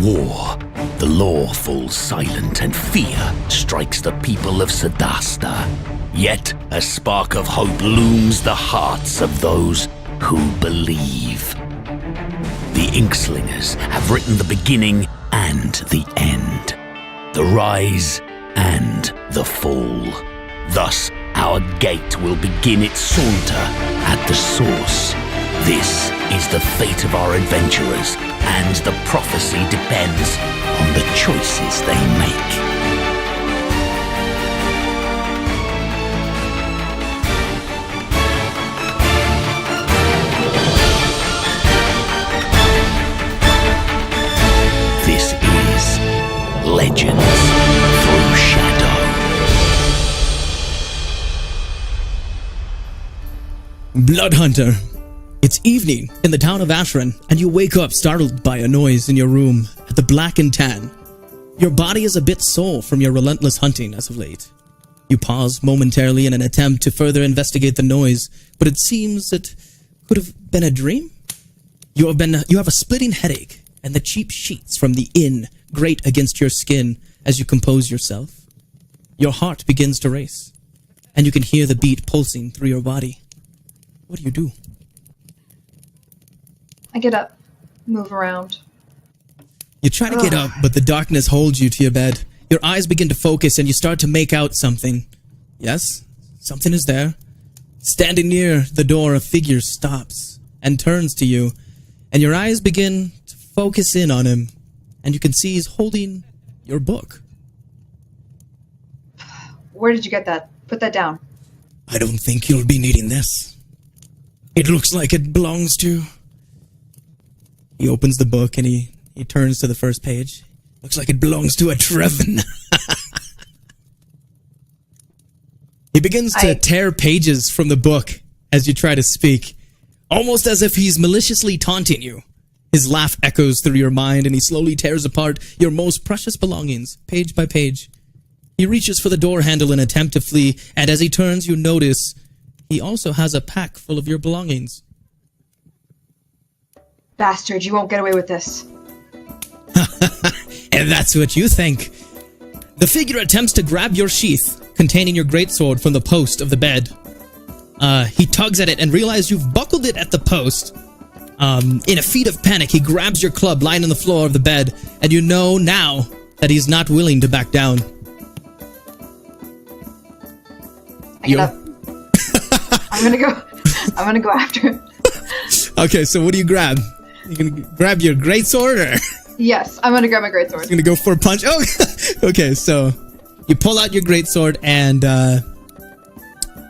war, the law falls silent and fear strikes the people of Sadasta. Yet a spark of hope looms the hearts of those who believe. The Inkslingers have written the beginning and the end, the rise and the fall. Thus, our gate will begin its saunter at the source. This is the fate of our adventurers, and the prophecy depends on the choices they make. This is Legends Through Shadow. Bloodhunter. It's evening in the town of Ashran, and you wake up startled by a noise in your room at the Black and Tan. Your body is a bit sore from your relentless hunting as of late. You pause momentarily in an attempt to further investigate the noise, but it seems it could have been a dream. You have a splitting headache, and the cheap sheets from the inn grate against your skin as you compose yourself. Your heart begins to race, and you can hear the beat pulsing through your body. What do you do? I get up, move around. You try to get up, but the darkness holds you to your bed. Your eyes begin to focus, and you start to make out something. Yes, something is there. Standing near the door, a figure stops and turns to you, and your eyes begin to focus in on him, and you can see he's holding your book. Where did you get that? Put that down. I don't think you'll be needing this. It looks like it belongs to... He opens the book and he turns to the first page. Looks like it belongs to a Trevin. He begins to tear pages from the book as you try to speak, almost as if he's maliciously taunting you. His laugh echoes through your mind, and he slowly tears apart your most precious belongings, page by page. He reaches for the door handle in an attempt to flee, and as he turns, you notice he also has a pack full of your belongings. Bastard, you won't get away with this. And that's what you think. The figure attempts to grab your sheath containing your greatsword from the post of the bed. He tugs at it and realizes you've buckled it at the post. In a feat of panic, he grabs your club lying on the floor of the bed, and you know now that he's not willing to back down. I get up. I'm gonna go after him. Okay, so what do you grab? You gonna grab your greatsword, or? Yes, I'm gonna grab my greatsword. He's gonna go for a punch. Oh, okay. So you pull out your greatsword, and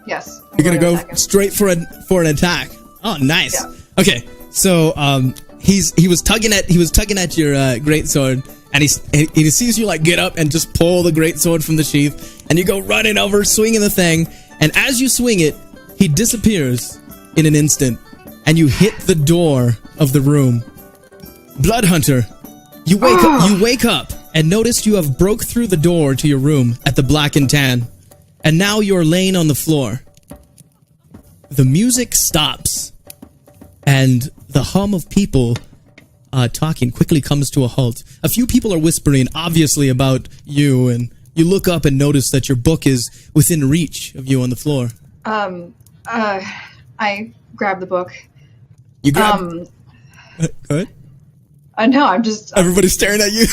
yes, you're gonna go straight for an attack. Oh, nice. Yeah. Okay, so he was tugging at your greatsword, and he sees you like get up and just pull the greatsword from the sheath, and you go running over, swinging the thing, and as you swing it, he disappears in an instant, and you hit the door of the room. Bloodhunter, you wake up and notice you have broke through the door to your room at the Black and Tan, and now you're laying on the floor. The music stops, and the hum of people talking quickly comes to a halt. A few people are whispering, obviously about you, and you look up and notice that your book is within reach of you on the floor. I grab the book. You grab... Go ahead. No, I'm just... Everybody's staring at you.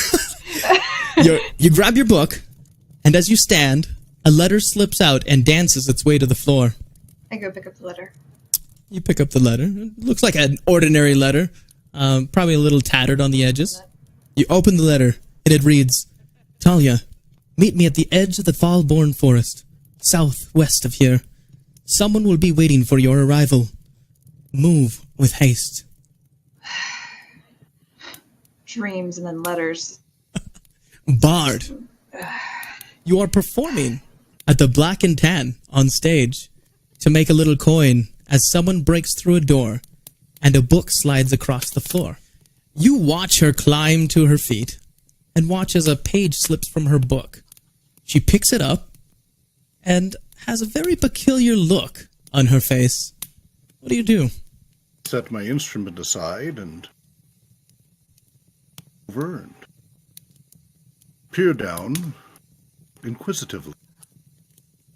You grab your book, and as you stand, a letter slips out and dances its way to the floor. I go pick up the letter. You pick up the letter. It looks like an ordinary letter, probably a little tattered on the edges. You open the letter, and it reads, Talia, meet me at the edge of the Fallborn Forest, southwest of here. Someone will be waiting for your arrival. Move with haste. Dreams and then letters. Bard, you are performing at the Black and Tan on stage to make a little coin as someone breaks through a door and a book slides across the floor. You watch her climb to her feet and watch as a page slips from her book. She picks it up and has a very peculiar look on her face. What do you do? Set my instrument aside and over and peer down inquisitively.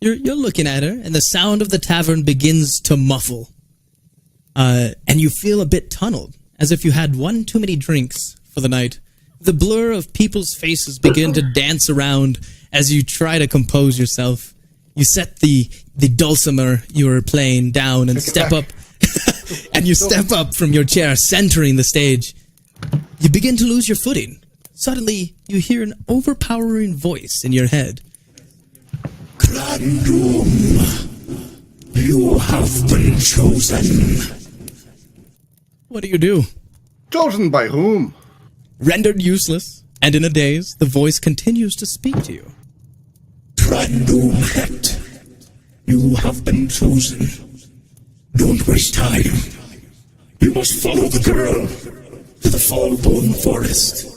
You're looking at her, and the sound of the tavern begins to muffle. And you feel a bit tunneled, as if you had one too many drinks for the night. The blur of people's faces begin to dance around as you try to compose yourself. You set the dulcimer you were playing down and step up, and you step up from your chair, centering the stage. You begin to lose your footing. Suddenly, you hear an overpowering voice in your head. Grandum, you have been chosen. What do you do? Chosen by whom? Rendered useless, and in a daze, the voice continues to speak to you. Grandum het, you have been chosen. Don't waste time. You must follow the girl to the Fallbone Forest.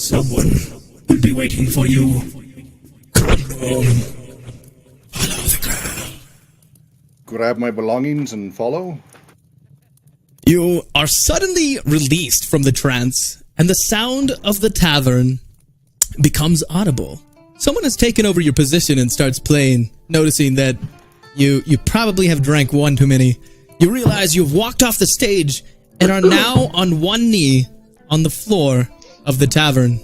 Someone will be waiting for you. Grandum, follow the girl. Grab my belongings and follow? You are suddenly released from the trance, and the sound of the tavern becomes audible. Someone has taken over your position and starts playing, noticing that you probably have drank one too many. You realize you've walked off the stage and are now on one knee on the floor of the tavern.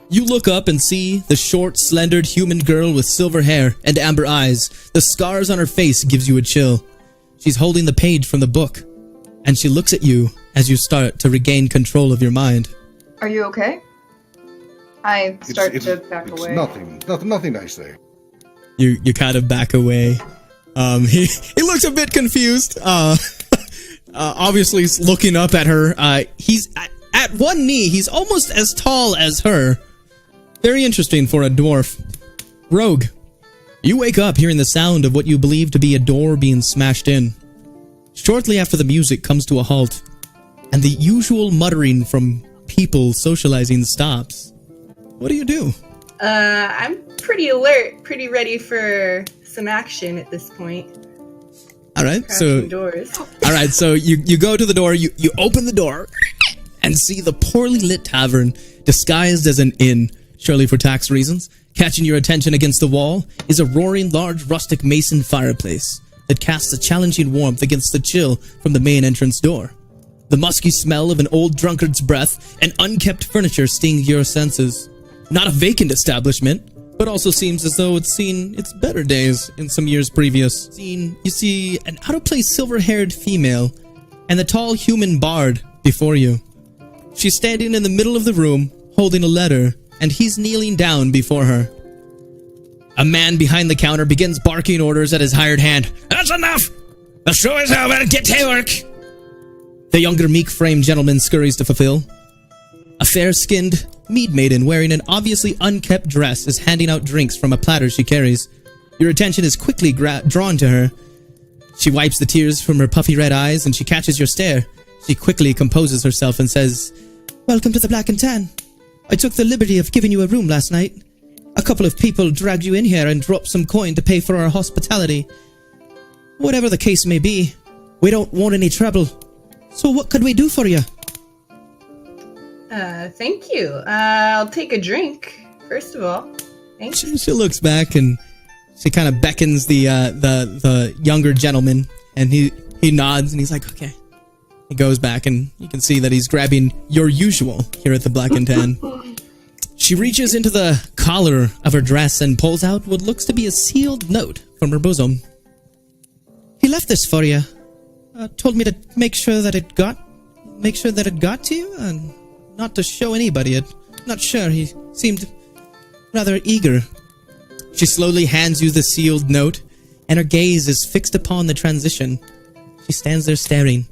You look up and see the short, slendered human girl with silver hair and amber eyes. The scars on her face gives you a chill. She's holding the page from the book, and she looks at you as you start to regain control of your mind. Are you okay? I start to back away. Nothing I say. You kind of back away. He looks a bit confused. Obviously looking up at her. He's at one knee. He's almost as tall as her. Very interesting for a dwarf. Rogue, you wake up hearing the sound of what you believe to be a door being smashed in. Shortly after, the music comes to a halt, and the usual muttering from people socializing stops. What do you do? I'm pretty alert, pretty ready for some action at this point. All right, Crashing doors. All right, so you go to the door, you open the door, and see the poorly lit tavern disguised as an inn, surely for tax reasons. Catching your attention against the wall is a roaring large rustic mason fireplace that casts a challenging warmth against the chill from the main entrance door. The musky smell of an old drunkard's breath and unkept furniture sting your senses. Not a vacant establishment, but also seems as though it's seen its better days in some years previous. You see an out-of-place silver-haired female and the tall human bard before you. She's standing in the middle of the room, holding a letter, and he's kneeling down before her. A man behind the counter begins barking orders at his hired hand. That's enough! The show is over, get to work! The younger meek-framed gentleman scurries to fulfill. A fair-skinned mead maiden wearing an obviously unkept dress is handing out drinks from a platter she carries. Your attention is quickly drawn to her. She wipes the tears from her puffy red eyes and she catches your stare. She quickly composes herself and says, "Welcome to the Black and Tan. I took the liberty of giving you a room last night. A couple of people dragged you in here and dropped some coin to pay for our hospitality. Whatever the case may be, we don't want any trouble. So what could we do for you?" Thank you. I'll take a drink, first of all. Thanks. She looks back and she kind of beckons the younger gentleman, and he nods and he's like, okay. He goes back and you can see that he's grabbing your usual here at the Black and Tan. She reaches into the collar of her dress and pulls out what looks to be a sealed note from her bosom. "He left this for you. Told me to make sure that it got to you, and not to show anybody. I'm not sure. He seemed rather eager." She slowly hands you the sealed note, and her gaze is fixed upon the transition. She stands there staring.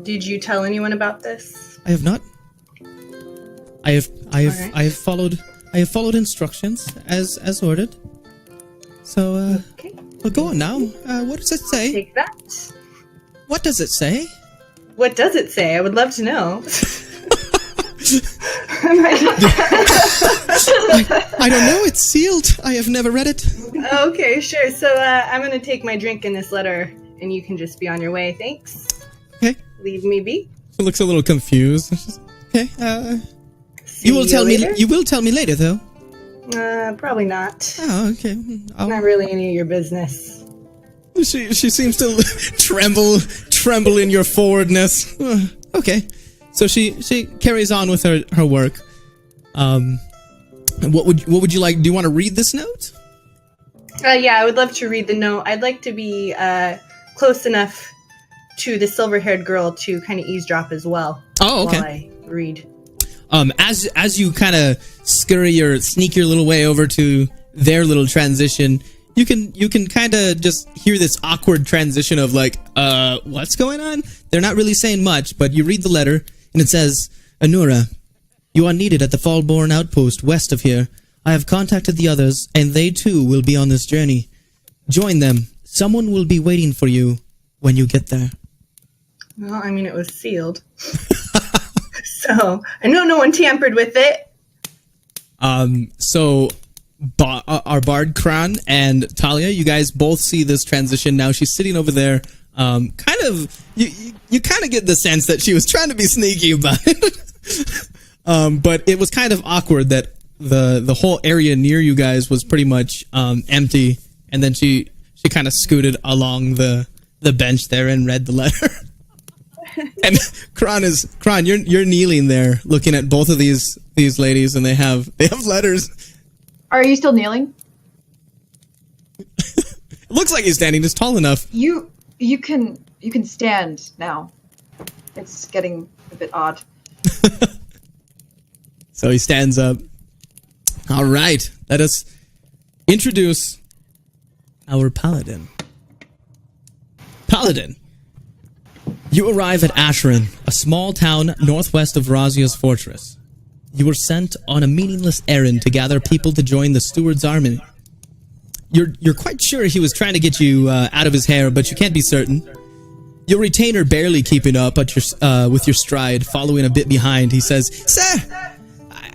Did you tell anyone about this? I have not. I have followed instructions as ordered. So Okay. well, go on now. What does it say? Take that. What does it say? What does it say? I would love to know. I don't know. It's sealed. I have never read it. Okay, sure. So I'm going to take my drink in this letter, and you can just be on your way. Thanks. Okay. Leave me be. She looks a little confused. Okay. You will tell later? me. You will tell me later, though. Probably not. Oh, okay. Not really any of your business. She seems to tremble in your forwardness. Okay, so she carries on with her work. What would you like? Do you want to read this note? Yeah, I would love to read the note. I'd like to be close enough to the silver-haired girl to kind of eavesdrop as well. Oh, okay. While I read. As you kind of sneak your little way over to their little transition, you can kind of just hear this awkward transition of like, what's going on? They're not really saying much, but you read the letter and it says, Anura, you are needed at the Fallborn outpost west of here. I have contacted the others, and they too will be on this journey. Join them. Someone will be waiting for you when you get there. Well, I mean, it was sealed. So, I know no one tampered with it. So our bard Kran and Talia, you guys both see this transition now. She's sitting over there. You kind of get the sense that she was trying to be sneaky about it. But it was kind of awkward that the whole area near you guys was pretty much empty, and then she kind of scooted along the bench there and read the letter. And Kran, you're kneeling there looking at both of these ladies, and they have letters. Are you still kneeling? It looks like he's standing just tall enough. You can stand now. It's getting a bit odd. So he stands up. All right, let us introduce our paladin. Paladin, you arrive at Asherin, a small town northwest of Razia's fortress. You were sent on a meaningless errand to gather people to join the steward's army. You're quite sure he was trying to get you out of his hair, but you can't be certain. Your retainer barely keeping up with your stride, following a bit behind. He says, Sir,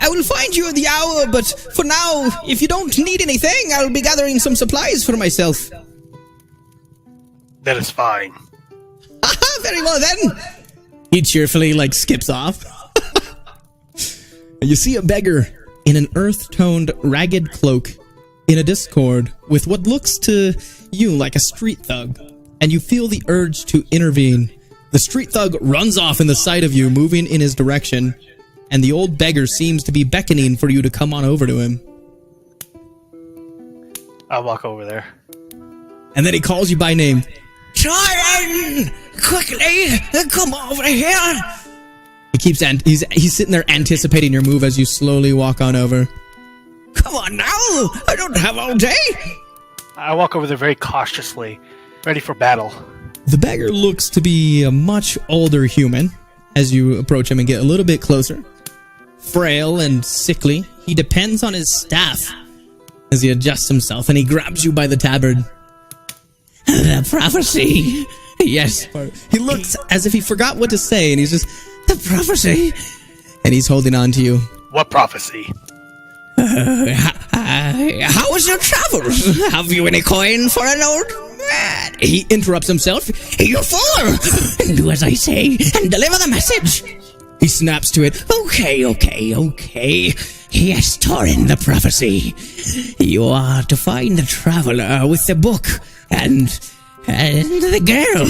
I will find you at the hour, but for now, if you don't need anything, I'll be gathering some supplies for myself. That is fine. Aha, very well then. He cheerfully, skips off. You see a beggar in an earth-toned, ragged cloak in a discord with what looks to you like a street thug, and you feel the urge to intervene. The street thug runs off in the sight of you, moving in his direction, and the old beggar seems to be beckoning for you to come on over to him. I'll walk over there. And then he calls you by name. Tyrant! Quickly! Come over here! He keeps he's sitting there anticipating your move as you slowly walk on over. Come on now! I don't have all day! I walk over there very cautiously, ready for battle. The beggar looks to be a much older human as you approach him and get a little bit closer. Frail and sickly, he depends on his staff as he adjusts himself, and he grabs you by the tabard. The prophecy! Yes. He looks as if he forgot what to say, and he's just, the prophecy! And he's holding on to you. What prophecy? How was your travels? Have you any coin for an old man? He interrupts himself. You fool! Do as I say and deliver the message. He snaps to it. Okay. Yes, Torin, the prophecy. You are to find the traveler with the book and the girl.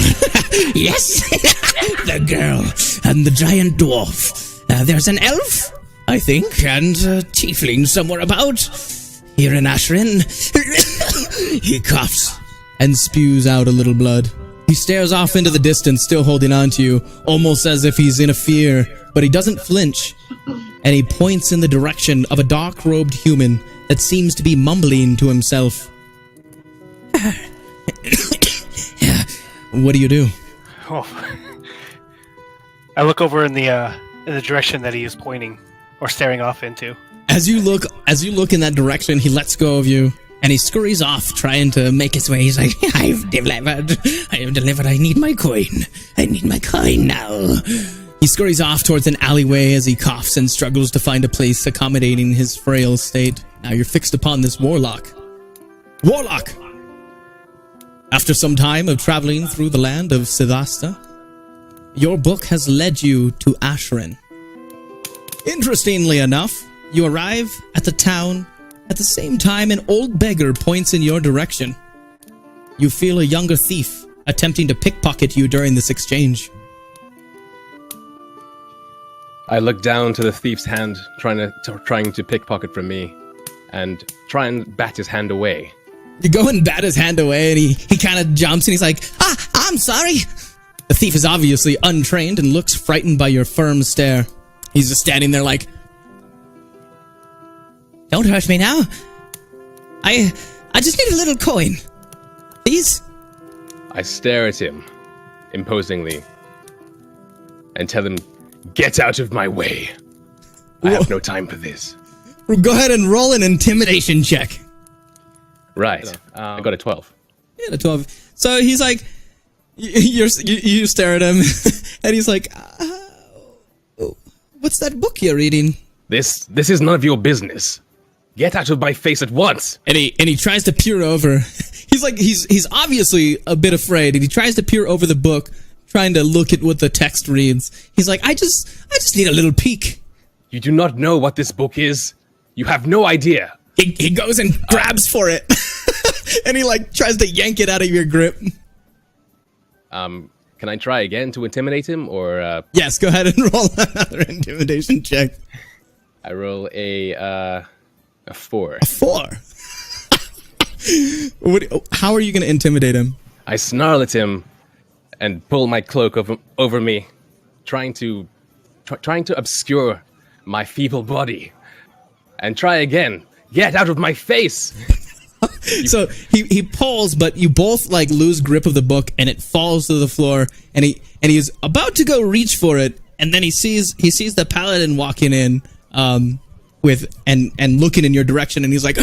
Yes, the girl and the giant dwarf. There's an elf, I think, and a tiefling somewhere about. Here in Asherin. He coughs and spews out a little blood. He stares off into the distance, still holding on to you, almost as if he's in a fear, but he doesn't flinch. And he points in the direction of a dark-robed human that seems to be mumbling to himself. What do you do? Oh. I look over in the direction that he is pointing or staring off into. As you look in that direction, he lets go of you, and he scurries off, trying to make his way. He's like, I have delivered, I need my coin now. He scurries off towards an alleyway as he coughs and struggles to find a place accommodating his frail state. Now you're fixed upon this warlock. Warlock! After some time of traveling through the land of Sidasta, your book has led you to Asherin. Interestingly enough, you arrive at the town at the same time an old beggar points in your direction. You feel a younger thief attempting to pickpocket you during this exchange. I look down to the thief's hand, trying to pickpocket from me, and try and bat his hand away. You go and bat his hand away, and he kind of jumps, and he's like, I'm sorry. The thief is obviously untrained and looks frightened by your firm stare. He's just standing there like, don't hurt me now. I just need a little coin. Please? I stare at him, imposingly, and tell him, get out of my way. I have no time for this. Go ahead and roll an intimidation check. Right. I got a 12. Yeah, a 12. So he's like, you stare at him, and he's like, what's that book you're reading? This is none of your business. Get out of my face at once. And he tries to peer over. He's obviously a bit afraid, and he tries to peer over the book, trying to look at what the text reads. He's like, I just need a little peek. You do not know what this book is. You have no idea. He goes and grabs for it, and he like tries to yank it out of your grip. Can I try again to intimidate him, or? Yes, go ahead and roll another intimidation check. I roll a 4. A 4. How are you going to intimidate him? I snarl at him and pull my cloak over me, trying to obscure my feeble body, and try again. Get out of my face! So he pulls, but you both like lose grip of the book, and it falls to the floor. And he is about to go reach for it, and then he sees the paladin walking in, with and looking in your direction, and he's like,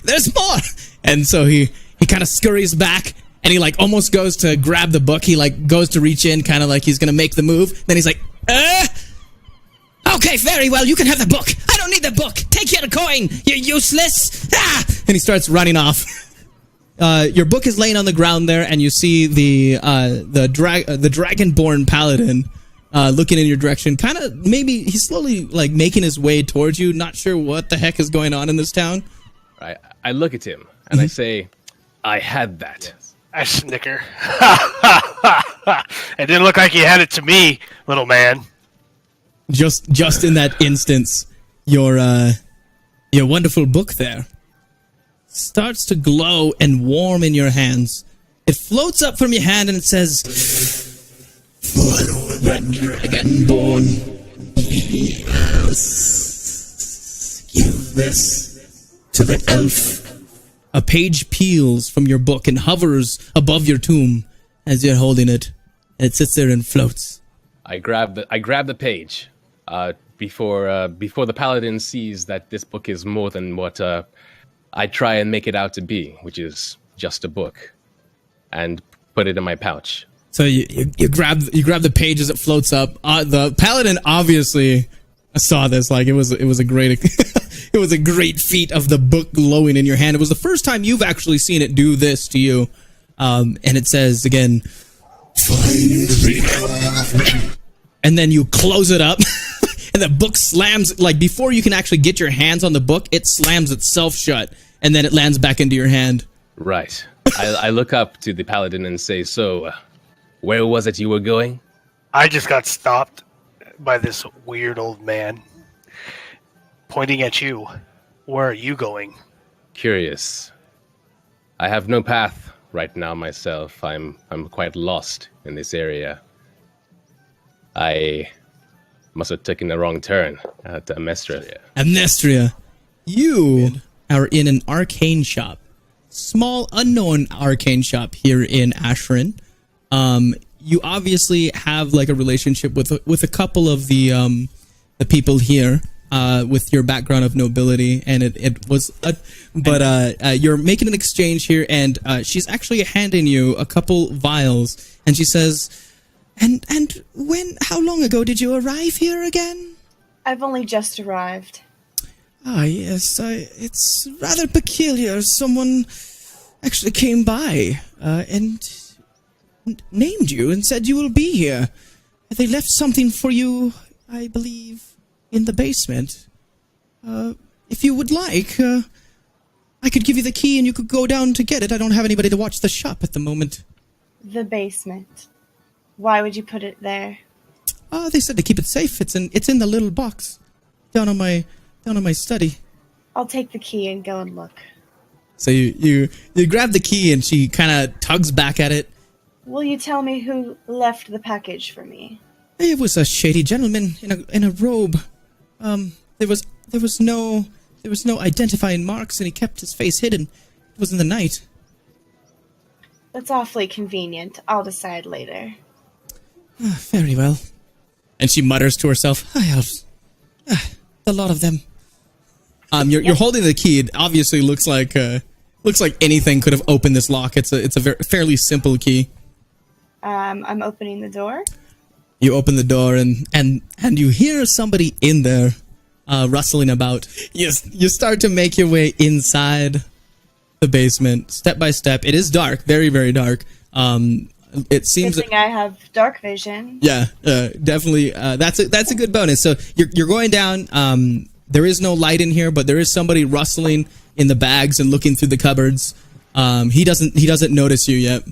"There's more!" And so he kind of scurries back, and he like almost goes to grab the book. He like goes to reach in, kind of like he's gonna make the move. Then he's like, okay, very well, you can have the book. I don't need the book. Take your coin, you useless. And he starts running off. Your book is laying on the ground there, and you see the dragonborn paladin looking in your direction. Kind of, maybe he's slowly like making his way towards you. Not sure what the heck is going on in this town. I look at him and I say, I had that. Yes. I snicker. It didn't look like you had it to me, little man. Just in that instance, your wonderful book there starts to glow and warm in your hands. It floats up from your hand and it says, "For the dragonborn, yes, give this to the elf." A page peels from your book and hovers above your tomb as you're holding it. And it sits there and floats. I grab the page before the paladin sees that this book is more than what I try and make it out to be, which is just a book, and put it in my pouch. So you grab the page as it floats up. The paladin obviously saw this. Like it was a great it was a great feat of the book glowing in your hand. It was the first time you've actually seen it do this to you. And it says again, and then you close it up, and the book slams. Like before you can actually get your hands on the book, it slams itself shut, and then it lands back into your hand. Right. I look up to the paladin and say, "So, where was it you were going?" I just got stopped by this weird old man pointing at you. Where are you going? Curious. I have no path right now myself. I'm quite lost in this area. I must have taken the wrong turn at Amestria. Amestria, you are in an arcane shop. Small, unknown arcane shop here in Ashran. You obviously have like a relationship with a couple of the people here with your background of nobility, and it was. You're making an exchange here, and she's actually handing you a couple vials, and she says, "And how long ago did you arrive here again?" I've only just arrived. Ah, yes, it's rather peculiar. Someone actually came by and named you and said you will be here. They left something for you, I believe, in the basement. If you would like, I could give you the key and you could go down to get it. I don't have anybody to watch the shop at the moment. The basement. Why would you put it there? They said to keep it safe. It's in the little box down on my study. I'll take the key and go and look. So you grab the key and she kind of tugs back at it. Will you tell me who left the package for me? It was a shady gentleman in a robe. There was no identifying marks, and he kept his face hidden. It was in the night. That's awfully convenient. I'll decide later. Very well. And she mutters to herself, "High elves, a lot of them." You're holding the key. It obviously looks like anything could have opened this lock. It's a fairly simple key. I'm opening the door. You open the door and you hear somebody in there rustling about. You start to make your way inside the basement, step by step. It is dark, very, very dark. It seems. Good thing I have dark vision. Yeah, definitely. That's a good bonus. So you're going down. There is no light in here, but there is somebody rustling in the bags and looking through the cupboards. He doesn't notice you yet.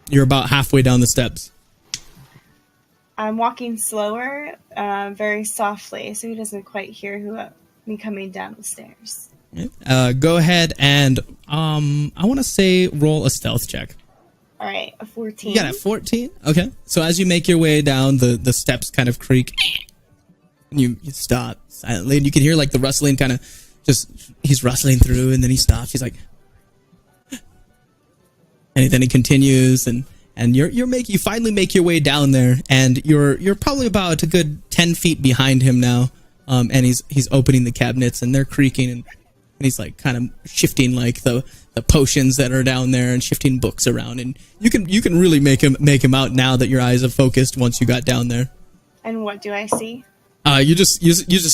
You're about halfway down the steps. I'm walking slower, very softly, so he doesn't quite hear me coming down the stairs. Go ahead and I want to say roll a stealth check. All right, a 14. You got a 14? Okay. So as you make your way down, the steps kind of creak. And you stop silently, and you can hear like the rustling kind of he's rustling through, and then he stops. He's like, and then he continues, and you finally make your way down there, and you're probably about a good 10 feet behind him now, and he's opening the cabinets, and they're creaking, and he's like kind of shifting like the potions that are down there and shifting books around, and you can really make him out now that your eyes have focused once you got down there. And what do I see? You just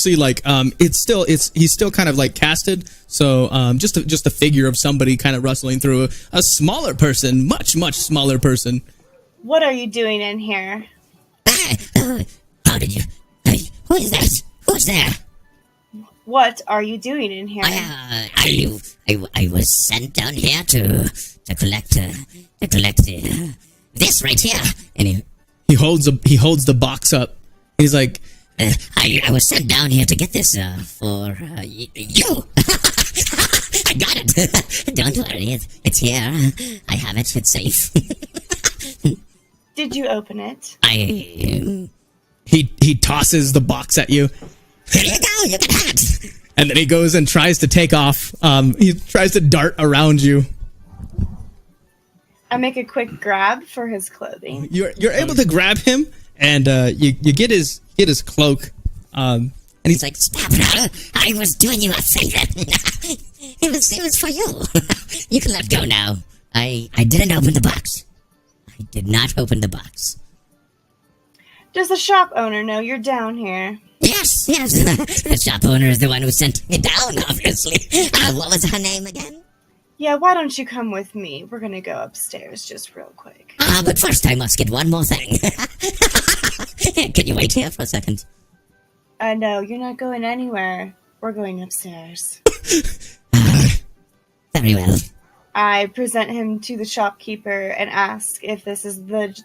see like he's still kind of like casted, so just a figure of somebody kind of rustling through a smaller person, much smaller person. What are you doing in here? How did you? Who is that? Who's there? What are you doing in here? I was sent down here to collect this right here. And he holds the box up. He's like, I was sent down here to get this for you. I got it. Don't worry, it's here. I have it. It's safe. Did you open it? He tosses the box at you. Here you go. You can have it. And then he goes and tries to take off. He tries to dart around you. I make a quick grab for his clothing. You're able to grab him, and you get his cloak. And he's like, "Stop it! I was doing you a favor. it was for you. You can let go now. I didn't open the box. I did not open the box." Does the shop owner know you're down here? Yes. The shop owner is the one who sent me down, obviously. What was her name again? Yeah, why don't you come with me? We're gonna go upstairs just real quick. But first I must get one more thing. Can you wait here for a second? No, you're not going anywhere. We're going upstairs. Very well. I present him to the shopkeeper and ask if this is the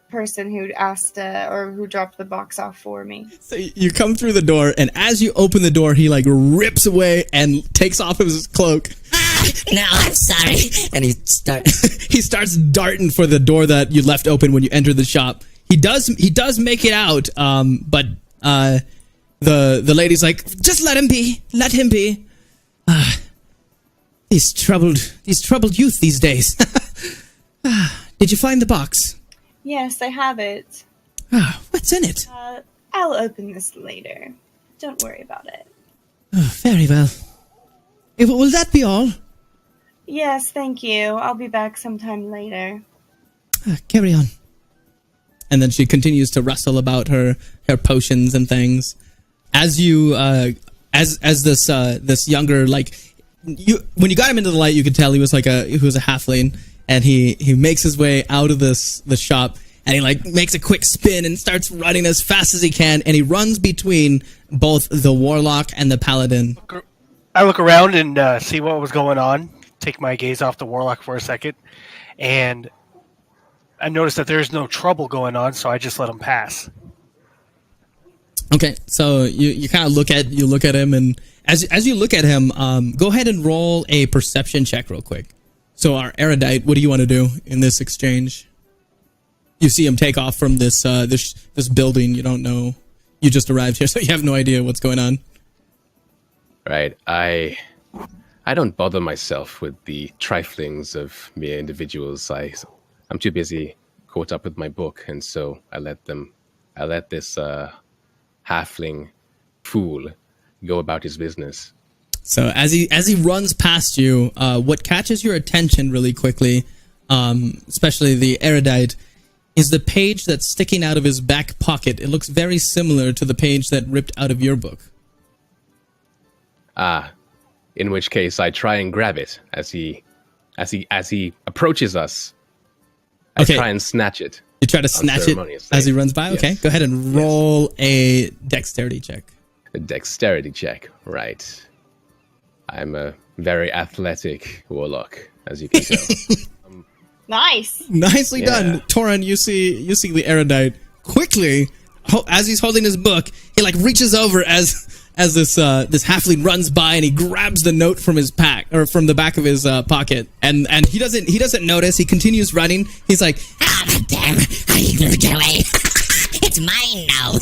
person who asked or who dropped the box off for me. So you come through the door, and as you open the door, he like rips away and takes off his cloak. No, I'm sorry. And he starts darting for the door that you left open when you entered the shop. He does make it out, but the lady's like, "Just let him be. Let him be. These troubled youth these days." Did you find the box? Yes, I have it. What's in it? I'll open this later. Don't worry about it. Very well. Will that be all? Yes, thank you. I'll be back sometime later. Carry on. And then she continues to rustle about her potions and things. As you, as this younger, like, when you got him into the light, you could tell he was a halfling, and he makes his way out of the shop, and he like makes a quick spin and starts running as fast as he can, and he runs between both the warlock and the paladin. I look around and see what was going on, take my gaze off the warlock for a second, and I noticed that there's no trouble going on, so I just let him pass. Okay, so you kind of look at him, and as you look at him, go ahead and roll a perception check real quick. So our erudite, what do you want to do in this exchange? You see him take off from this building. You don't know. You just arrived here, so you have no idea what's going on. Right. I don't bother myself with the triflings of mere individuals. I'm too busy caught up with my book, and so I let this halfling fool go about his business. So as he runs past you, what catches your attention really quickly, especially the erudite, is the page that's sticking out of his back pocket. It looks very similar to the page that ripped out of your book. In which case I try and grab it as he approaches us. I try and snatch it. You try to snatch it as he runs by? Yes. Okay, go ahead and roll a dexterity check. A dexterity check, right. I'm a very athletic warlock, as you can tell. Nice. Nicely done. Torin, you see the erudite quickly, as he's holding his book, he like reaches over as this halfling runs by, and he grabs the note from his pack, or from the back of his pocket, and he doesn't notice. He continues running. He's like, Damn, how are you gonna get away? It's mine now.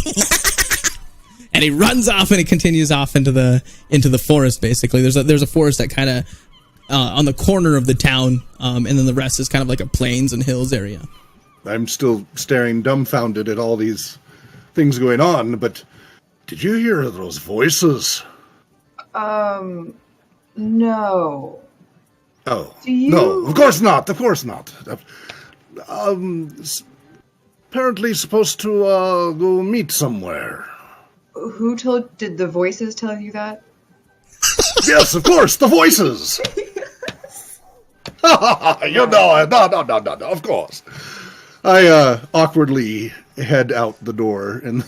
and he runs off, and he continues off into the forest. Basically, there's a forest that kind of on the corner of the town, and then the rest is kind of like a plains and hills area. I'm still staring dumbfounded at all these things going on, but did you hear those voices? No. Oh, Do you? no, of course not, apparently supposed to go meet somewhere. Did the voices tell you that? Yes, of course, the voices! No, of course. I awkwardly head out the door and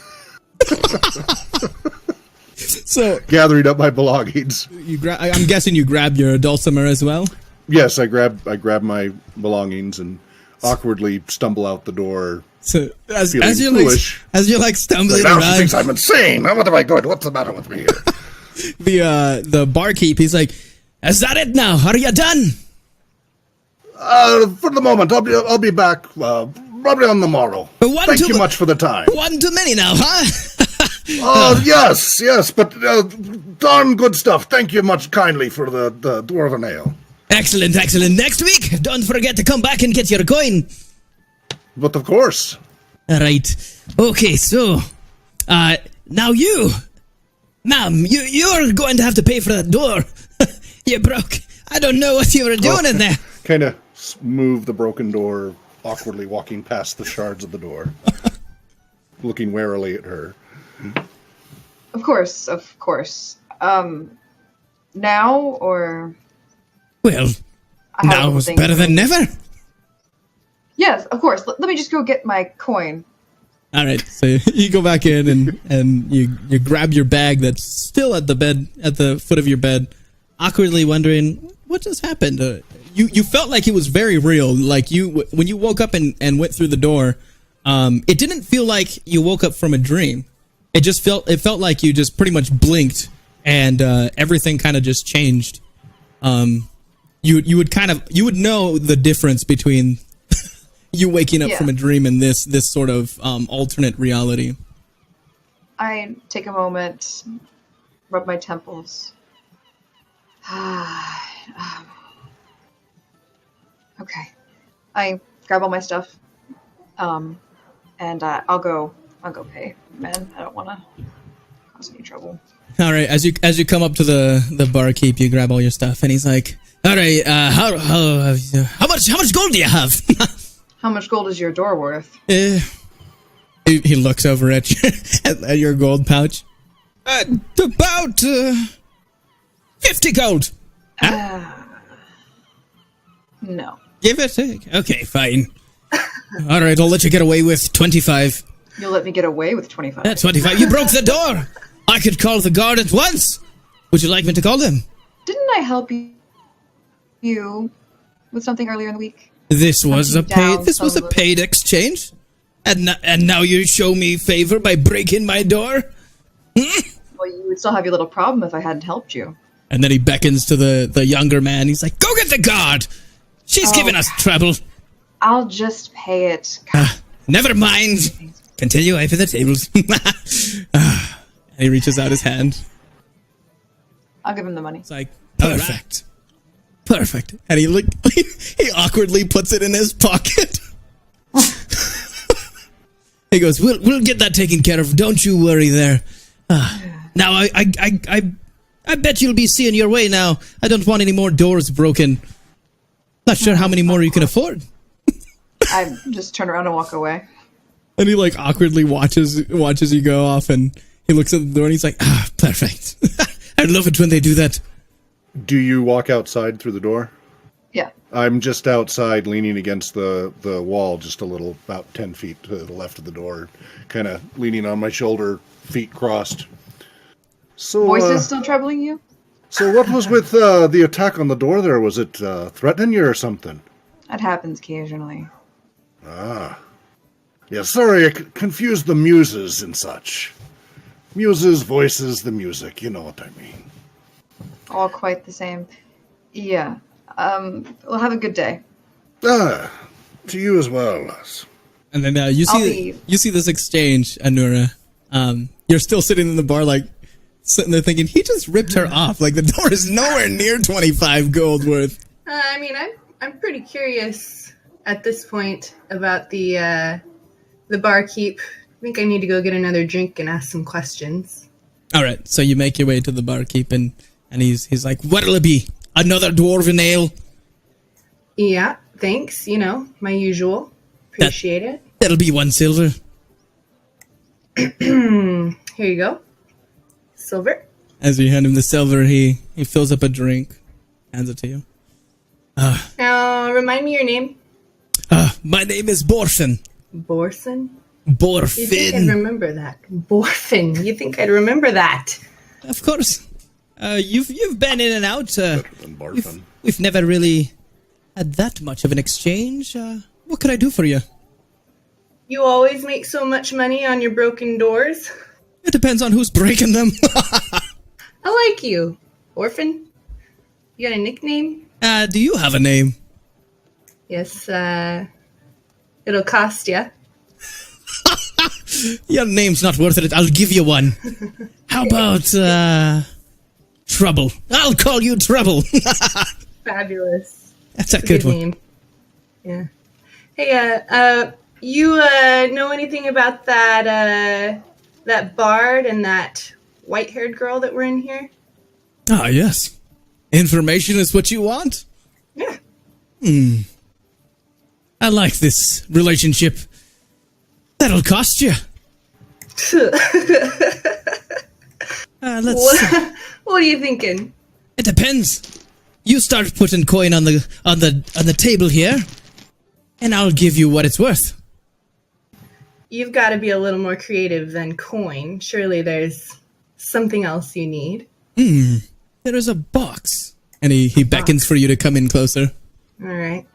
So gathering up my belongings. I'm guessing you grab your dulcimer as well. Yes, I grab my belongings and awkwardly stumble out the door. So as Feeling you're foolish. like stumbling Now she around, thinks I'm insane. What am I doing? What's the matter with me here? the barkeep, he's like, "Is that it now? Are you done?" For the moment, I'll be back probably on the morrow. Thank you much for the time. One too many now, huh? Yes, but darn good stuff. Thank you much kindly for the dwarven ale. Excellent. Next week, don't forget to come back and get your coin. But of course. All right. Okay, so now you, ma'am, you're going to have to pay for that door. You broke. I don't know what you were doing in there. Kind of move the broken door, awkwardly walking past the shards of the door, looking warily at her. Of course. Now or? Well, now is better than never. Yes, of course. Let me just go get my coin. All right, so you go back in and you grab your bag that's still at the foot of your bed, awkwardly wondering what just happened. You felt like it was very real. Like when you woke up and went through the door, it didn't feel like you woke up from a dream. It felt like you just pretty much blinked and everything kind of just changed. You would know the difference between you waking up from a dream and this sort of alternate reality. I take a moment, rub my temples. Okay. I grab all my stuff, and I'll go pay. Man, I don't want to cause any trouble. All right, as you come up to the barkeep, you grab all your stuff, and he's like, "All right, how much gold do you have?" How much gold is your door worth? He looks over at your gold pouch. About 50 gold. No. Give it. Okay, fine. All right, I'll let you get away with 25. You'll let me get away with 25. Yeah, 25. You broke the door. I could call the guard at once. Would you like me to call them? Didn't I help you with something earlier in the week? This was a Down paid exchange, and now you show me favor by breaking my door. Well, you would still have your little problem if I hadn't helped you. And then he beckons to the younger man. He's like, "Go get the guard. She's giving us trouble." I'll just pay it. Never mind. Continue wiping the tables. And he reaches out his hand. I'll give him the money. It's like, perfect. Perfect. And he he awkwardly puts it in his pocket. He goes, we'll get that taken care of. Don't you worry there. Now, I bet you'll be seeing your way now. I don't want any more doors broken. Not sure how many more you can afford. I just turn around and walk away. And he like awkwardly watches you go off, and he looks at the door and he's like, perfect. I love it when they do that. Do you walk outside through the door? Yeah. I'm just outside leaning against the wall, just a little, about 10 feet to the left of the door, kind of leaning on my shoulder, feet crossed. So, Voices still troubling you? So what was with the attack on the door there? Was it threatening you or something? That happens occasionally. Ah. Yeah, sorry, I confused the muses and such. Muses, voices, the music, you know what I mean. All quite the same. Yeah. Well, have a good day. To you as well, lass. And then you see this exchange, Anura. You're still sitting in the bar, like sitting there thinking, he just ripped her off. Like the door is nowhere near 25 gold worth. I mean, I'm pretty curious at this point about the barkeep. I think I need to go get another drink and ask some questions. All right, so you make your way to the barkeep, and he's like, "What'll it be? Another dwarven ale?" Yeah, thanks. You know, my usual. Appreciate it. That'll be 1 silver. Here you go. Silver. As you hand him the silver, he fills up a drink, hands it to you. Now, remind me your name. My name is Borfin. Borfin? Borfin. You think I'd remember that? Borfin. You think I'd remember that? Of course. You've been in and out. Better than Borfin. We've never really had that much of an exchange. What could I do for you? You always make so much money on your broken doors. It depends on who's breaking them. I like you. Orphan? You got a nickname? Do you have a name? Yes, it'll cost ya. Your name's not worth it. I'll give you one. How about, Trouble? I'll call you Trouble. Fabulous. That's a good one. Name. Yeah. Hey, you, know anything about that bard and that white-haired girl that were in here? Ah, yes. Information is what you want? Yeah. I like this relationship. That'll cost you. What are you thinking? It depends. You start putting coin on the table here, and I'll give you what it's worth. You've got to be a little more creative than coin. Surely there's something else you need. There is a box. And he beckons for you to come in closer. All right.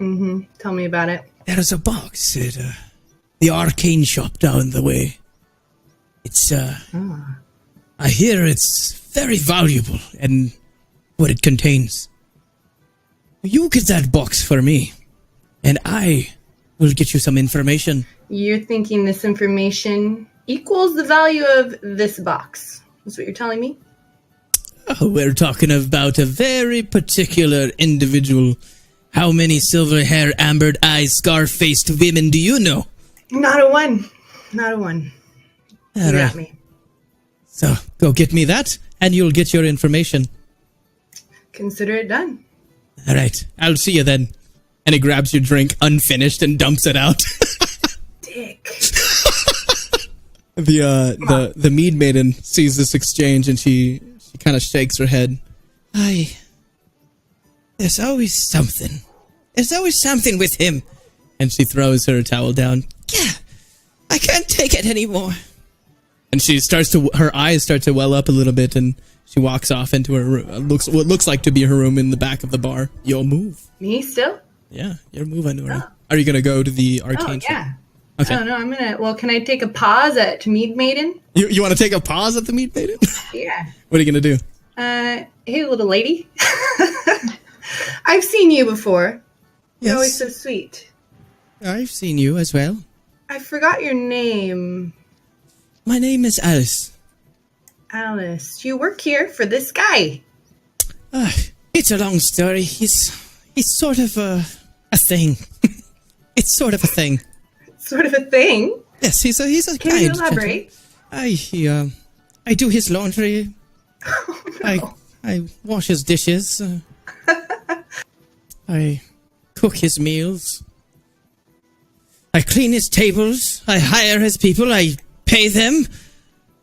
Tell me about it. There is a box at the arcane shop down the way. It's, I hear it's very valuable and what it contains. You get that box for me, and I will get you some information. You're thinking this information equals the value of this box. That's what you're telling me? Oh, we're talking about a very particular individual. How many silver hair, ambered eyes, scar-faced women do you know? Not a one. Not a one. You got me. So, go get me that, and you'll get your information. Consider it done. All right, I'll see you then. And he grabs your drink unfinished and dumps it out. Dick. The mead maiden sees this exchange and she kind of shakes her head. There's always something. There's always something with him. and she throws her towel down. Yeah, I can't take it anymore. And she her eyes start to well up a little bit, and she walks off into her room. What looks like to be her room in the back of the bar. Your move. Me still? Yeah, your move, Anora. Oh. Are you gonna go to the arcane? Oh, yeah. Okay. Oh, no, I'm gonna... Well, can I take a pause at Mead Maiden? You want to take a pause at the Mead Maiden? Yeah. What are you gonna do? Hey, little lady. I've seen you before. Yes. You're always so sweet. I've seen you as well. I forgot your name. My name is Alice. Alice. You work here for this guy. It's a long story. He's sort of a thing. It's sort of a thing. Sort of a thing? Yes, he's a Can kind you elaborate? I do his laundry. Oh, no. I wash his dishes. I cook his meals. I clean his tables. I hire his people. I pay them.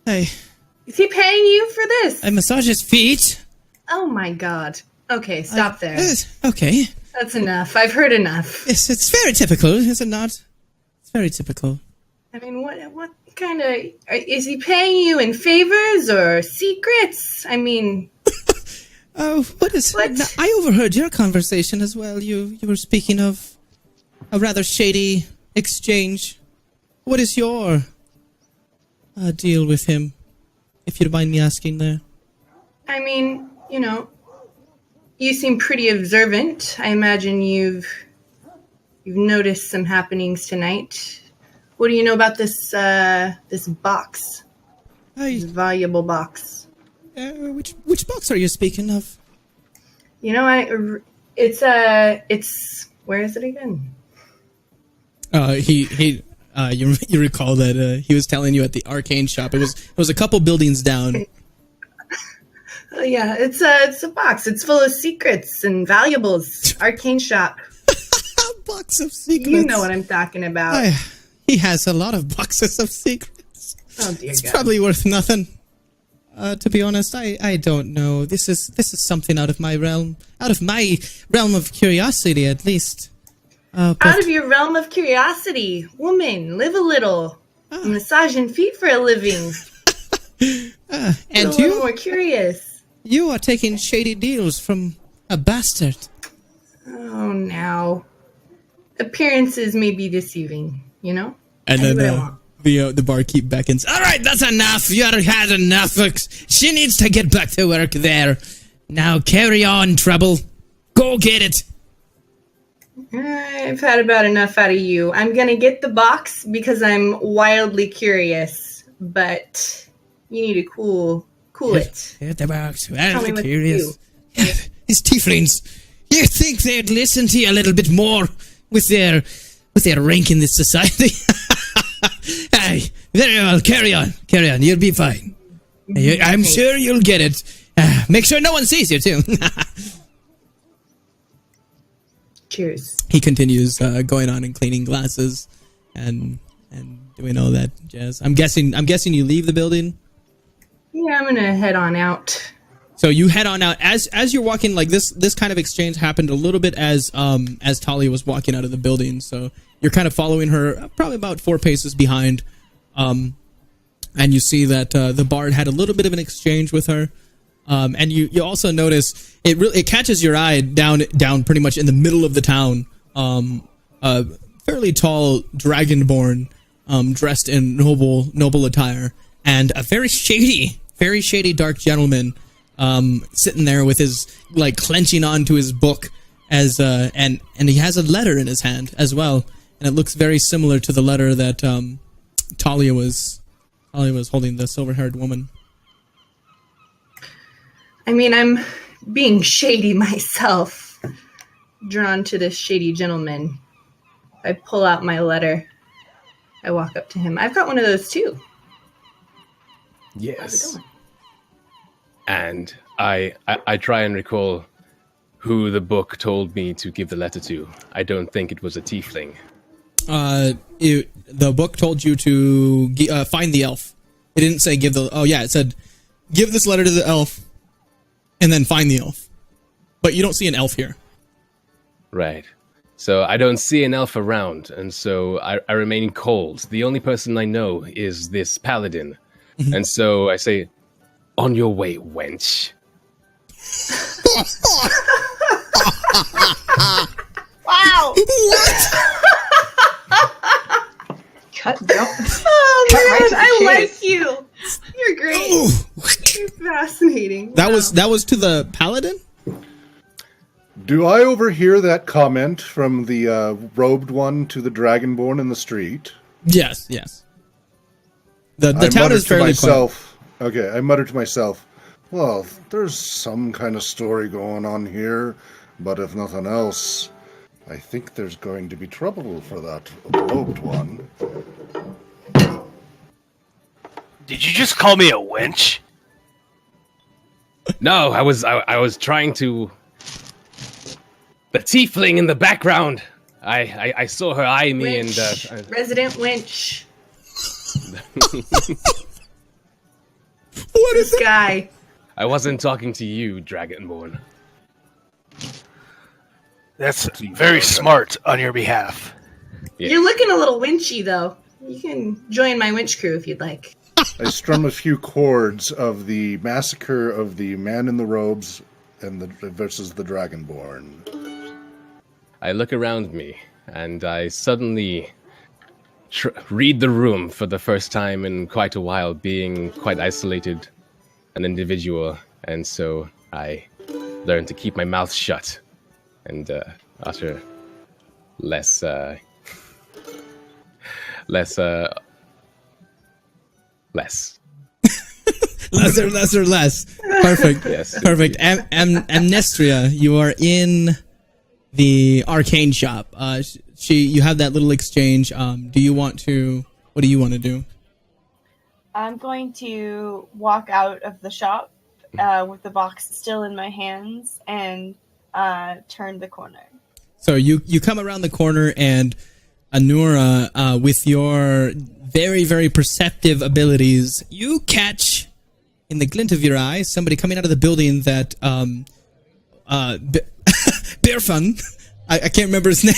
Is he paying you for this? I massage his feet. Oh my god. Okay, stop there. Okay. That's enough. I've heard enough. Yes, it's very typical, is it not? It's very typical. I mean, what kind of... Is he paying you in favors or secrets? I mean... Oh, what is... What? I overheard your conversation as well. You were speaking of a rather shady exchange. What is your deal with him, if you don't mind me asking there? I mean, you seem pretty observant. I imagine you've noticed some happenings tonight. What do you know about this box? This valuable box. Which box are you speaking of? It's where is it again? You recall that he was telling you at the arcane shop. It was a couple buildings down. Oh, yeah, it's a box. It's full of secrets and valuables. Arcane shop. A box of secrets. You know what I'm talking about. He has a lot of boxes of secrets. Oh dear it's God. Probably worth nothing. To be honest, I don't know. This is something out of my realm of curiosity, at least. Out of your realm of curiosity, woman, live a little. Massaging feet for a living. And a little more curious. You are taking shady deals from a bastard. Oh, now. Appearances may be deceiving, And then the barkeep beckons. All right, that's enough. You had enough. She needs to get back to work there. Now carry on, Trouble. Go get it. I've had about enough out of you. I'm going to get the box because I'm wildly curious, but you need to cool it. Get the box. Tell me what to do. These tieflings. You think they'd listen to you a little bit more with their rank in this society? Hey, very well. Carry on. You'll be fine. I'm sure you'll get it. Make sure no one sees you, too. Cheers. He continues going on and cleaning glasses and doing all that jazz. I'm guessing you leave the building. Yeah, I'm gonna head on out. So you head on out as you're walking. Like this kind of exchange happened a little bit as Talia was walking out of the building. So you're kind of following her, probably about 4 paces behind, and you see that the bard had a little bit of an exchange with her. And you also notice it catches your eye down pretty much in the middle of the town. A fairly tall dragonborn, dressed in noble attire, and a very shady dark gentleman, sitting there with his clenching onto his book and he has a letter in his hand as well, and it looks very similar to the letter that Talia was holding, the silver-haired woman. I mean, I'm being shady myself, drawn to this shady gentleman. I pull out my letter. I walk up to him. I've got one of those too. Yes. How's it going? And I try and recall who the book told me to give the letter to. I don't think it was a tiefling. The book told you to find the elf. It didn't say give the... Oh, yeah, it said give this letter to the elf and then find the elf. But you don't see an elf here. Right. So I don't see an elf around, and so I remain cold. The only person I know is this paladin. And so I say, on your way, wench. Wow! What? Cut. Don't. Oh Cut right man, to the I chase. like you. You're great. You're fascinating. That Wow. was to the paladin? Do I overhear that comment from the robed one to the dragonborn in the street? Yes, yes. The I town mutter is to fairly quiet. myself. Okay, I mutter to myself. Well, there's some kind of story going on here, but if nothing else, I think there's going to be trouble for that robed one. Did you just call me a wench? No, I was trying to. The tiefling in the background. I saw her eye me Winch. and. Resident Winch. What is This guy. I wasn't talking to you, Dragonborn. That's very smart on your behalf. Yes. You're looking a little winchy, though. You can join my winch crew if you'd like. I strum a few chords of the massacre of the man in the robes and versus the dragonborn. I look around me, and I suddenly read the room for the first time in quite a while, being quite isolated, an individual, and so I learn to keep my mouth shut and utter less. Lesser. Perfect. Yes. Perfect. Amnestria, you are in the arcane shop. You have that little exchange. What do you want to do? I'm going to walk out of the shop with the box still in my hands and turn the corner. So you come around the corner, and Anura, with your very, very perceptive abilities, you catch in the glint of your eye somebody coming out of the building that Bearfun. I can't remember his name.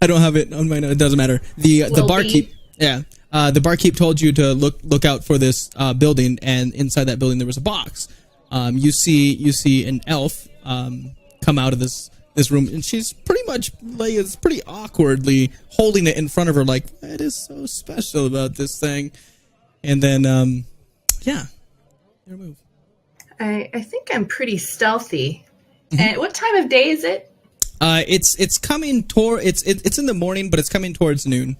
I don't have it on my note. It doesn't matter. The barkeep. Yeah. The barkeep told you to look out for this building, and inside that building there was a box. You see an elf come out of this room, and she's pretty much it's pretty awkwardly holding it in front of her, like, what is so special about this thing? And then your move. I think I'm pretty stealthy. And what time of day is it? It's coming toward it's in the morning, but it's coming towards noon.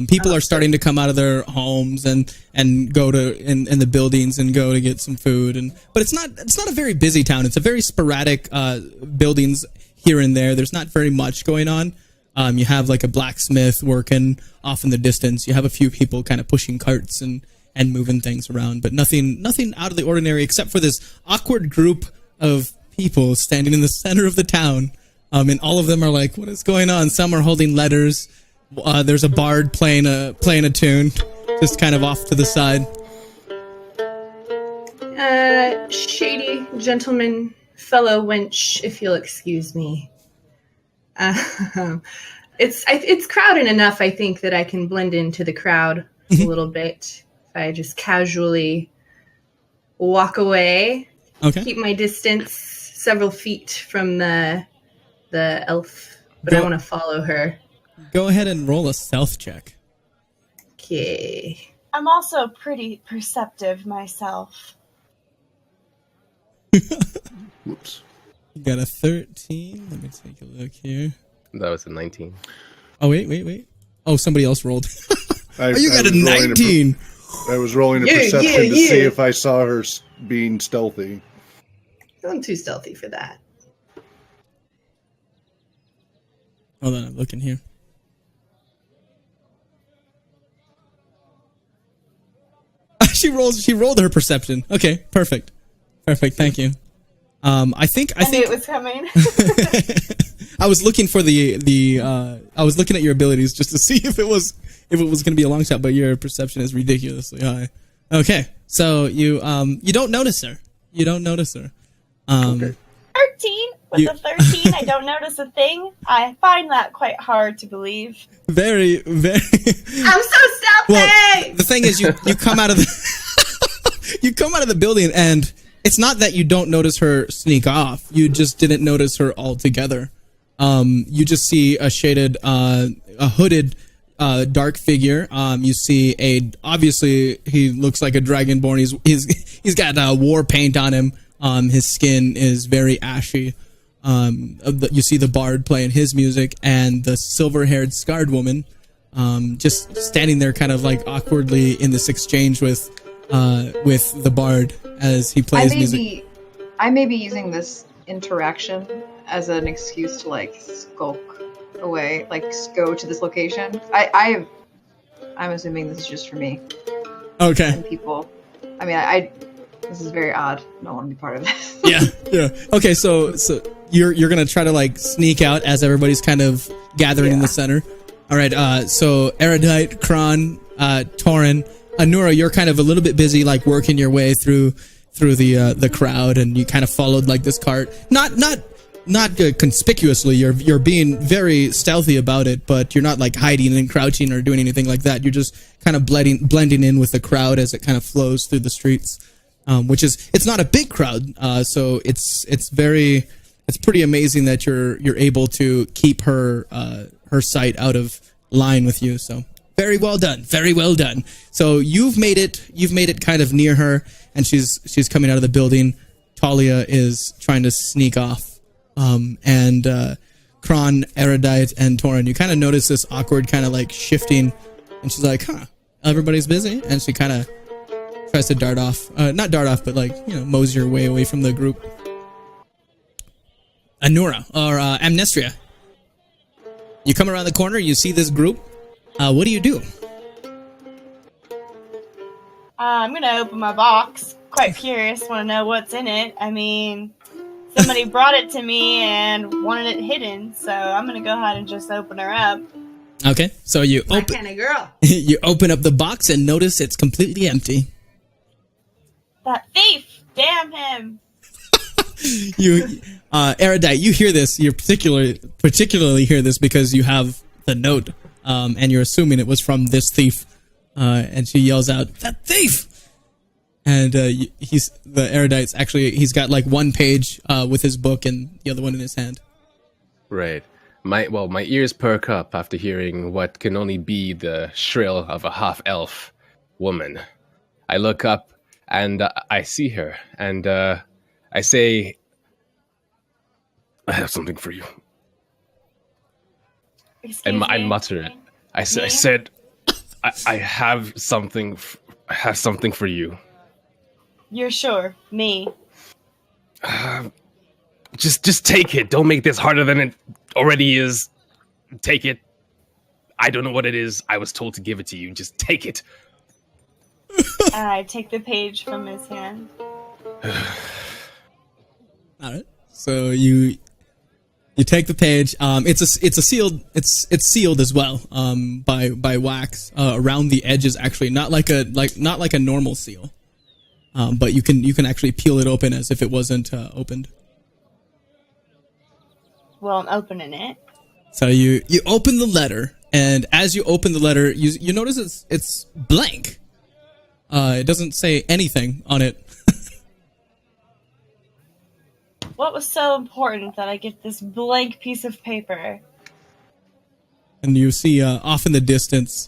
People are starting to come out of their homes and go to in the buildings and go to get some food, but it's not a very busy town. It's a very sporadic buildings here and there. There's not very much going on. You have like a blacksmith working off in the distance. You have a few people kind of pushing carts and moving things around, but nothing out of the ordinary except for this awkward group of people standing in the center of the town. And all of them are like, what is going on? Some are holding letters. There's a bard playing a tune, just kind of off to the side. Shady gentleman, fellow wench, if you'll excuse me. It's crowded enough, I think, that I can blend into the crowd a little bit. If I just casually walk away, keep my distance several feet from the elf, but I want to follow her. Go ahead and roll a stealth check. Okay. I'm also pretty perceptive myself. Whoops. You got a 13. Let me take a look here. That was a 19. Oh, wait. Oh, somebody else rolled. You got a was rolling 19. I was rolling a perception to see if I saw her being stealthy. I'm too stealthy for that. Hold on, I'm looking here. She rolled her perception. Okay, perfect. Thank you. I knew it was coming. I was looking for I was looking at your abilities just to see if it was going to be a long shot, but your perception is ridiculously high. Okay, so you don't notice her. Okay. 13. With a 13, I don't notice a thing. I find that quite hard to believe. Very, very. I'm so stealthy. Well, the thing is, you come out of the you come out of the building, and it's not that you don't notice her sneak off. You just didn't notice her altogether. You just see a shaded, a hooded, dark figure. You see obviously he looks like a dragonborn. He's got war paint on him. His skin is very ashy. You see the bard playing his music, and the silver-haired scarred woman, just standing there, kind of like awkwardly in this exchange with the bard as he plays music. I may be using this interaction as an excuse to like skulk away, like go to this location. I'm assuming this is just for me. Okay. And people. I mean, this is very odd. I don't want to be part of this. Yeah. Okay, so you're gonna try to like sneak out as everybody's kind of gathering in the center. All right. So Erudite, Kron, Torin, Anura, you're kind of a little bit busy, like working your way through the crowd, and you kind of followed like this cart. Not conspicuously. You're being very stealthy about it, but you're not like hiding and crouching or doing anything like that. You're just kind of blending in with the crowd as it kind of flows through the streets. It's not a big crowd, so it's pretty amazing that you're able to keep her sight out of line with you. So very well done, very well done. So you've made it kind of near her, and she's coming out of the building. Talia is trying to sneak off, and Kron, Erudite, and Torin, you kind of notice this awkward kind of like shifting, and she's like, everybody's busy, and she kind of tries to dart off. Not dart off, but like, mosey her way away from the group. Anura, or Amnestria. You come around the corner, you see this group. What do you do? I'm going to open my box. Quite curious, want to know what's in it. I mean, somebody brought it to me and wanted it hidden, so I'm going to go ahead and just open her up. Okay, so you My kind of girl. you open up the box and notice it's completely empty. That thief! Damn him! Erudite, you hear this. You particularly hear this because you have the note, and you're assuming it was from this thief. And she yells out, "That thief!" And the Erudite's he's got like one page with his book and the other one in his hand. Right. My ears perk up after hearing what can only be the shrill of a half-elf woman. I look up and I see her, and I say, "I have something for you." I mutter it. I said, I have something for you. You're sure? Me? Just take it. Don't make this harder than it already is. Take it. I don't know what it is. I was told to give it to you. Just take it. I take the page from his hand. All right. So you take the page. It's sealed as well. By wax around the edges. Actually, not like a normal seal. But you can actually peel it open as if it wasn't opened. Well, I'm opening it. So you open the letter, and as you open the letter, you notice it's blank. It doesn't say anything on it. What was so important that I get this blank piece of paper? And you see off in the distance,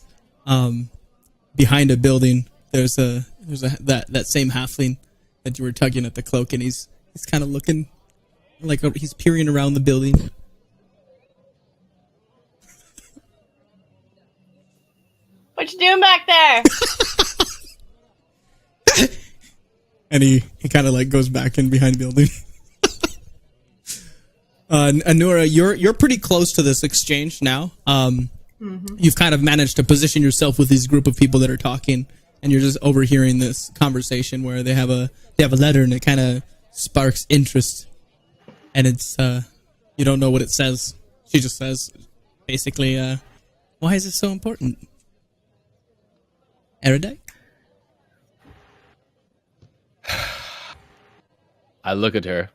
behind a building, there's that same halfling that you were tugging at the cloak, and he's kind of looking like he's peering around the building. What you doing back there? And he kind of like goes back in behind the building. Anura, you're pretty close to this exchange now. You've kind of managed to position yourself with this group of people that are talking, and you're just overhearing this conversation where they have a letter, and it kind of sparks interest. And it's you don't know what it says. She just says, basically, why is it so important? Erudite? I look at her.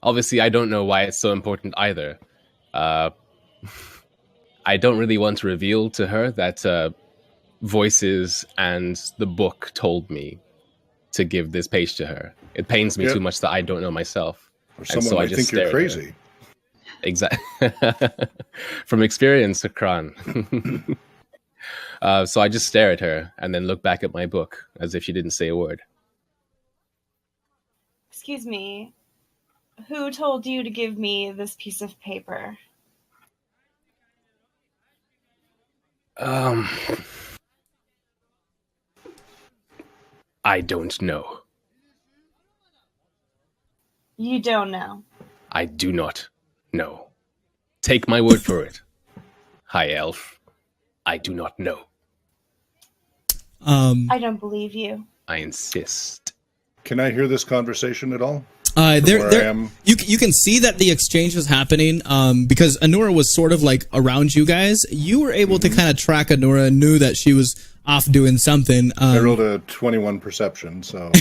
obviously, I don't know why it's so important either. I don't really want to reveal to her that voices and the book told me to give this page to her. It pains me too much that I don't know myself. Or And someone so I might just think you're stare at her. crazy. Exactly. From experience, Kran. So I just stare at her and then look back at my book as if she didn't say a word. Excuse me. Who told you to give me this piece of paper? I don't know. You don't know. I do not know. Take my word for it. High Elf. I do not know. I don't believe you. I insist. Can I hear this conversation at all? There, Where I am? you can see that the exchange was happening because Anura was sort of like around you guys. You were able to kind of track Anura and knew that she was off doing something. I rolled a 21 perception, so...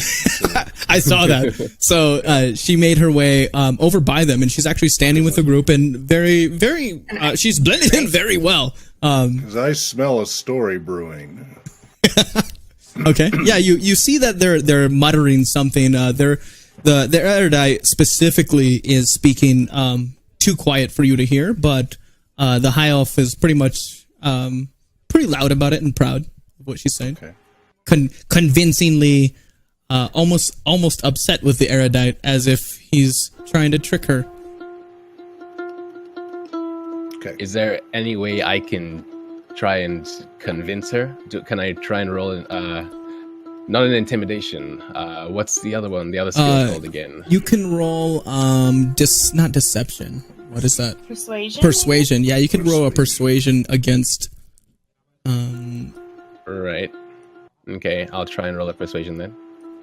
I saw that. So she made her way over by them, and she's actually standing with the group and very, she's blended in very well. Because I smell a story brewing. Okay, yeah, you see that they're muttering something. The erudite specifically is speaking too quiet for you to hear, but the high elf is pretty much pretty loud about it and proud of what she's saying. Okay. Convincingly, almost upset with the erudite, as if he's trying to trick her. Okay. Is there any way I can try and convince her? Can I try and roll not an intimidation? What's the other one? The other skill called again? You can roll not deception. What is that? Persuasion? Persuasion. Yeah, you can roll a persuasion against Right. Okay, I'll try and roll a persuasion then.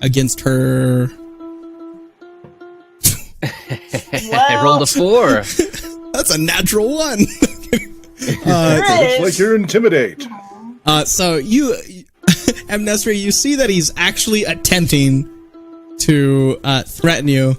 against her. I rolled a 4. That's a natural one. Looks like you're intimidate. So you, Amnestra, you see that he's actually attempting to threaten you,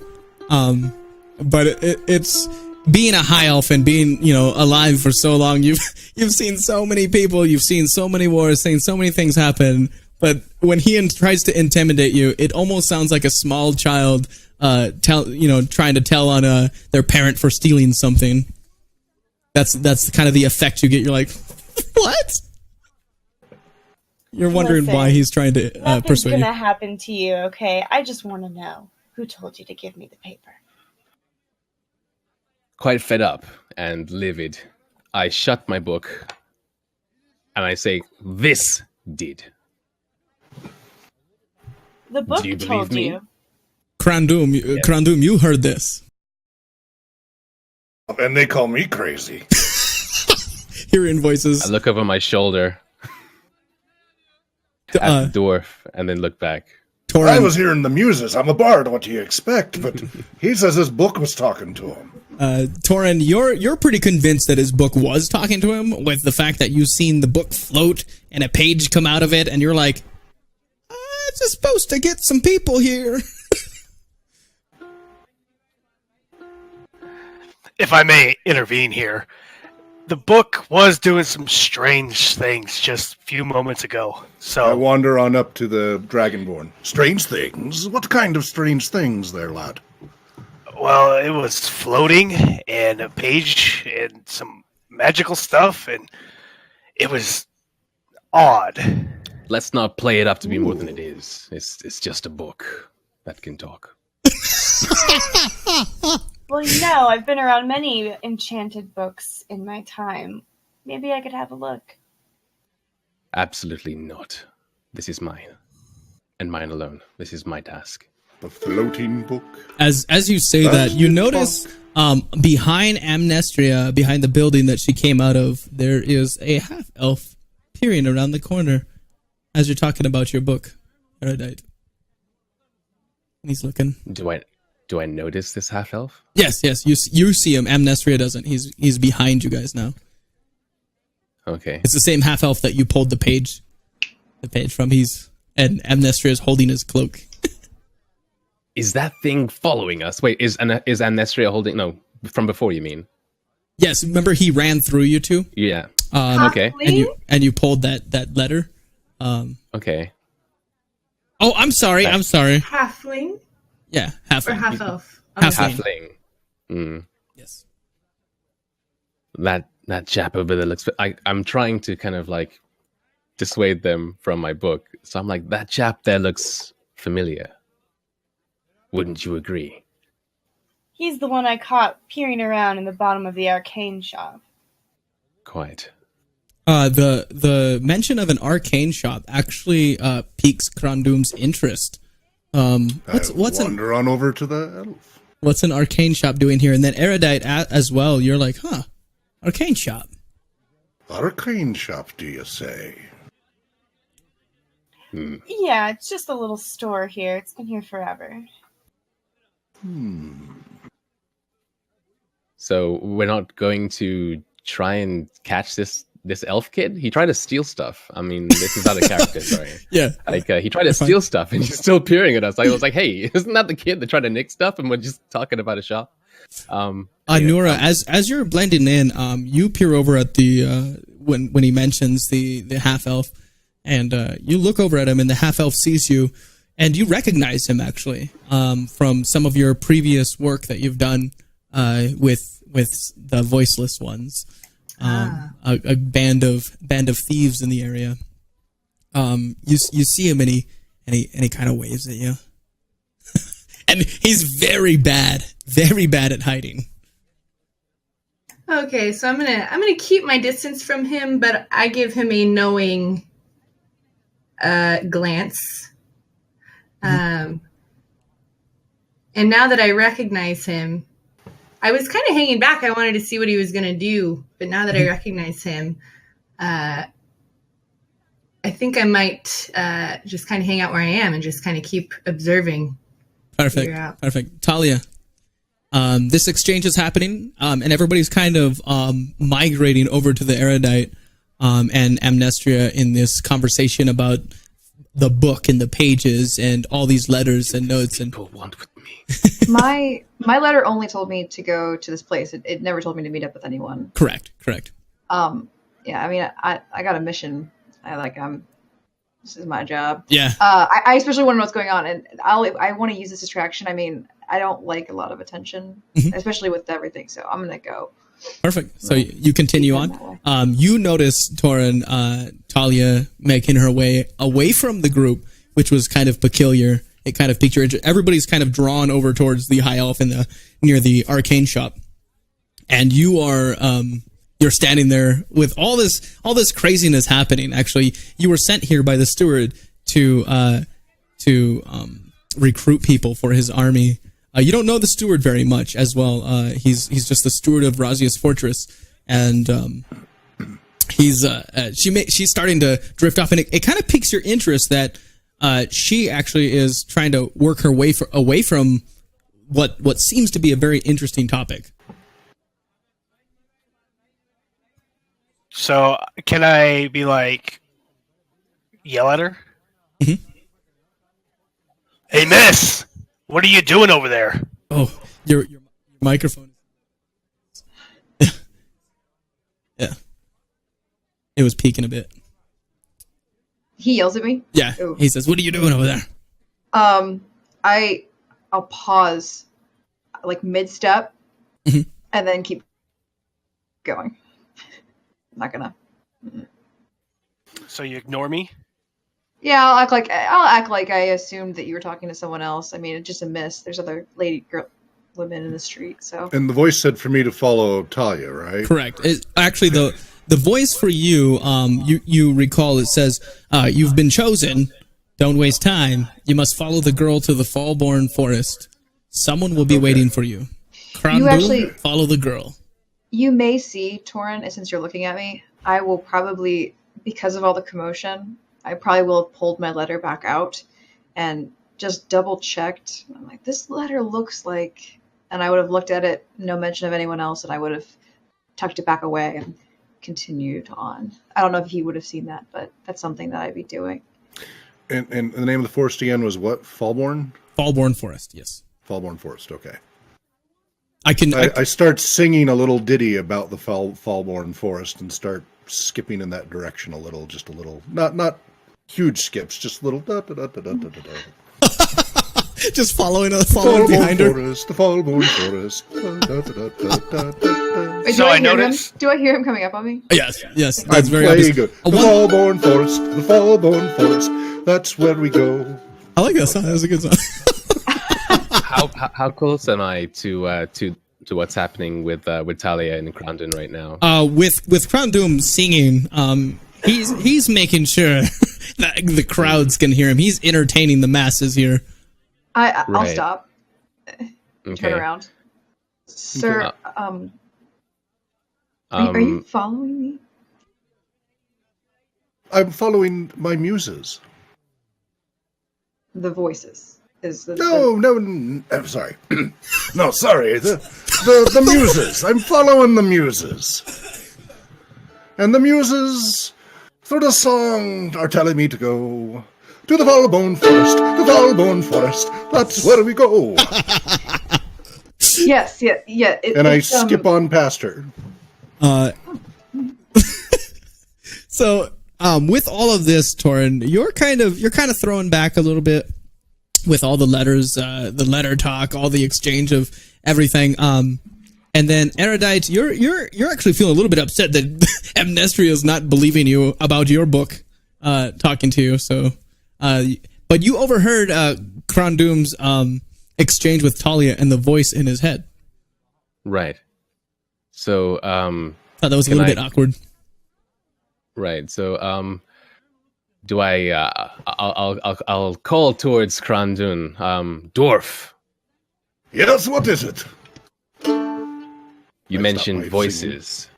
but it's being a high elf and being alive for so long. You've seen so many people, you've seen so many wars, seen so many things happen. But when he tries to intimidate you, it almost sounds like a small child trying to tell on their parent for stealing something. That's kind of the effect you get. You're like, what? You're wondering why he's trying to Nothing's persuade you. gonna happen to you, okay? I just want to know who told you to give me the paper. Quite fed up and livid, I shut my book and I say, "This did." The book Do you believe told me? you. Krandum, you heard this. And they call me crazy. Hearing voices. I look over my shoulder at the dwarf and then look back. Torin, I was hearing the muses. I'm a bard. What do you expect? But he says his book was talking to him. Torin, you're pretty convinced that his book was talking to him, with the fact that you've seen the book float and a page come out of it, and you're like, it's just supposed to get some people here. If I may intervene here, the book was doing some strange things just a few moments ago. I So wander on up to the Dragonborn. Strange things? What kind of strange things there, lad? well, it was floating and a page and some magical stuff, and it was odd. Let's not play it up to be more than it is. It's just a book that can talk. Well, I've been around many enchanted books in my time. Maybe I could have a look. Absolutely not. This is mine. And mine alone. This is my task. The floating book? As you say that, you notice behind Amnestria, behind the building that she came out of, there is a half-elf peering around the corner as you're talking about your book, Erudite. And he's looking. Do I notice this half elf? Yes, you see him. Amnestria doesn't. He's behind you guys now. Okay. It's the same half elf that you pulled the page from. And Amnestria is holding his cloak. Is that thing following us? Wait, is Amnestria holding? No, from before, you mean? Yes, remember he ran through you two? Yeah. Okay. And you pulled that letter. Okay. Oh, I'm sorry. Halfling? Yeah, half Or half elf? Halfling. Yes. That chap over there looks. I'm trying to kind of like dissuade them from my book. So I'm like, that chap there looks familiar. Wouldn't you agree? He's the one I caught peering around in the bottom of the arcane shop. Quite. The mention of an arcane shop actually piques Krandum's interest. Wander on over to the elf. What's an arcane shop doing here? And then Erudite as well. You're like, huh? Arcane shop. Arcane shop, do you say? Yeah, it's just a little store here. It's been here forever. So we're not going to try and catch this elf kid? He tried to steal stuff. I mean, this is out of character, sorry. Yeah. Like, he tried to steal stuff, and he's still peering at us. I was like, hey, isn't that the kid that tried to nick stuff, and we're just talking about a shop? Nura, as you're blending in, you peer over at the when he mentions the half elf, and you look over at him, and the half elf sees you, and you recognize him actually from some of your previous work that you've done with the voiceless ones, a band of thieves in the area. You see him, and he kind of waves at you. And he's very bad at hiding. Okay, so I'm gonna keep my distance from him, but I give him a knowing glance. And now that I recognize him, I was kind of hanging back. I wanted to see what he was gonna do, but now that I recognize him, I think I might just kind of hang out where I am and just kind of keep observing. Perfect. Talia, this exchange is happening, and everybody's kind of migrating over to the Erudite and Amnestria in this conversation about the book and the pages and all these letters and notes. And people want with me. My letter only told me to go to this place. It never told me to meet up with anyone. Correct. Yeah, I mean, I got a mission. This is my job. Yeah. I especially want to know what's going on, and I want to use this distraction. I mean, I don't like a lot of attention, especially with everything. So I'm gonna go. Perfect. So you continue on. You notice Torin, Talia making her way away from the group, which was kind of peculiar. It kind of piqued your interest. Everybody's kind of drawn over towards the high elf near the arcane shop, and you are you're standing there with all this craziness happening. Actually, you were sent here by the steward to recruit people for his army. You don't know the steward very much as well. He's just the steward of Razia's fortress, and she's starting to drift off, and it kind of piques your interest that she actually is trying to work her way away from what seems to be a very interesting topic. So can I be like, yell at her? Mm-hmm. Hey, miss! What are you doing over there? Oh, your microphone. Yeah. It was peaking a bit. He yells at me? Yeah. Ooh. He says, what are you doing over there? I'll pause, like mid-step, and then keep going. I'm not gonna. So you ignore me? Yeah, I'll act like I assumed that you were talking to someone else. I mean, it's just a miss. There's other women in the street, so. And the voice said for me to follow Talia, right? Correct. Actually, the voice for you, you recall it says, "You've been chosen. Don't waste time. You must follow the girl to the Fallborn Forest. Someone will be waiting for you. Follow the girl." You may see, Torin, since you're looking at me, I will probably, because of all the commotion, I probably will have pulled my letter back out and just double checked. I'm like, this letter looks like, and I would have looked at it, no mention of anyone else, and I would have tucked it back away and continued on. I don't know if he would have seen that, but that's something that I'd be doing. And the name of the forest again was what? Fallborn? Fallborn Forest, yes. Fallborn Forest, okay. I I start singing a little ditty about the Fallborn Forest and start skipping in that direction a little, just a little. Not huge skips, just little da da da da da da da. just following behind her. Forest, the Fallborn Forest. Da, da, da, da, da, da. Wait, So I hear noticed- him? Do I hear him coming up on me? Yes, that's I'm very playing obvious. good. The Fallborn Forest, the Fallborn Forest. That's where we go. I like that song. That was a good song. How close am I to what's happening with Talia and Crandon right now? With Crown Doom singing, he's making sure that the crowds can hear him. He's entertaining the masses here. I'll Right. stop. Okay. Turn around. Sir, are Um, you following me? I'm following my muses. The voices. No, I'm sorry. No, sorry. The muses. I'm following the muses. And the muses, through the song, are telling me to go to the Fallborn Forest, the Fallborn Forest. That's where we go. Yes, yeah. And I skip on past her. So, with all of this, Torin, you're kind of throwing back a little bit with all the letters, the letter talk, all the exchange of everything. And then Erudite, you're actually feeling a little bit upset that Amnestria is not believing you about your book, talking to you. So, but you overheard Crown Doom's exchange with Talia and the voice in his head. right. So, Thought that was a Can little I- bit awkward. right. So, do I? I'll call towards Crandun. Dwarf. Yes, what is it? You That's mentioned not my voices.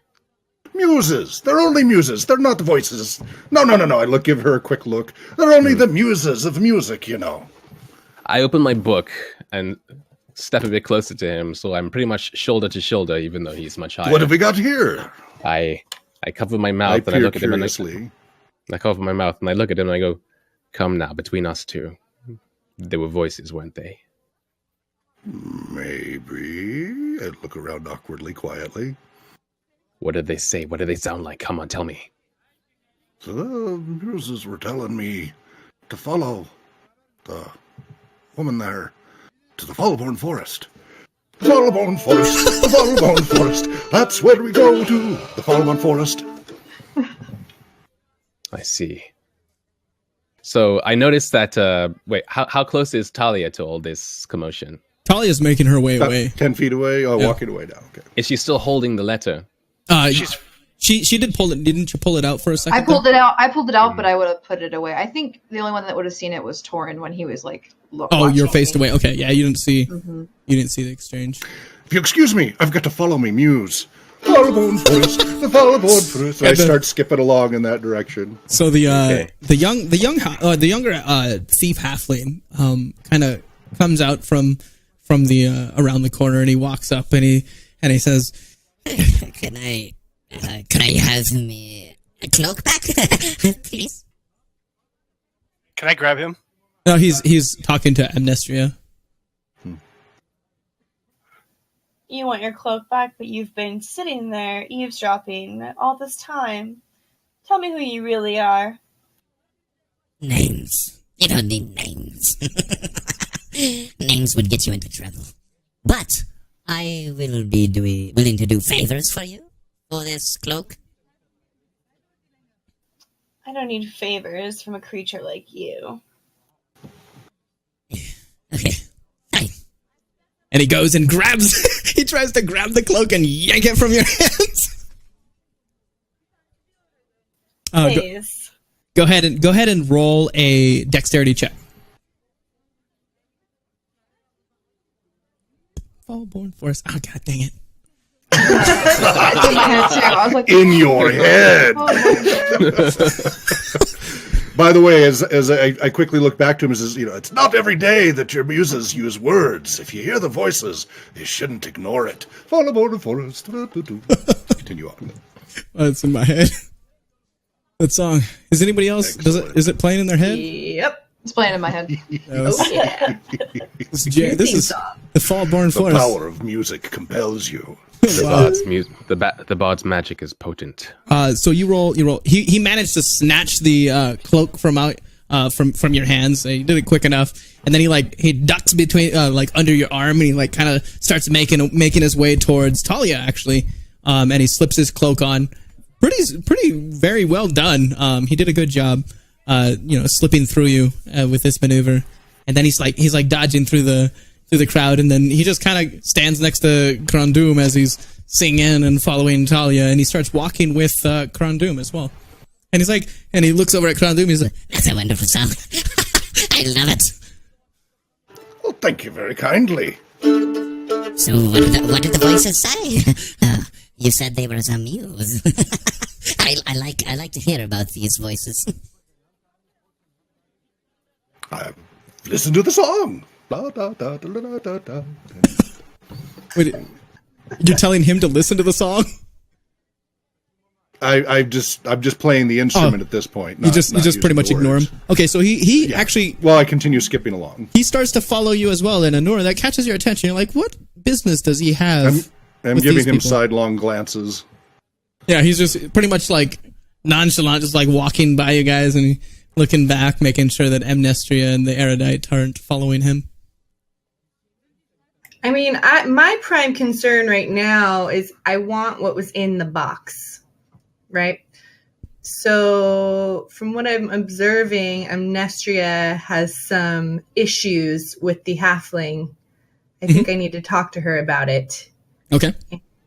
Muses. They're only muses. They're not voices. No. I give her a quick look. They're only the muses of music, you know. I open my book and step a bit closer to him, so I'm pretty much shoulder to shoulder, even though he's much higher. What have we got here? I cover my I mouth and I peer look at him and curiously. I cover my mouth and I look at him and I go, "Come now, between us two, there were voices, weren't they?" Maybe. I look around awkwardly, quietly. What did they say? What did they sound like? Come on, tell me. So the muses were telling me to follow the woman there to the Fallborn Forest. The Fallborn Forest, the Fallborn Forest. That's where we go to, the Fallborn Forest. I see. So I noticed that. Wait, how close is Talia to all this commotion? Talia's making her way About away. 10 feet away? Oh, Yeah. walking away now. Okay. Is she still holding the letter? She's She did pull it. Didn't you pull it out for a second? I pulled it out, but I would have put it away. I think the only one that would have seen it was Torin when he was like, "Look." Oh, you're watching faced me. away. Okay, yeah, you didn't see. Mhm. You didn't see the exchange. If you excuse me, I've got to follow me muse. Fallborn Forest, the Fallborn Forest. So I And then- start skipping along in that direction. So the Okay. the younger thief halfling kind of comes out from the around the corner, and he walks up and he says, Can I have me a cloak back, please? Can I grab him? "No, he's talking to Amnestria." You want your cloak back, but you've been sitting there eavesdropping all this time. Tell me who you really are. Names. You don't need names. Names would get you into trouble. But I will be willing to do favors for you for this cloak. I don't need favors from a creature like you. Okay, fine. And he goes and grabs. He tries to grab the cloak and yank it from your hands. Please. Go ahead and roll a dexterity check. Fallborn Forest. Oh, god dang it. It's in my head too. I was like, In your head. "Oh, my God." By the way, as I quickly look back to him, and says, it's not every day that your muses use words. If you hear the voices, you shouldn't ignore it. Fallborn Forest. Continue on. Oh, it's in my head. That song. Is anybody else? Excellent. Is it playing in their head? Yep. It's playing in my head. Oh yeah. This is the Fallborn The Forest. power of music compels you. The bard's magic is potent. So you roll. He managed to snatch the cloak from out from your hands. He did it quick enough, and then he ducks between under your arm, and he kind of starts making his way towards Talia actually. And he slips his cloak on. Pretty very well done. He did a good job. Slipping through you with this maneuver, and then he's dodging through the crowd, and then he just kind of stands next to Krondum as he's singing and following Talia, and he starts walking with Krondum as well. And he looks over at Krondum. He's like, That's a wonderful song. I love it. Well, thank you very kindly. So what did the voices say? You said they were some muse. I like to hear about these voices. Listen to the song. Da, da, da, da, da, da, da. Wait, you're telling him to listen to the song? I'm just playing the instrument at this point. You just pretty much ignore him. Okay, so he actually. Well, I continue skipping along. He starts to follow you as well, and Anora, that catches your attention. You're like, what business does he have? I'm giving him sidelong glances. Yeah, he's just pretty much nonchalant, just walking by you guys and looking back, making sure that Amnestria and the Erudite aren't following him. I mean, my prime concern right now is I want what was in the box, right? So from what I'm observing, Amnestria has some issues with the halfling. I think I need to talk to her about it. Okay.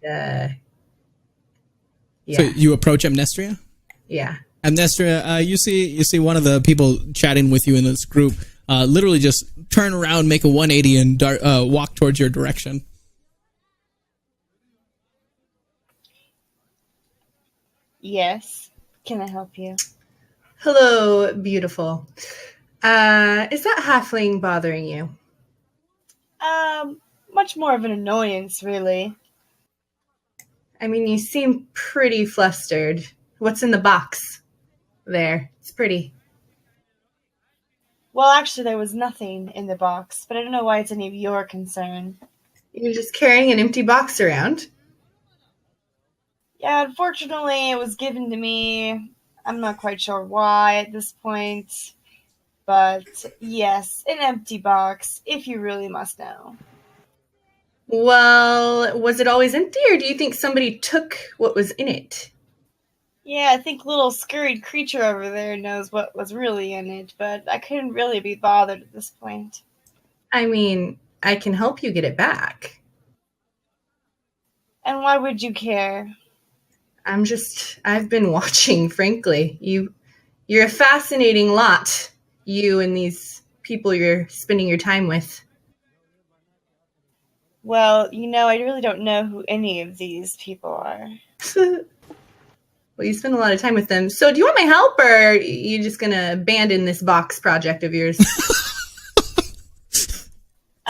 Yeah. So you approach Amnestria? Yeah. Amnestria, you see one of the people chatting with you in this group literally just turn around, make a 180, and walk towards your direction. Yes. Can I help you? Hello, beautiful. Is that halfling bothering you? Much more of an annoyance, really. I mean, you seem pretty flustered. What's in the box? There. It's pretty. Well, actually, there was nothing in the box, but I don't know why it's any of your concern. You're just carrying an empty box around? Yeah, unfortunately, it was given to me. I'm not quite sure why at this point. But, yes, an empty box, if you really must know. Well, was it always empty, or do you think somebody took what was in it? Yeah, I think little scurried creature over there knows what was really in it, but I couldn't really be bothered at this point. I mean, I can help you get it back. And why would you care? I've been watching, frankly. You're a fascinating lot, you and these people you're spending your time with. Well, I really don't know who any of these people are. Well, you spend a lot of time with them. So do you want my help, or are you just going to abandon this box project of yours?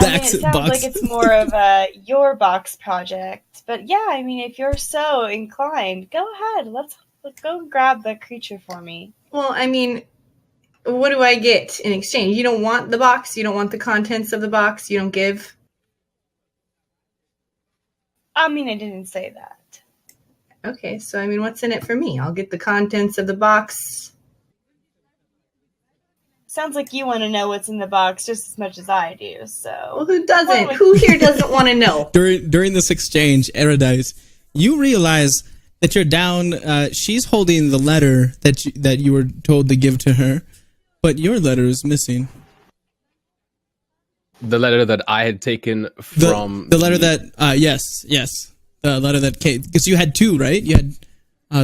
It sounds like it's more of a your box project. But yeah, if you're so inclined, go ahead. Let's go grab that creature for me. Well, what do I get in exchange? You don't want the box? You don't want the contents of the box? You don't give? I didn't say that. Okay, so what's in it for me? I'll get the contents of the box. Sounds like you want to know what's in the box just as much as I do, so... Well, who doesn't? Who here doesn't want to know? During this exchange, Erudite, you realize that you're down... she's holding the letter that you were told to give to her, but your letter is missing. The letter that I had taken from... The letter that... Yes. The letter that came... Because you had two, right? You had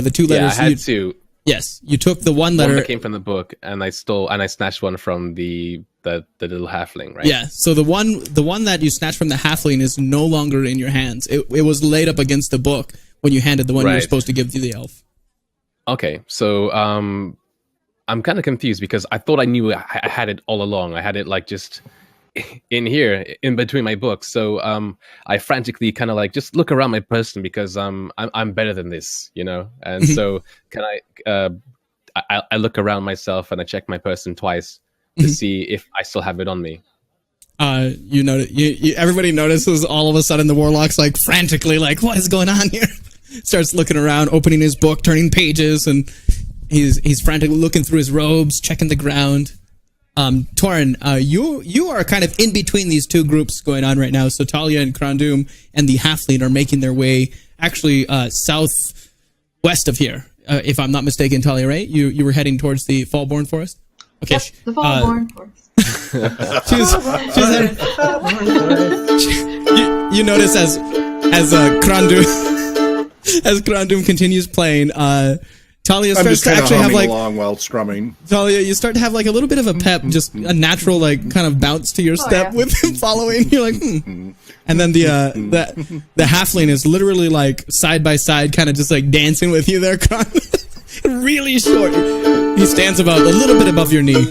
the two letters. Yeah, I had two. Yes, you took the one letter... One that came from the book, and I snatched one from the little halfling, right? Yeah, so the one that you snatched from the halfling is no longer in your hands. It was laid up against the book when you handed the one you were supposed to give to the elf. Okay, so I'm kind of confused because I thought I knew I had it all along. I had it just in here, in between my books. So I frantically kind of just look around my person because I'm better than this, And so can I look around myself and I check my person twice to see if I still have it on me. You know, everybody notices all of a sudden the warlock's like frantically like, what is going on here? Starts looking around, opening his book, turning pages, and he's frantically looking through his robes, checking the ground. Torin, you are kind of in between these two groups going on right now. So Talia and Krandum and the halfling are making their way actually southwest of here. If I'm not mistaken, Talia, right? You were heading towards the Fallborn Forest? Okay. Yep, the Fallborn Forest. You notice as Krandum continues playing, Talia starts to actually have like along while strumming. Talia, you start to have like a little bit of a pep, just a natural like kind of bounce to your step with him following. You're like, and then the halfling is literally like side by side, kind of just like dancing with you there, Krandum. Really short. He stands about a little bit above your knee.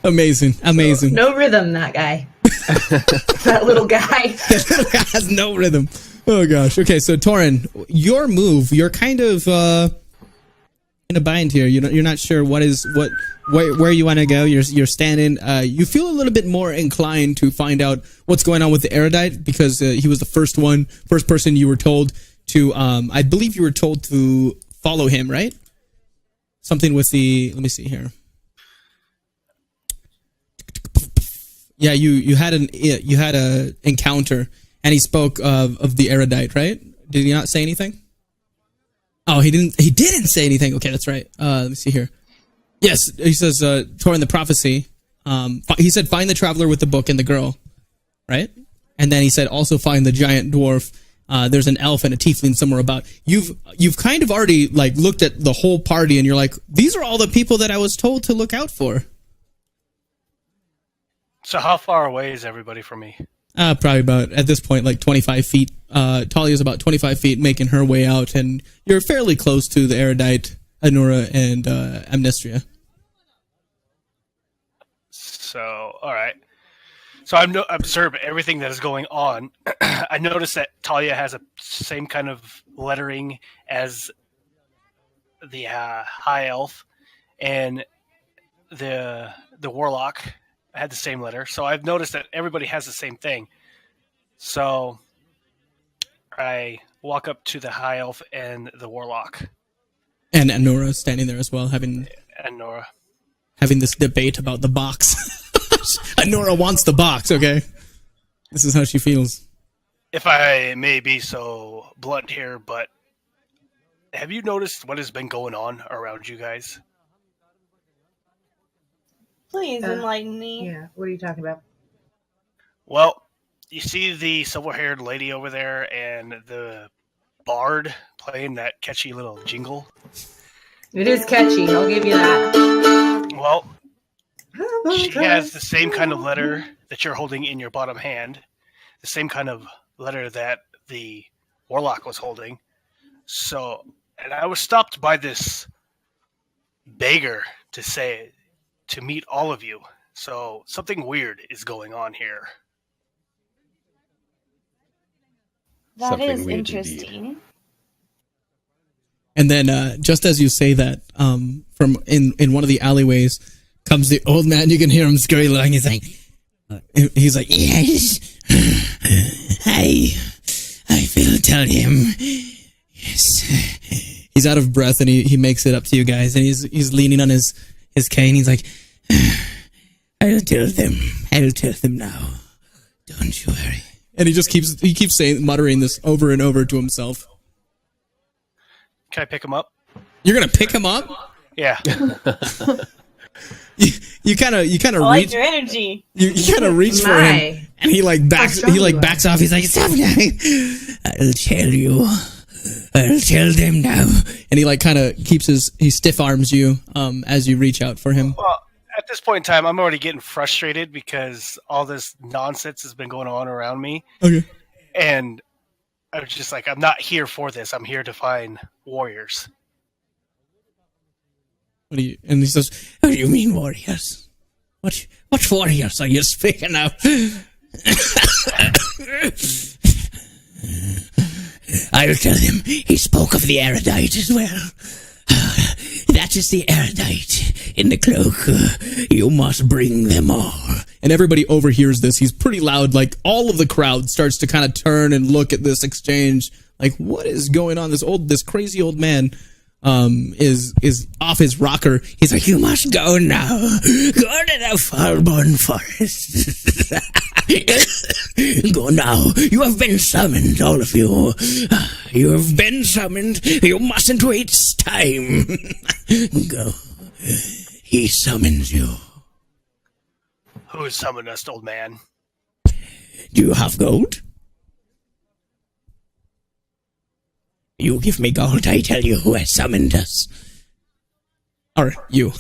Amazing. No rhythm, that guy. That little guy. Has no rhythm. Oh gosh. Okay, so Torin, your move, you're kind of in a bind here. You're not sure where you want to go. You're standing. You feel a little bit more inclined to find out what's going on with the erudite because he was the first person you were told to. I believe you were told to follow him, right? Something with the. Let me see here. Yeah, you had a encounter, and he spoke of the erudite, right? Did he not say anything? Oh, he didn't. He didn't say anything. Okay, that's right. Let me see here. Yes, he says, Torin the prophecy. He said, find the traveler with the book and the girl, right? And then he said, also find the giant dwarf. There's an elf and a tiefling somewhere about. You've kind of already like looked at the whole party, and you're like, these are all the people that I was told to look out for. So how far away is everybody from me? Probably about, at this point, like 25 feet. Talia's about 25 feet making her way out, and you're fairly close to the erudite, Anura, and Amnestria. So, all right. So I'm observing everything that is going on. I noticed that Talia has a same kind of lettering as the high elf, and the warlock had the same letter. So I've noticed that everybody has the same thing. So I walk up to the high elf and the warlock. And Anura standing there as well, having this debate about the box. Anura wants the box, okay? This is how she feels. If I may be so blunt here, but have you noticed what has been going on around you guys? Please enlighten me. Yeah, what are you talking about? Well, you see the silver-haired lady over there and the bard playing that catchy little jingle? It is catchy, I'll give you that. Well, she has the same kind of letter that you're holding in your bottom hand, the same kind of letter that the warlock was holding. So, and I was stopped by this beggar to meet all of you. So something weird is going on here. That Something is weird interesting. indeed. And then, just as you say that, from in one of the alleyways comes the old man. You can hear him scurry along. He's like, yes, I will tell him. Yes. He's out of breath, and he makes it up to you guys, and he's leaning on his cane. He's like, I'll tell them now. Don't you worry. And he keeps muttering this over and over to himself. Can I pick him up? You're gonna pick him up? Yeah. You kind of I reach. like your energy. You kind of reach for him, and he backs off. He's like, "Stop now! I'll tell you. I'll tell them now." And he kind of he stiff arms you as you reach out for him. Well, at this point in time, I'm already getting frustrated because all this nonsense has been going on around me. Okay. And I was just like, I'm not here for this. I'm here to find warriors. And he says, "What do you mean warriors? What warriors are you speaking of? I'll tell him. He spoke of the erudite as well. That is the erudite in the cloak. You must bring them all. And everybody overhears this. He's pretty loud. Like, all of the crowd starts to kind of turn and look at this exchange. Like, what is going on? This crazy old man is off his rocker. He's like, you must go now. Go to the Fallborn Forest. Go now. You have been summoned, all of you. You have been summoned. You mustn't waste time. Go. He summons you. Who has summoned us, old man? Do you have gold? You give me gold, I tell you who has summoned us. Or you.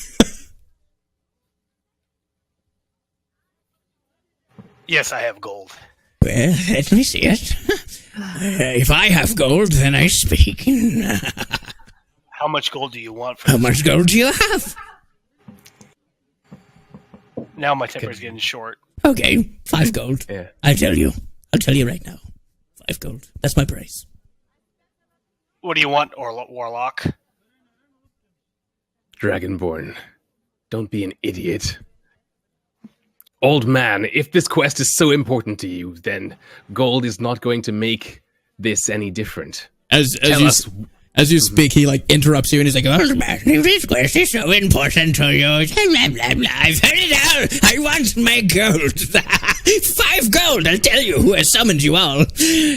Yes, I have gold. Well, let me see it. If I have gold, then I speak. How much gold do you want for How this? much gold do you have? Now my temper's getting short. Okay, 5 gold. Yeah. I'll tell you right now. 5 gold. That's my price. What do you want, Warlock? Dragonborn, don't be an idiot. Old man, if this quest is so important to you, then gold is not going to make this any different. As you speak, he like interrupts you and he's like, "Old man, if this quest is so important to you, blah, blah, blah. I've heard it all. I want my gold. 5 gold, I'll tell you who has summoned you all.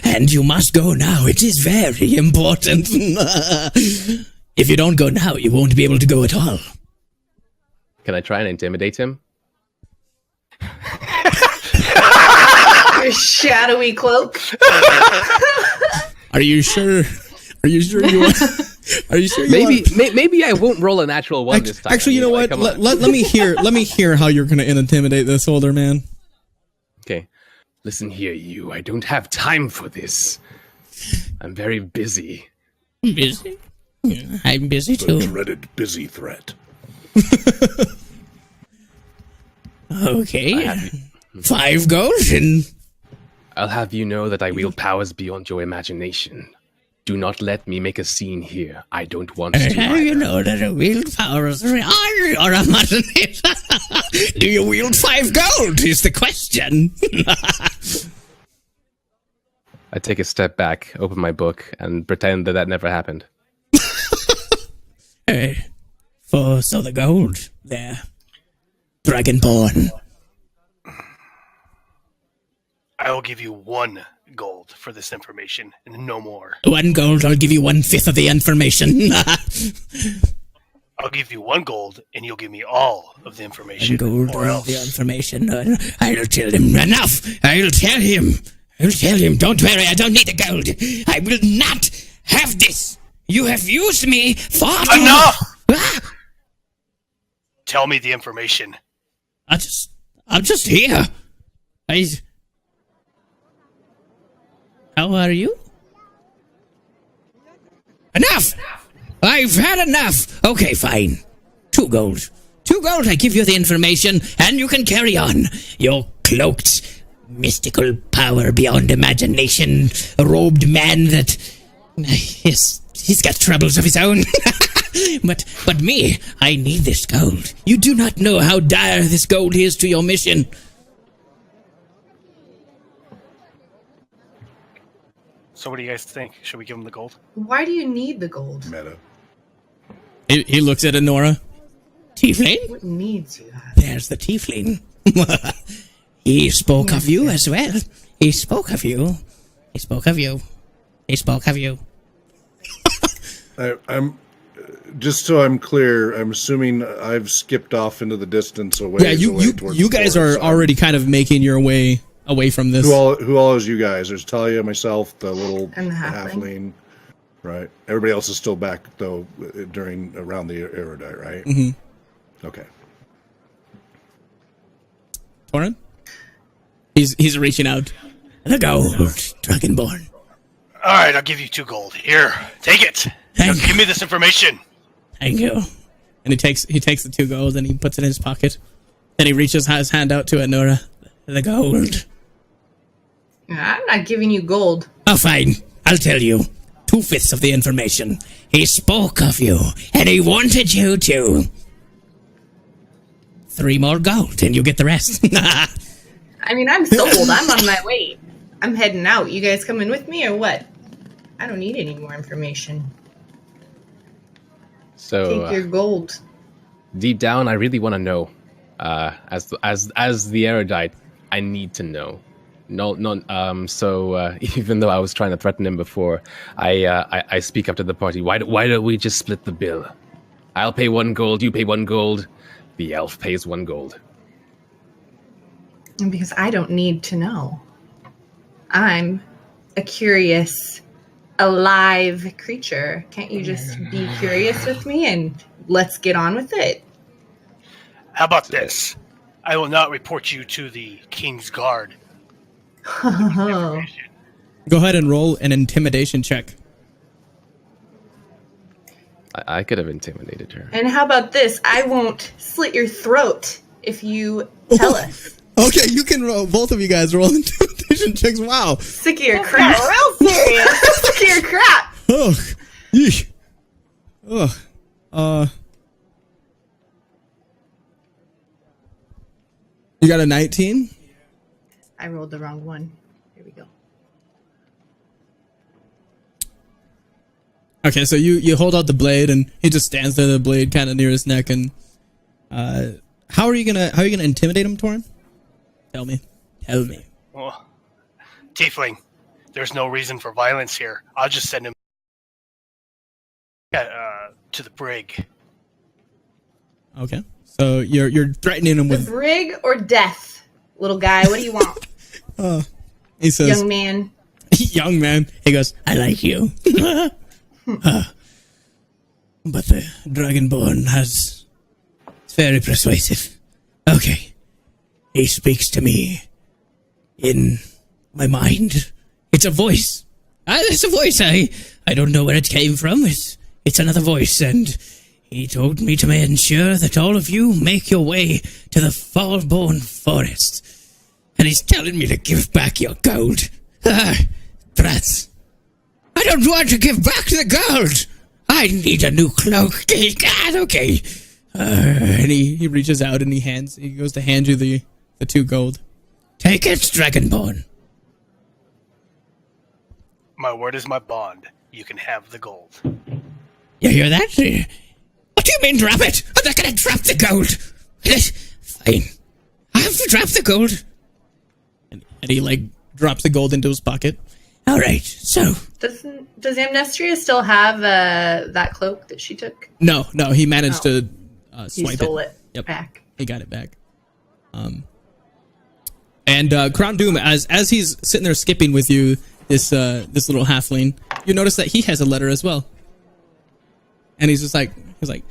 And you must go now. It is very important. If you don't go now, you won't be able to go at all." Can I try and intimidate him? Your shadowy cloak. Are you sure? Are you sure you want? Are you sure you Maybe I won't roll a natural one this time. Actually, you know what? Let me hear how you're going to intimidate this older man. Okay. Listen here, you. I don't have time for this. I'm very busy. Busy? I'm busy The too. dreaded busy threat. Okay. 5 gold and... I'll have you know that I wield powers beyond your imagination. Do not let me make a scene here. I don't want to. How do you know that I wield powers beyond your imagination? Do you wield 5 gold is the question. I take a step back, open my book, and pretend that never happened. So the gold there. Dragonborn. I will give you 1 gold for this information, and no more. 1 gold, I'll give you 1/5 of the information. I'll give you 1 gold, and you'll give me all of the information. 1 gold, or all else. the information. I'll tell him. Enough! I'll tell him. I'll tell him. Don't worry, I don't need the gold. I will not have this. You have used me far too... Enough! Ah! Tell me the information. I'm just here. How are you? Enough! I've had enough. Okay, fine. 2 gold. 2 gold, I give you the information, and you can carry on. Your cloaked, mystical power beyond imagination, a robed man that... Yes, he's got troubles of his own. But me, I need this gold. You do not know how dire this gold is to your mission. So what do you guys think? Should we give him the gold? Why do you need the gold? Meta. He looks at Honora. Tiefling? What needs you? There's the tiefling. He spoke of you as well. He spoke of you. He spoke of you. He spoke of you. I'm just so I'm clear. I'm assuming I've skipped off into the distance away. Yeah, you guys are already kind of making your way away from this. Who all is you guys? There's Talia, myself, the little And the halfling. Right. Everybody else is still back though around the erudite, right? Mm-hmm. Okay. Torin? He's reaching out. The gold, Dragonborn. All right, I'll give you 2 gold. Here, take it. Now give me this information. Thank you. And he takes the 2 gold and he puts it in his pocket. Then he reaches his hand out to Anora. The gold. I'm not giving you gold. Oh, fine. I'll tell you. 2/5 of the information. He spoke of you, and he wanted you to. 3 more gold, and you get the rest. I mean, I'm sold. I'm on my way. I'm heading out. You guys coming with me or what? I don't need any more information. So Take your gold. deep down, I really want to know. As the erudite, I need to know. So even though I was trying to threaten him before, I speak up to the party. Why don't we just split the bill? I'll pay 1 gold. You pay 1 gold. The elf pays 1 gold. Because I don't need to know. I'm a curious, alive creature. Can't you just be curious with me and let's get on with it? How about this? I will not report you to the King's Guard. Oh. Go ahead and roll an intimidation check. I could have intimidated her. And how about this? I won't slit your throat if you tell us. Okay, you can roll. Both of you guys roll intimidation checks. Wow. Sick of your crap. Real serious. Sick of your crap. Oh. Yeesh. Oh. You got a 19? I rolled the wrong one. Here we go. Okay, so you hold out the blade, and he just stands there, the blade kind of near his neck. And how are you gonna intimidate him, Torin? Tell me. Well, Tiefling, there's no reason for violence here. I'll just send him to the brig. Okay, so you're threatening him The with. brig or death, little guy? What do you want, He says, young man? young man. He goes, I like you. But the Dragonborn it's very persuasive. Okay. He speaks to me in my mind. It's a voice. It's a voice. I don't know where it came from. It's another voice, and he told me to ensure that all of you make your way to the Fallborn Forest. And he's telling me to give back your gold. Brats. I don't want to give back the gold. I need a new cloak. God, okay. And he reaches out and he goes to hand you the 2 gold. Take it, Dragonborn. My word is my bond. You can have the gold. You hear that? What do you mean, drop it? I'm not gonna drop the gold. Fine. I have to drop the gold. And he drops the gold into his pocket. All right, so Does Amnestria still have that cloak that she took? No, he managed to He swipe stole it Yep. back. He got it back. And Crown Doom, as he's sitting there skipping with you, this little halfling, you notice that he has a letter as well. And he's like, the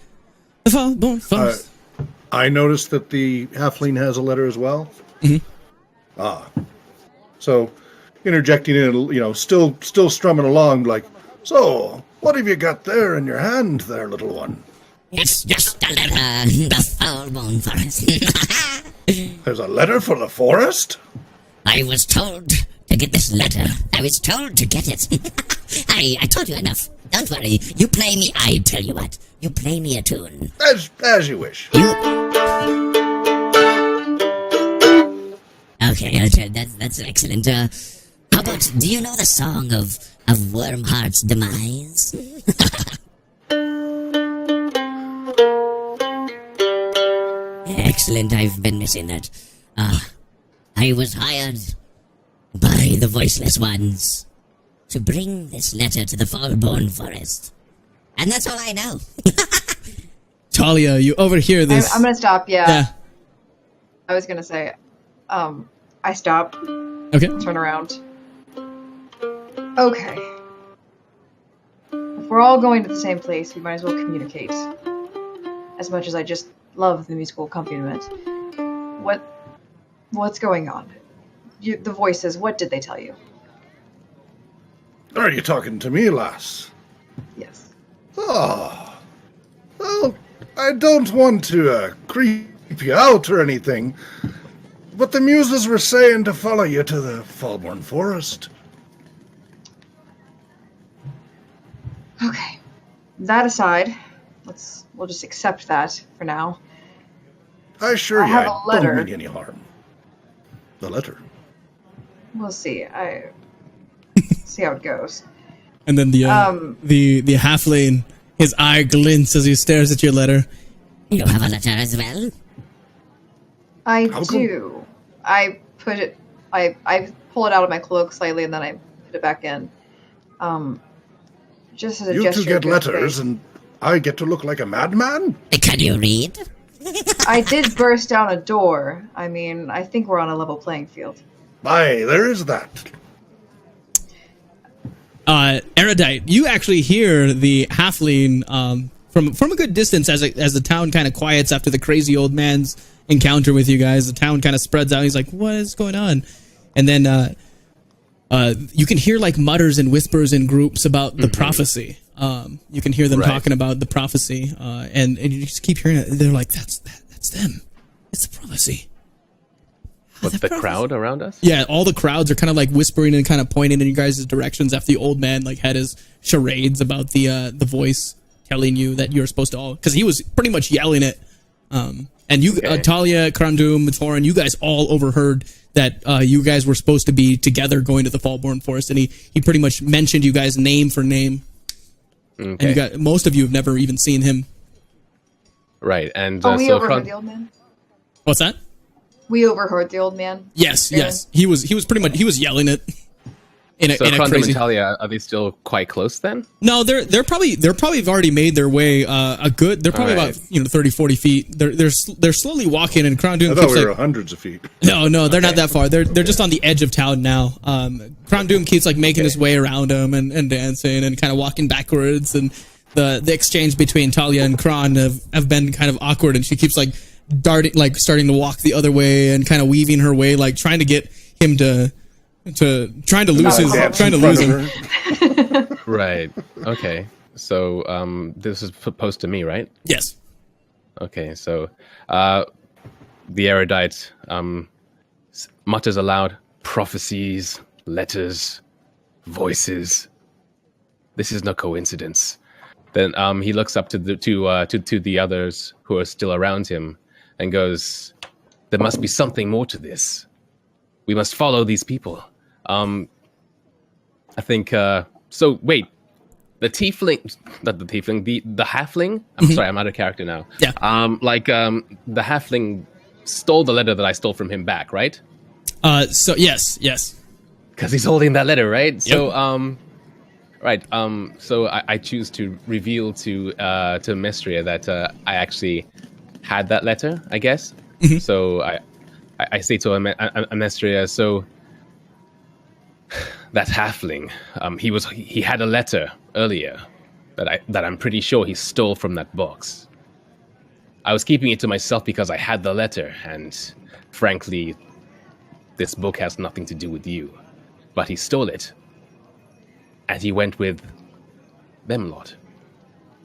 Fallborn Forest. I noticed that the halfling has a letter as well. Mm-hmm. So interjecting in, still strumming along, like, so what have you got there in your hand, there, little one? It's just a letter, the Fallborn Forest. There's a letter for the forest? I was told to get this letter. I was told to get it. I told you enough. Don't worry. You play me. I tell you what. You play me a tune. As you wish. Okay, that's excellent. How about, do you know the song of Wormheart's demise? Excellent, I've been missing that. I was hired by the Voiceless Ones to bring this letter to the Fallborn Forest. And that's all I know. Talia, you overhear this. I'm gonna stop. Yeah. Yeah. I was gonna say, I stop. Okay. Turn around. Okay. If we're all going to the same place, we might as well communicate. As much as I just love the musical accompaniment. What's going on? The voices, what did they tell you? Are you talking to me, lass? Yes. Oh. Well, I don't want to creep keep you out or anything, but the muses were saying to follow you to the Fallborn Forest. Okay. That aside, we'll just accept that for now. I assure I you, have I a letter. don't mean any harm. The letter. We'll see. See how it goes. And then the halfling, his eye glints as he stares at your letter. You have a letter as well? I How do. I put it. I pull it out of my cloak slightly, and then I put it back in. Just as a You gesture. two get of good letters, faith. and I get to look like a madman? Can you read? I did burst down a door. I mean, I think we're on a level playing field. Aye, there is that. Erudite, you actually hear the halfling from a good distance as the town kind of quiets after the crazy old man's encounter with you guys. The town kind of spreads out. He's like, "What is going on?" And then you can hear like mutters and whispers in groups about the prophecy. You can hear them talking about the prophecy, and you just keep hearing it. They're like, "That's them. It's the prophecy." What's the crowd around us? Yeah, all the crowds are kind of like whispering and kind of pointing in you guys' directions after the old man like had his charades about the voice telling you that you're supposed to all, because he was pretty much yelling it. And you, Talia, Krandum, Thorin, you guys all overheard that you guys were supposed to be together going to the Fallborn Forest, and he pretty much mentioned you guys name for name. Okay. And you got most of you have never even seen him. Right, and We so overheard the old man. What's that? We overheard the old man. Yes, Really? yes. He was pretty much yelling it in a Krandum crazy. and Talia, are they still quite close then? No, they're probably have already made their way a good. They're probably Alright. about 30, 40 feet. They're slowly walking, and Crown Doom I thought keeps we like were hundreds of feet. no, they're not that far. They're just on the edge of town now. Crown Doom keeps like making his way around them and dancing and kind of walking backwards, and the exchange between Talia and Kron have been kind of awkward, and she keeps like darting, like starting to walk the other way and kind of weaving her way, like trying to get him to trying to lose him. Right. Okay. So this is proposed to me, right? Yes. Okay. So the erudite mutters aloud, prophecies, letters, voices. This is no coincidence. Then he looks up to the others who are still around him and goes, "There must be something more to this. We must follow these people." I think so. Wait, the tiefling, not the tiefling, the halfling. I'm sorry, I'm out of character now. Yeah. The halfling stole the letter that I stole from him back, right? So yes. Because he's holding that letter, right? Yep. So right. So I choose to reveal to Mestria that I actually had that letter, I guess. So I say to Mestria, so that halfling, he had a letter earlier that I'm pretty sure he stole from that box. I was keeping it to myself because I had the letter, and frankly, this book has nothing to do with you. But he stole it, and he went with them lot.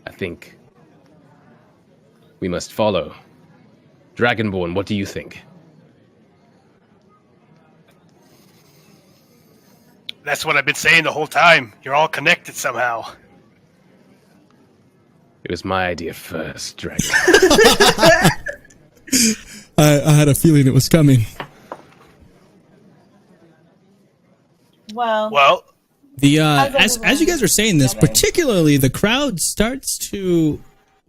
I think we must follow. Dragonborn, what do you think? That's what I've been saying the whole time. You're all connected somehow. It was my idea first, Dragon. I had a feeling it was coming. Well, The as you guys are saying this, particularly the crowd starts to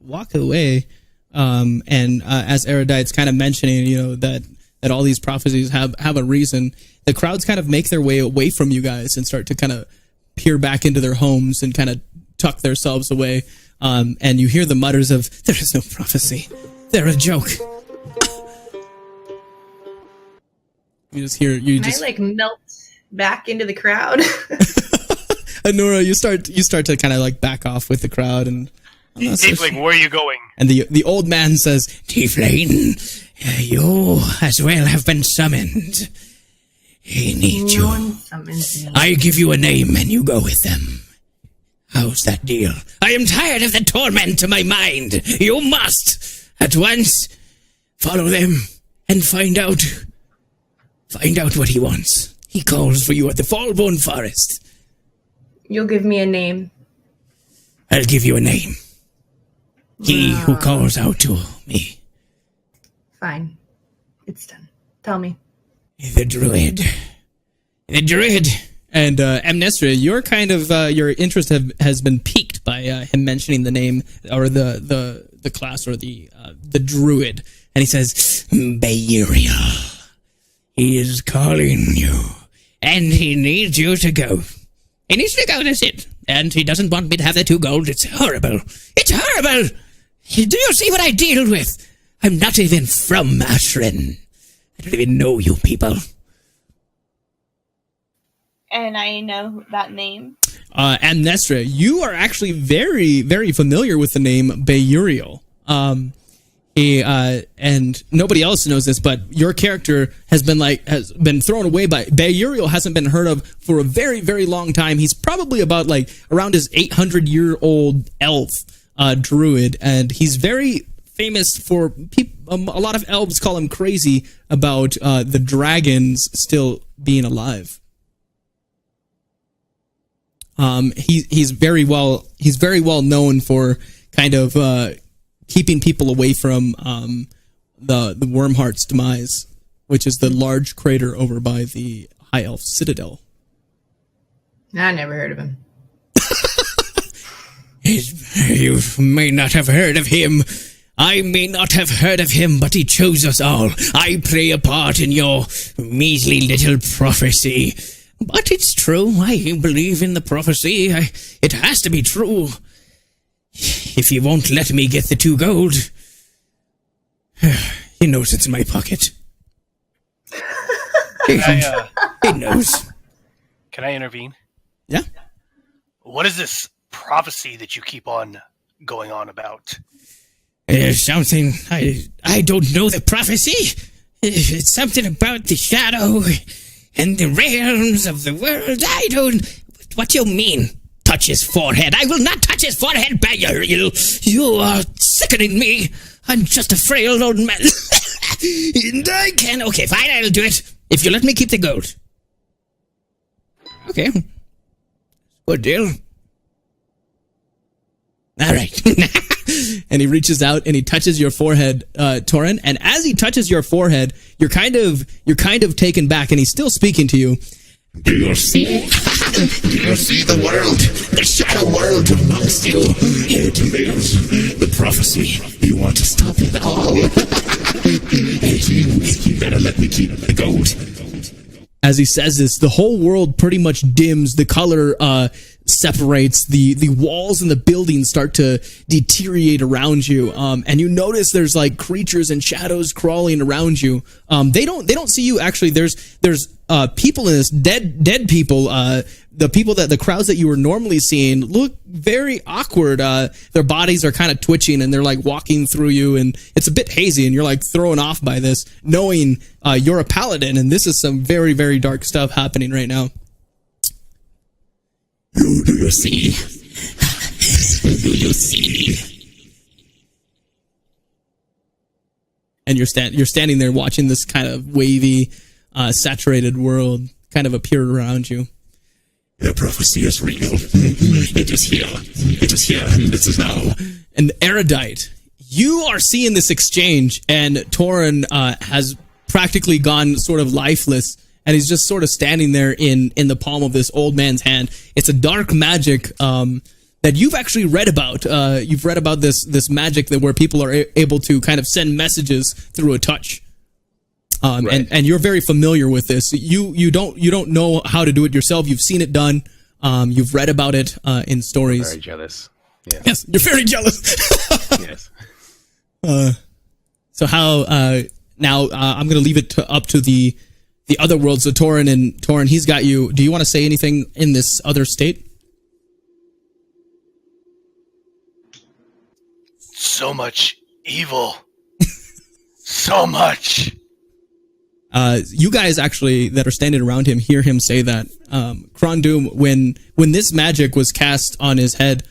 walk away, and as Erudite's kind of mentioning, that all these prophecies have a reason. The crowds kind of make their way away from you guys and start to kind of peer back into their homes and kind of tuck themselves away. And you hear the mutters of, "There is no prophecy. They're a joke." You just hear I melt back into the crowd. Nora, you start to kind of like back off with the crowd, and Tiefling, where are you going? And the old man says, "Tiefling, you as well have been summoned. He needs you. I give you a name and you go with them. How's that deal? I am tired of the torment to my mind. You must at once Follow them and find out what he wants. He calls for you at the Fallbone Forest. You'll give me a name. I'll give you a name. He who calls out to me. Fine. It's done. Tell me. The Druid. The Druid. And Amnestra, your kind of your interest has been piqued by him mentioning the name or the class or the Druid. And he says, Bayuriel. He is calling you. And he needs you to go. He needs to go, that's it. And he doesn't want me to have the 2 gold. It's horrible. It's horrible! Do you see what I deal with? I'm not even from Ashrin. I don't even know you people. And I know that name. Amnestra, you are actually very, very familiar with the name Bayuriel. And nobody else knows this, but your character has been thrown away by Bayuriel. Hasn't been heard of for a very, very long time. He's probably about around his 800-year-old elf druid, and he's very famous for a lot of elves call him crazy about the dragons still being alive. He's very well known for kind of keeping people away from the Wormheart's demise, which is the large crater over by the High Elf Citadel. I never heard of him. You may not have heard of him. I may not have heard of him, but he chose us all. I play a part in your measly little prophecy. But it's true. I believe in the prophecy. It has to be true. If you won't let me get the 2 gold, he knows it's in my pocket. He knows. Can I intervene? Yeah? What is this prophecy that you keep on going on about? Something, I don't know the prophecy. It's something about the shadow and the realms of the world. I don't... What do you mean? Touch his forehead. I will not touch his forehead, Bayuriel. You are sickening me. I'm just a frail old man. And I can... Okay, fine, I'll do it. If you let me keep the gold. Okay. Good deal. All right. And he reaches out and he touches your forehead, Torin. And as he touches your forehead, you're kind of taken back, and he's still speaking to you. Do you see? Do you see the world? The shadow world amongst you. It lives. The prophecy. You want to stop it all. You better let me keep the gold. As he says this, the whole world pretty much dims. The color separates. The walls and the buildings start to deteriorate around you. And you notice there's creatures and shadows crawling around you. They don't see you. Actually, there's people in this, dead people. The crowds that you were normally seeing look very awkward. Their bodies are kind of twitching, and they're walking through you, and it's a bit hazy, and you're thrown off by this, knowing you're a paladin, and this is some very, very dark stuff happening right now. Who do you see? Do you see? And you're standing there watching this kind of wavy, saturated world kind of appear around you. The prophecy is real. It is here. It is here. And this is now. And Erudite, you are seeing this exchange, and Torin has practically gone sort of lifeless, and he's just sort of standing there in the palm of this old man's hand. It's a dark magic that you've actually read about. You've read about this magic where people are able to kind of send messages through a touch. Right. And you're very familiar with this. You don't know how to do it yourself. You've seen it done. You've read about it in stories. Very jealous. Yeah. Yes, you're very jealous. Yes. So how now? I'm going to leave it up to the other world. So Torin, he's got you. Do you want to say anything in this other state? So much evil. So much. You guys actually that are standing around him hear him say that. Krondum, when this magic was cast on his head,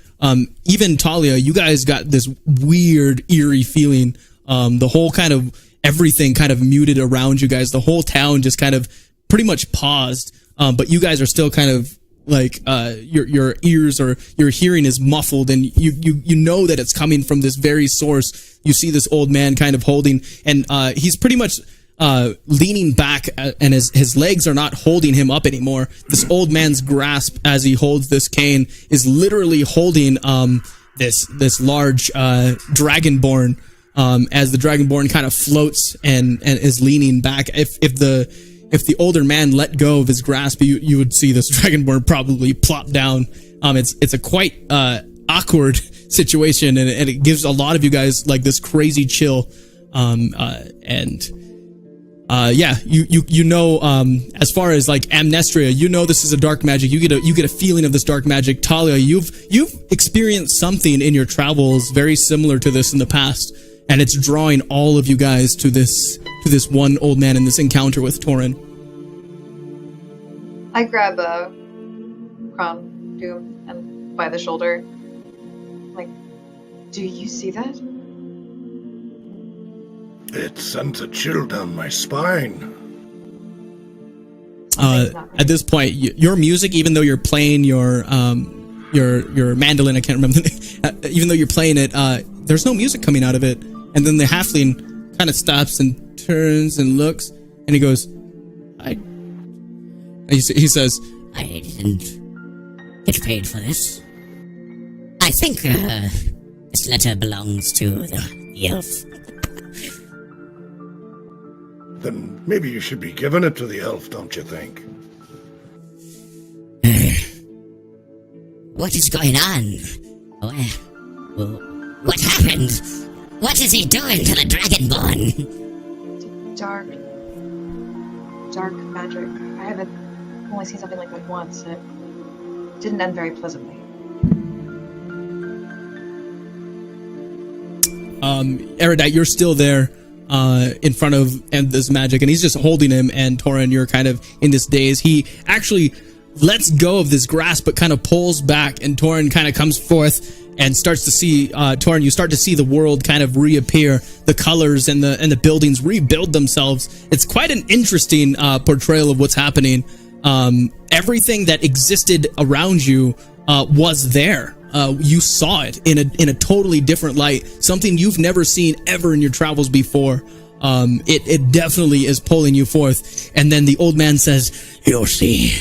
even Talia, you guys got this weird, eerie feeling. The whole kind of everything kind of muted around you guys. The whole town just kind of pretty much paused. But you guys are still kind of like your ears or your hearing is muffled, and you know that it's coming from this very source. You see this old man kind of holding, and he's pretty much leaning back, and his legs are not holding him up anymore. This old man's grasp as he holds this cane is literally holding this large dragonborn, as the dragonborn kind of floats and is leaning back. If the older man let go of his grasp, you would see this dragonborn probably plop down. It's a quite awkward situation, and it gives a lot of you guys like this crazy chill. You know, as far as like Amnestria, you know this is a dark magic. You get a feeling of this dark magic. Talia, you've experienced something in your travels very similar to this in the past, and it's drawing all of you guys to this one old man in this encounter with Torin. I grab Kron Doom and by the shoulder. Like, do you see that? It sent a chill down my spine. At this point, your music, even though you're playing your mandolin, I can't remember the name, even though you're playing it, there's no music coming out of it. And then the halfling kind of stops and turns and looks, and he goes, he says, I didn't get paid for this. I think this letter belongs to the elf. Then maybe you should be giving it to the elf, don't you think? What is going on? What happened? What is he doing to the Dragonborn? Dark magic. I haven't only seen something like that once, and it didn't end very pleasantly. Erudite, you're still there in front of this magic, and he's just holding him, and Torin, you're kind of in this daze. He actually lets go of this grasp, but kind of pulls back, and Torin kind of comes forth and starts to see, Torin, you start to see the world kind of reappear, the colors and the buildings rebuild themselves. It's quite an interesting portrayal of what's happening. Everything that existed around you was there. You saw it in a totally different light, something you've never seen ever in your travels before. It definitely is pulling you forth. And then the old man says, "You see,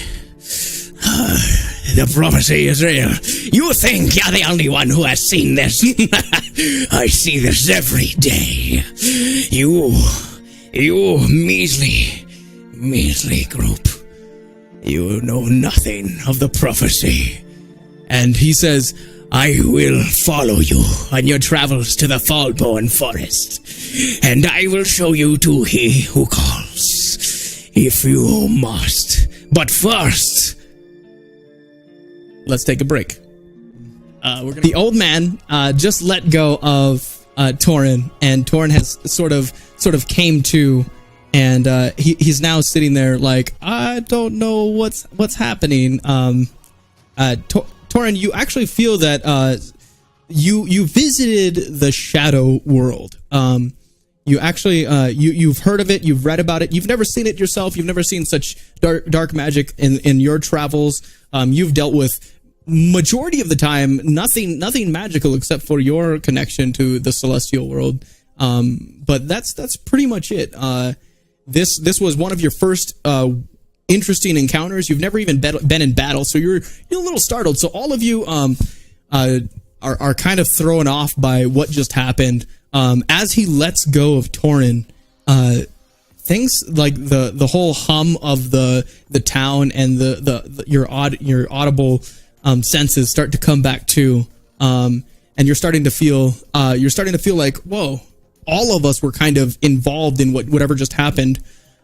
the prophecy is real. You think you're the only one who has seen this? I see this every day. You measly group. You know nothing of the prophecy." And he says, "I will follow you on your travels to the Fallborn Forest, and I will show you to he who calls, if you must. But first..." Let's take a break. The old man just let go of Torin, and Torin has sort of came to, and he's now sitting there like, I don't know what's happening. Torin, you actually feel that you visited the shadow world. You actually you've heard of it, you've read about it, you've never seen it yourself, you've never seen such dark magic in your travels. You've dealt with, majority of the time, nothing magical except for your connection to the celestial world. But that's pretty much it. This was one of your first interesting encounters. You've never even been in battle, so you're a little startled. So all of you are kind of thrown off by what just happened. As he lets go of Torin, things like the whole hum of the town and your audible senses start to come back too, and you're starting to feel like, whoa, all of us were kind of involved in whatever just happened.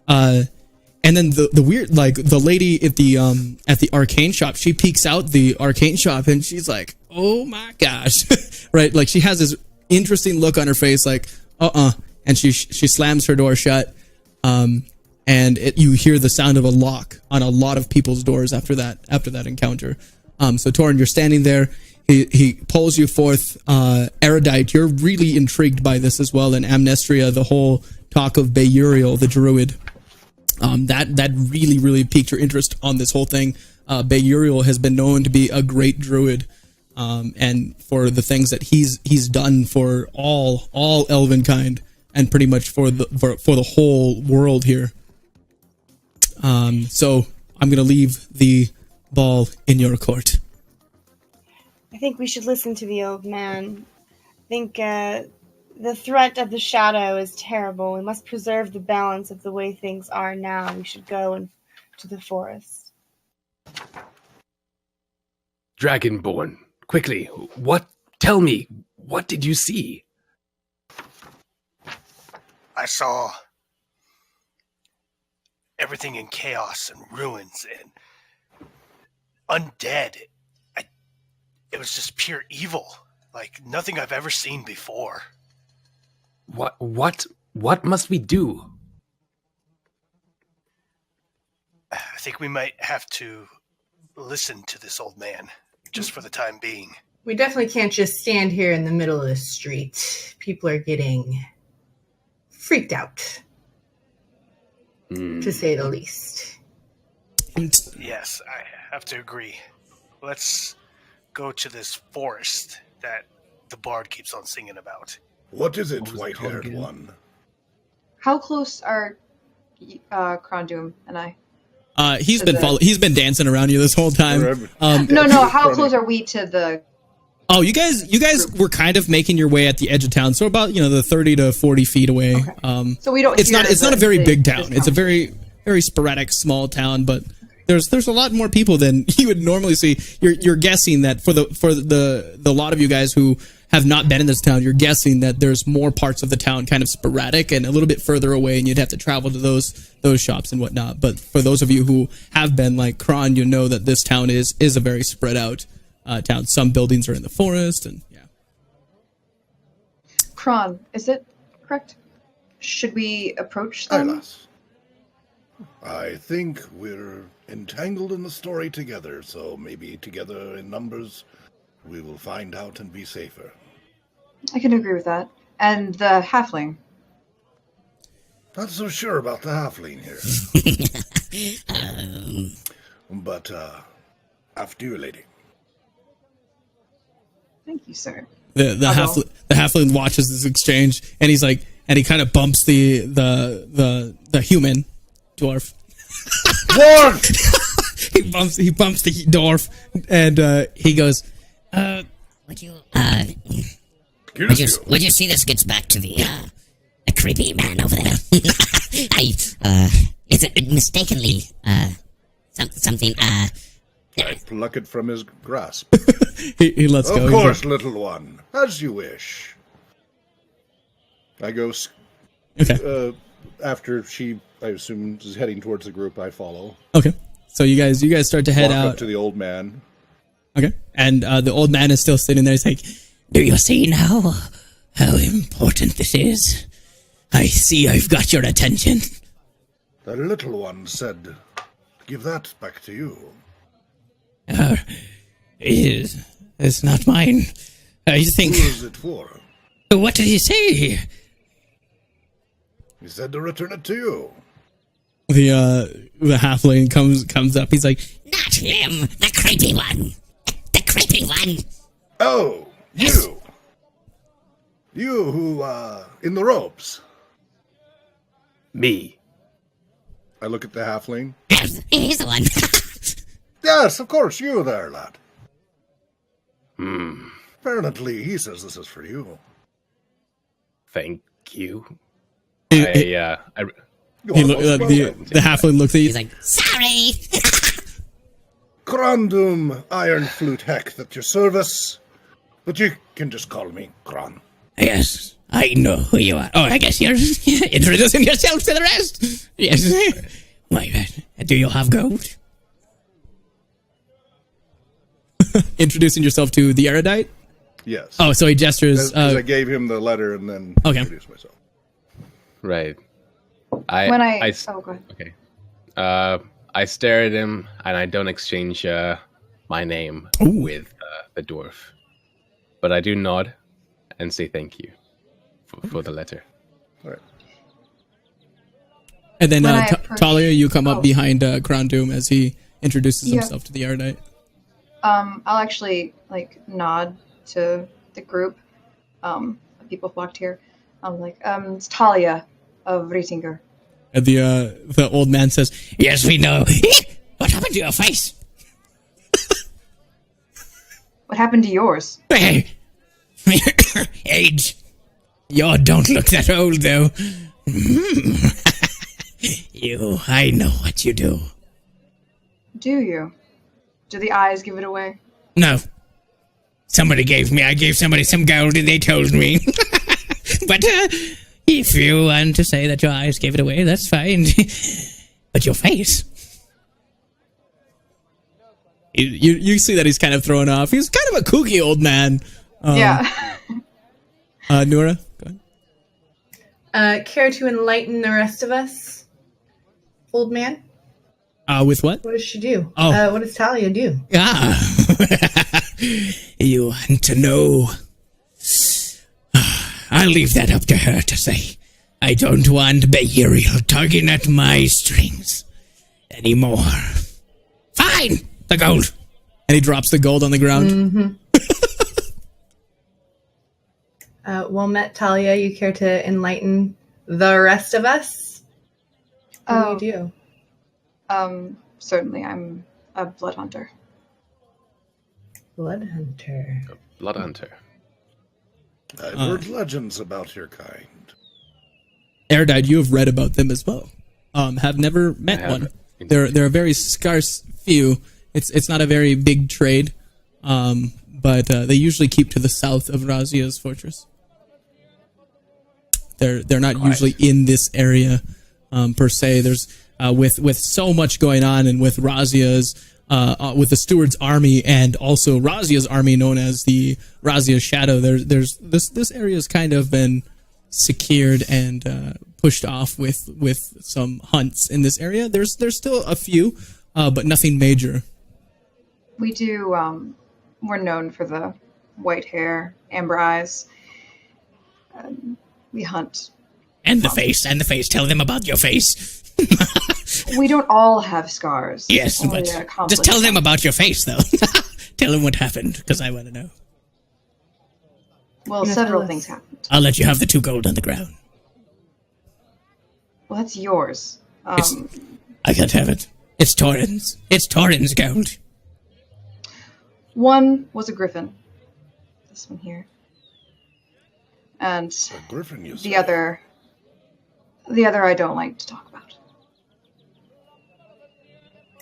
And then the weird, like, the lady at the arcane shop, she peeks out the arcane shop and she's like, oh my gosh, right? Like, she has this interesting look on her face, like, and she slams her door shut. And you hear the sound of a lock on a lot of people's doors after that encounter. So Torin, you're standing there. He pulls you forth. Erudite, you're really intrigued by this as well. And Amnestria, the whole talk of Bayuriel, the druid. That really piqued your interest on this whole thing. Bayuriel has been known to be a great druid, and for the things that he's done for all Elvenkind, and pretty much for the whole world here. So I'm gonna leave the ball in your court. I think we should listen to the old man. I think the threat of the shadow is terrible. We must preserve the balance of the way things are now. We should go to the forest. Dragonborn, quickly, tell me, what did you see? I saw everything in chaos and ruins and undead. It was just pure evil, like nothing I've ever seen before. What must we do? I think we might have to listen to this old man, just for the time being. We definitely can't just stand here in the middle of the street. People are getting freaked out, to say the least. Yes, I have to agree. Let's go to this forest that the bard keeps on singing about. What is it, white-haired one? How close are Krondum and I? He's been dancing around you this whole time. No. How close are we to the? Oh, you guys were kind of making your way at the edge of town, so about the 30 to 40 feet away. Okay. So we don't. It's not a very big town. It's a very sporadic small town, but there's a lot more people than you would normally see. You're guessing that for the lot of you guys who have not been in this town, you're guessing that there's more parts of the town kind of sporadic and a little bit further away, and you'd have to travel to those shops and whatnot. But for those of you who have been like Kron, you know that this town is a very spread out town. Some buildings are in the forest, and yeah. Kron, is it correct? Should we approach them? Alas. I think we're entangled in the story together, so maybe together in numbers we will find out and be safer. I can agree with that. And the halfling. Not so sure about the halfling here. But, after you, lady. Thank you, sir. The halfling watches this exchange, and he's like, and he kind of bumps the human dwarf. Dwarf! he bumps the dwarf, and he goes, Would you see this gets back to the creepy man over there? It's mistakenly something. I pluck it from his grasp. he lets go. Of course, little one, as you wish. I go. Okay. After she, I assume, is heading towards the group, I follow. Okay. So you guys start to head Walk out up to the old man. Okay. And the old man is still sitting there. He's like, "Do you see now how important this is? I see I've got your attention." The little one said, "Give that back to you." It's not mine. I think. Who is it for? What did he say? He said to return it to you. The halfling comes up. He's like, Not him, the creepy one. The creepy one. Oh, you. You who, in the robes. Me. I look at the halfling. Yes, he's the one. Yes, of course, you there, lad. Hmm. Apparently, he says this is for you. Thank you. the halfling looks at you. He's like, sorry. Krondum Iron Flute Heck at your service. But you can just call me Kron. Yes, I know who you are. Oh, I guess you're introducing yourself to the rest. Yes. Why, do you have gold? Introducing yourself to the erudite? Yes. Oh, so he gestures. Because I gave him the letter and then introduced myself. Right. Oh, go ahead. Okay. I stare at him and I don't exchange my name with the dwarf, but I do nod and say thank you for the letter. All right. And then When I approach- Talia, you come up Oh. behind Crown Doom as he introduces Yeah. himself to the Erudite. I'll actually nod to the group. Of people flocked here. I'm like, it's Talia of Rietinger. And the old man says, "Yes, we know. What happened to your face?" What happened to yours? Hey, age. You don't look that old, though. I know what you do. Do you? Do the eyes give it away? No. I gave somebody some gold and they told me. But if you want to say that your eyes gave it away, that's fine. But your face. You see that he's kind of thrown off. He's kind of a kooky old man. Yeah. Nura, go ahead. Care to enlighten the rest of us, old man? With what? What does she do? Oh. What does Talia do? Ah. You want to know? I'll leave that up to her to say. I don't want Bayerial tugging at my strings anymore. Fine! The gold! And he drops the gold on the ground. Mm-hmm. Well met, Talia. You care to enlighten the rest of us? What do you do? Certainly. I'm a blood hunter. Blood hunter. Blood hunter. I've heard legends about your kind. Erudite, you have read about them as well. Have never met I one. haven't. They're a very scarce few. It's not a very big trade, but they usually keep to the south of Razia's fortress. They're not usually in this area per se. There's with so much going on, and with Razia's with the Steward's army, and also Razia's army known as the Razia Shadow. There's this area has kind of been secured and pushed off with some hunts in this area. There's still a few, but nothing major. We do, we're known for the white hair, amber eyes. We hunt. And the face. Tell them about your face. We don't all have scars. Yes, Only but a accomplished just tell them one. about your face, though. Tell them what happened, because I want to know. Well, Yes, several Alice. things happened. I'll let you have the 2 gold on the ground. Well, that's yours. I can't have it. It's Torin's. It's Torin's gold. One was a griffin. This one here. And A griffin, you say? the other I don't like to talk about.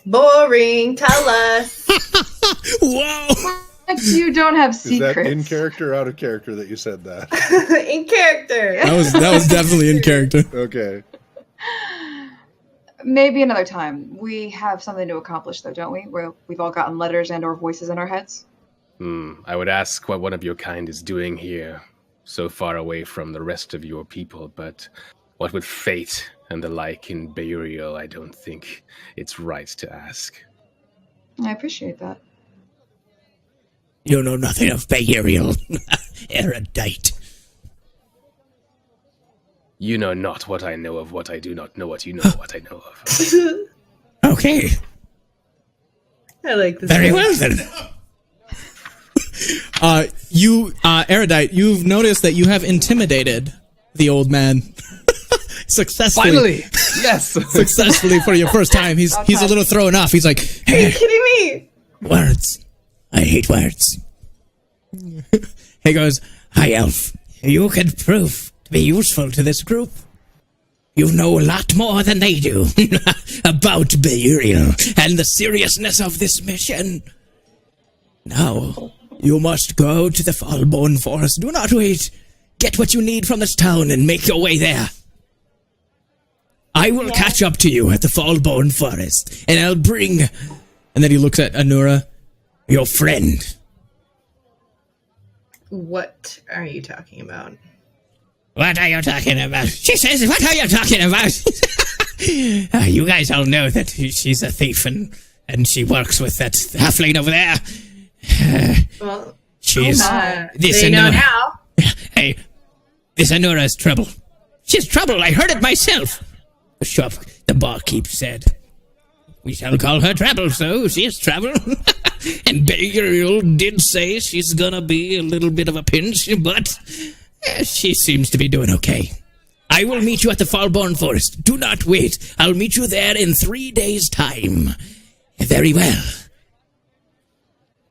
Boring. Tell us. Whoa! But you don't have Is secrets. that in character or out of character that you said that? In character. That was definitely in character. Okay. Maybe another time. We have something to accomplish, though, don't we? Where we've all gotten letters and/or voices in our heads. I would ask what one of your kind is doing here, so far away from the rest of your people, but what with fate and the like in Burial, I don't think it's right to ask. I appreciate that. You know nothing of Bayerial. Erudite. You know not what I know of what I do not know what you know what I know of. Okay. I like this. Very one. well then. Erudite, you've noticed that you have intimidated the old man. Successfully. Finally! Yes! Successfully for your first time. He's a little thrown off. He's like, Are you kidding me? words. I hate words. He goes, "Hi, Elf. You can prove to be useful to this group. You know a lot more than they do about Burial and the seriousness of this mission. Now, you must go to the Fallborn Forest. Do not wait. Get what you need from this town and make your way there. I will catch up to you at the Fallborn Forest, and I'll bring..." And then he looks at Anura. "Your friend." What are you talking about? What are you talking about? She says, "What are you talking about?" You guys all know that she's a thief and she works with that halfling over there. Well, She's this they know Anura. now. Hey, this Anura is trouble. She's trouble. I heard it myself. the barkeep said. We shall call her Travel, so she is Travel. And Beryl did say she's gonna be a little bit of a pinch, but she seems to be doing okay. I will meet you at the Fallborn Forest. Do not wait. I'll meet you there in 3 days' time. Very well.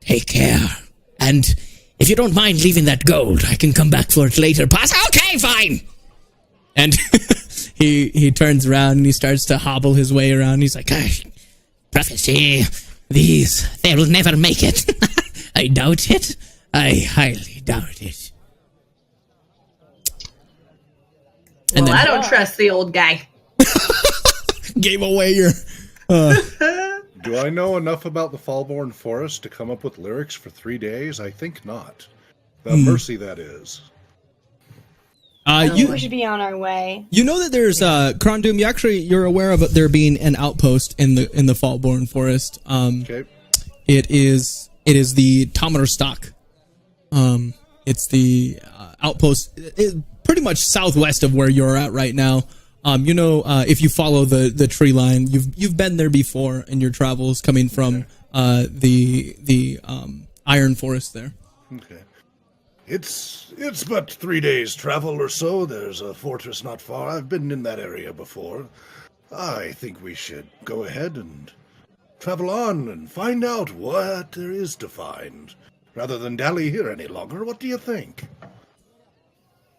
Take care. And if you don't mind leaving that gold, I can come back for it later. Okay, fine. And he turns around and he starts to hobble his way around. He's like, gosh, prophecy, they will never make it. I doubt it. I highly doubt it. Well, I don't trust the old guy. Gave away your... Do I know enough about the Fallborn Forest to come up with lyrics for 3 days? I think not. The mercy that is. We should be on our way. You know that there's Krondum. You're aware of there being an outpost in the Fallborn Forest. Okay. It is the Tomerstock. It's the outpost pretty much southwest of where you're at right now. If you follow the tree line, you've been there before in your travels coming from the Iron Forest there. Okay. It's but 3 days' travel or so. There's a fortress not far. I've been in that area before. I think we should go ahead and travel on and find out what there is to find, rather than dally here any longer. What do you think?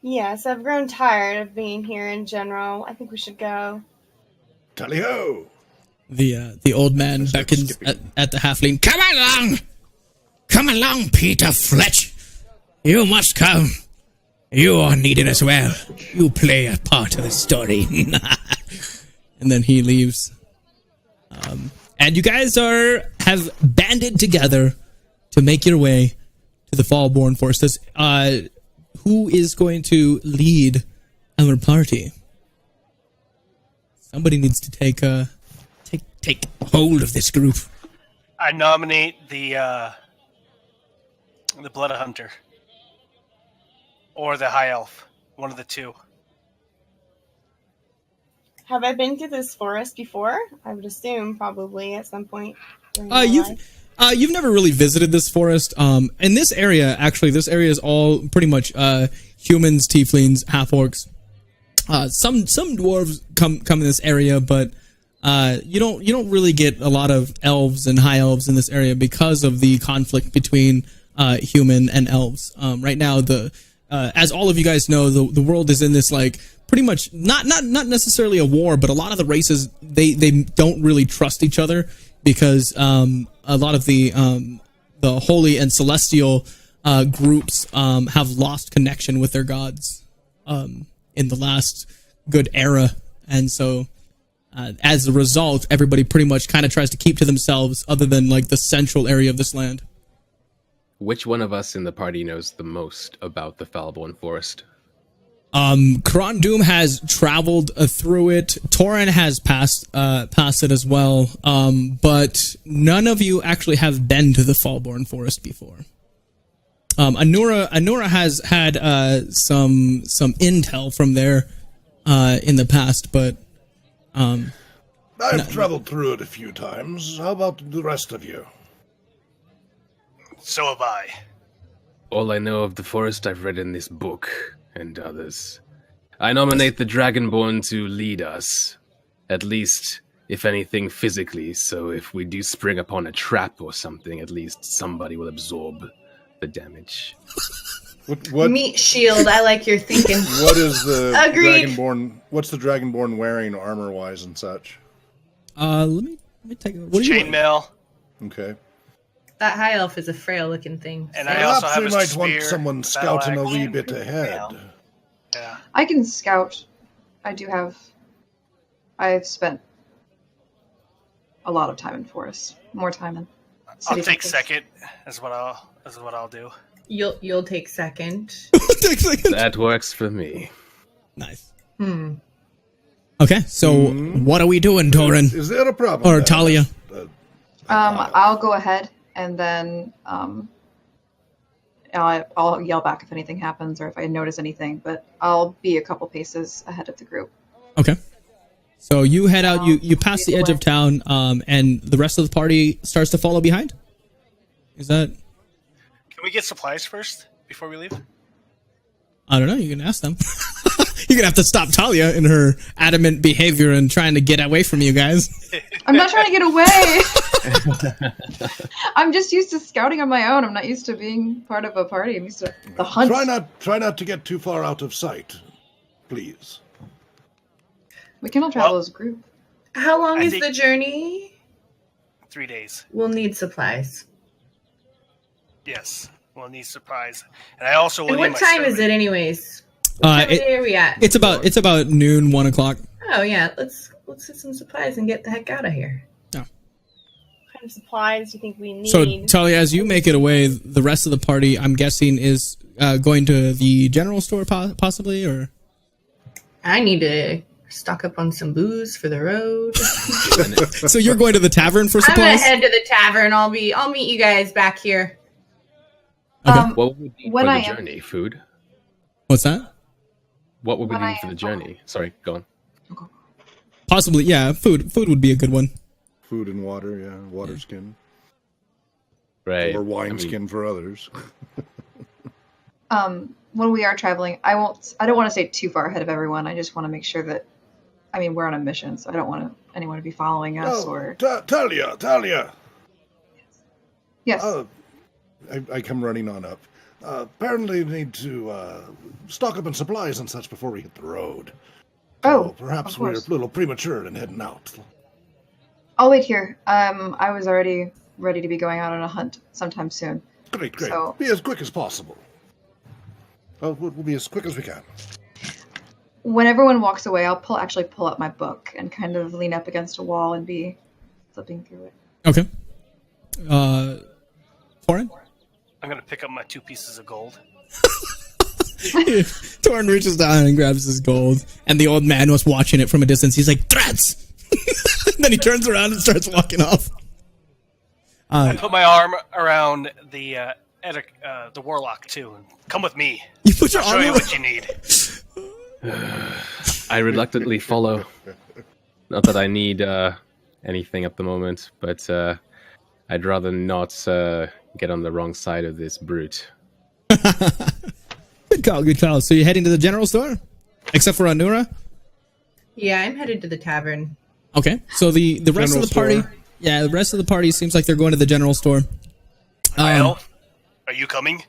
Yes, I've grown tired of being here in general. I think we should go. Tally-ho! The old man beckons at the halfling. Come along, Peter Fletch. You must come. You are needed as well. You play a part of the story. And then he leaves. And you guys have banded together to make your way to the Fallborn Forest. Who is going to lead our party? Somebody needs to take hold of this group. I nominate the Blood Hunter. Or the High Elf. One of the two. Have I been to this forest before? I would assume probably at some point. You've never really visited this forest. In this area, actually, this area is all pretty much humans, tieflings, half-orcs. Some dwarves come in this area, but you don't really get a lot of elves and high elves in this area because of the conflict between human and elves. Right now, as all of you guys know, the world is in this pretty much not necessarily a war, but a lot of the races they don't really trust each other because a lot of the holy and celestial groups have lost connection with their gods in the last good era, and so as a result, everybody pretty much kind of tries to keep to themselves, other than the central area of this land. Which one of us in the party knows the most about the Fallborn Forest? Krondum has traveled through it. Torin has passed it as well. But none of you actually have been to the Fallborn Forest before. Anura has had some intel from there in the past, but I've traveled through it a few times. How about the rest of you? So have I. All I know of the forest I've read in this book, and others. I nominate the Dragonborn to lead us. At least, if anything, physically, so if we do spring upon a trap or something, at least somebody will absorb the damage. What Meat shield, I like your thinking. What is the Agreed. Dragonborn? What's the Dragonborn wearing armor-wise and such? let me take. What do you want? Chainmail. Okay. That high elf is a frail looking thing. And I also Perhaps have we a might spear, want someone battle scouting a axe, wee bit and ahead. mail. Yeah. I can scout. I've spent a lot of time in forest. More time in I'll city take centers. second. Is what I'll do. You'll take second. That works for me. Nice. Okay, so what are we doing, Torin? Is there a problem? Or there? Talia? I'll go ahead and then I'll yell back if anything happens or if I notice anything, but I'll be a couple paces ahead of the group. Okay. So you head out. You pass the edge of town, and the rest of the party starts to follow behind. Is that? Can we get supplies first before we leave? I don't know. You can ask them. You're gonna have to stop Talia in her adamant behavior and trying to get away from you guys. I'm not trying to get away. I'm just used to scouting on my own. I'm not used to being part of a party. I'm used to the hunt. Try not to get too far out of sight, please. We can all travel as a group. How long I is think- the journey? 3 days. We'll need supplies. Yes. We'll need supplies. And I also will And need what my time is servant. it, anyways? What time of day are we at? It's about noon, 1 o'clock. Oh yeah, let's get some supplies and get the heck out of here. What kind of supplies do you think we need? So Talia, as you make it away, the rest of the party, I'm guessing, is going to the general store, possibly, or. I need to stock up on some booze for the road. So you're going to the tavern for I'm gonna supplies? head to the tavern. I'll meet you guys back here. What would we need when for I the am- journey? Food? What's that? What would we When I need for the am- journey? Sorry, go on. Possibly, yeah. Food would be a good one. Food and water, yeah. Water skin. Right. Or I wine mean, skin for others. When we are traveling, I don't want to stay too far ahead of everyone. I just want to make sure that, we're on a mission, so I don't want anyone to be following us or. Talia! Yes. I come running on up. Apparently we need to stock up on supplies and such before we hit the road. Oh, So perhaps of we're a course. little premature in heading out. I'll wait here. I was already ready to be going out on a hunt sometime soon. Great. So- Be as quick as possible. We'll be as quick as we can. When everyone walks away, I'll actually pull up my book and kind of lean up against a wall and be flipping through it. Okay. Torin? I'm going to pick up my 2 pieces of gold. Torin reaches down and grabs his gold, and the old man was watching it from a distance. He's like, threats! And then he turns around and starts walking off. I put my arm around the warlock, too. And come with me. You put your I'll show arm you around- what you need. I reluctantly follow. Not that I need anything at the moment, but I'd rather not get on the wrong side of this brute. Good call. So you're heading to the general store? Except for Anura? Yeah, I'm headed to the tavern. Okay. So the rest General of the party... store. Yeah, the rest of the party seems like they're going to the general store. Kyle, are you coming?